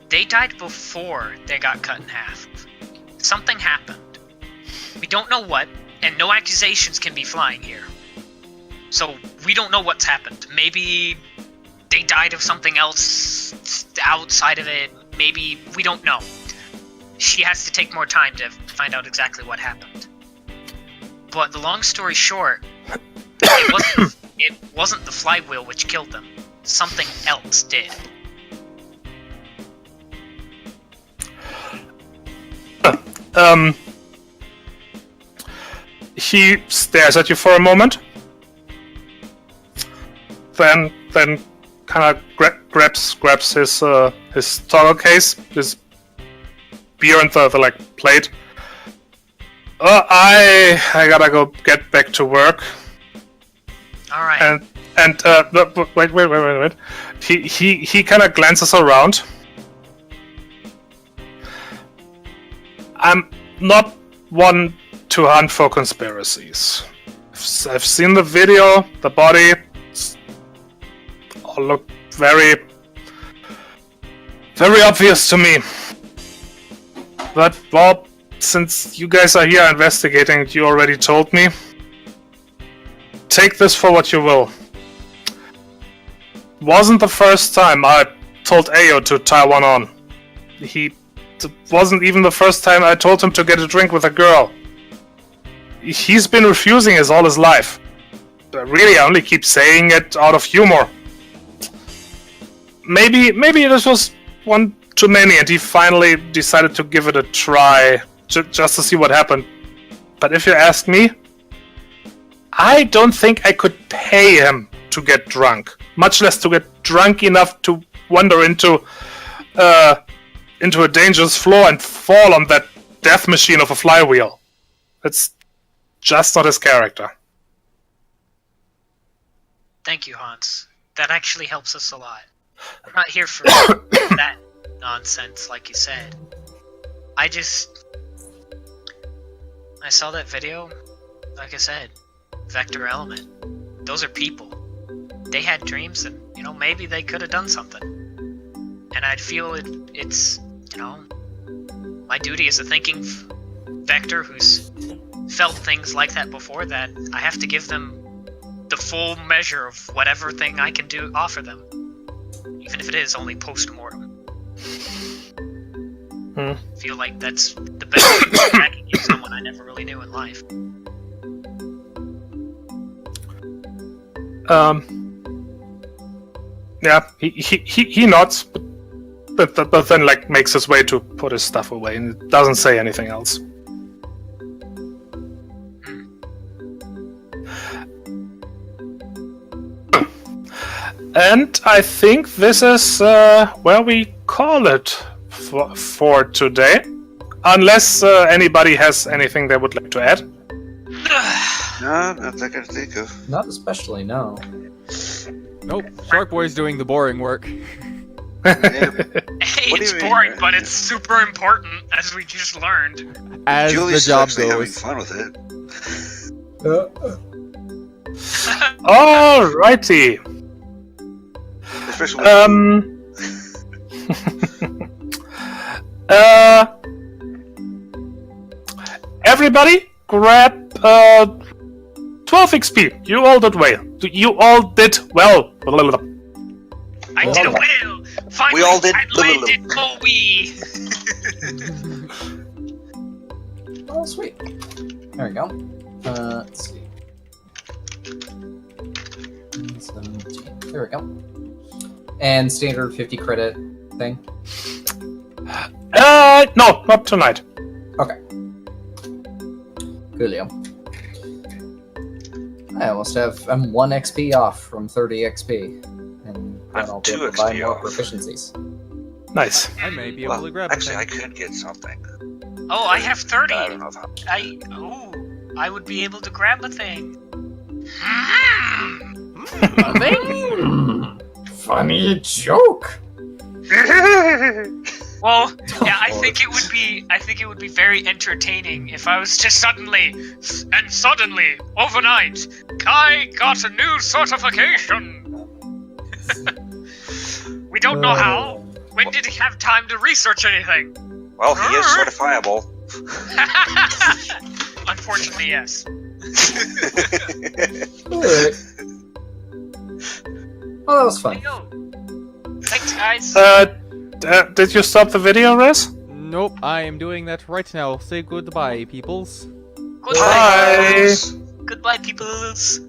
S5: they died before they got cut in half. Something happened. We don't know what, and no accusations can be flying here. So, we don't know what's happened. Maybe they died of something else outside of it. Maybe, we don't know. She has to take more time to find out exactly what happened. But the long story short, it wasn't the flywheel which killed them. Something else did.
S4: He stares at you for a moment, then kind of grabs his toggle case, his beer and the plate. I gotta go get back to work.
S5: All right.
S4: And wait. He kind of glances around. I'm not one to hunt for conspiracies. I've seen the video, the body, all look very, very obvious to me. But, well, since you guys are here investigating, you already told me. Take this for what you will. Wasn't the first time I told Ayo to tie one on. It wasn't even the first time I told him to get a drink with a girl. He's been refusing it all his life. But really, I only keep saying it out of humor. Maybe this was one too many and he finally decided to give it a try just to see what happened. But if you ask me, I don't think I could pay him to get drunk, much less to get drunk enough to wander into a dangerous floor and fall on that death machine of a flywheel. It's just not his character.
S5: Thank you, Hans. That actually helps us a lot. I'm not here for that nonsense, like you said. I saw that video, like I said, Vector Element. Those are people. They had dreams and, maybe they could have done something. And I'd feel it's, my duty as a thinking Vector who's felt things like that before, that I have to give them the full measure of whatever thing I can offer them. Even if it is only post-mortem. I feel like that's the best thing I can give someone I never really knew in life.
S4: Yeah, he nods, but then makes his way to put his stuff away and doesn't say anything else. And I think this is where we call it for today. Unless anybody has anything they would like to add.
S1: No, not that I can think of.
S3: Not especially, no.
S2: Nope. Shark Boy's doing the boring work.
S1: Yeah.
S5: Hey,
S1: What do
S5: it's
S1: you mean,
S5: boring,
S1: right?
S5: but it's super important, as we just learned.
S2: As
S1: Julius
S2: the job
S1: is actually having
S2: goes.
S1: fun with it.
S4: Alrighty.
S1: Especially
S4: Everybody, grab 12 XP. You all did well. You all did well.
S5: I did well! Finally,
S1: We all did-
S5: I landed Moby!
S3: Oh, sweet. There we go. Let's see. 17. There we go. And standard 50 credit thing.
S4: No, not tonight.
S3: Okay. Coolio. I almost have. I'm 1 XP off from 30 XP. And then
S1: I'm
S3: I'll be
S1: 2
S3: able to buy
S1: XP
S3: more
S1: off.
S3: proficiencies.
S4: Nice.
S2: I may be able to grab a
S1: actually,
S2: thing.
S1: I could get something.
S5: Oh, I have 30!
S1: I don't know if I'm...
S5: I would be able to grab a thing.
S2: A thing?
S3: Funny joke.
S5: Well, yeah, I think it would be very entertaining if I was just suddenly, overnight, I got a new certification! We don't know how. When did he have time to research anything?
S1: Well, he is certifiable.
S5: Unfortunately, yes.
S3: Alright. Well, that was fun.
S5: There you go. Thanks, guys.
S4: Did you stop the video, Rez?
S2: Nope, I am doing that right now. Say goodbye, peoples.
S5: Goodbye.
S4: Bye.
S5: Goodbye, peoples.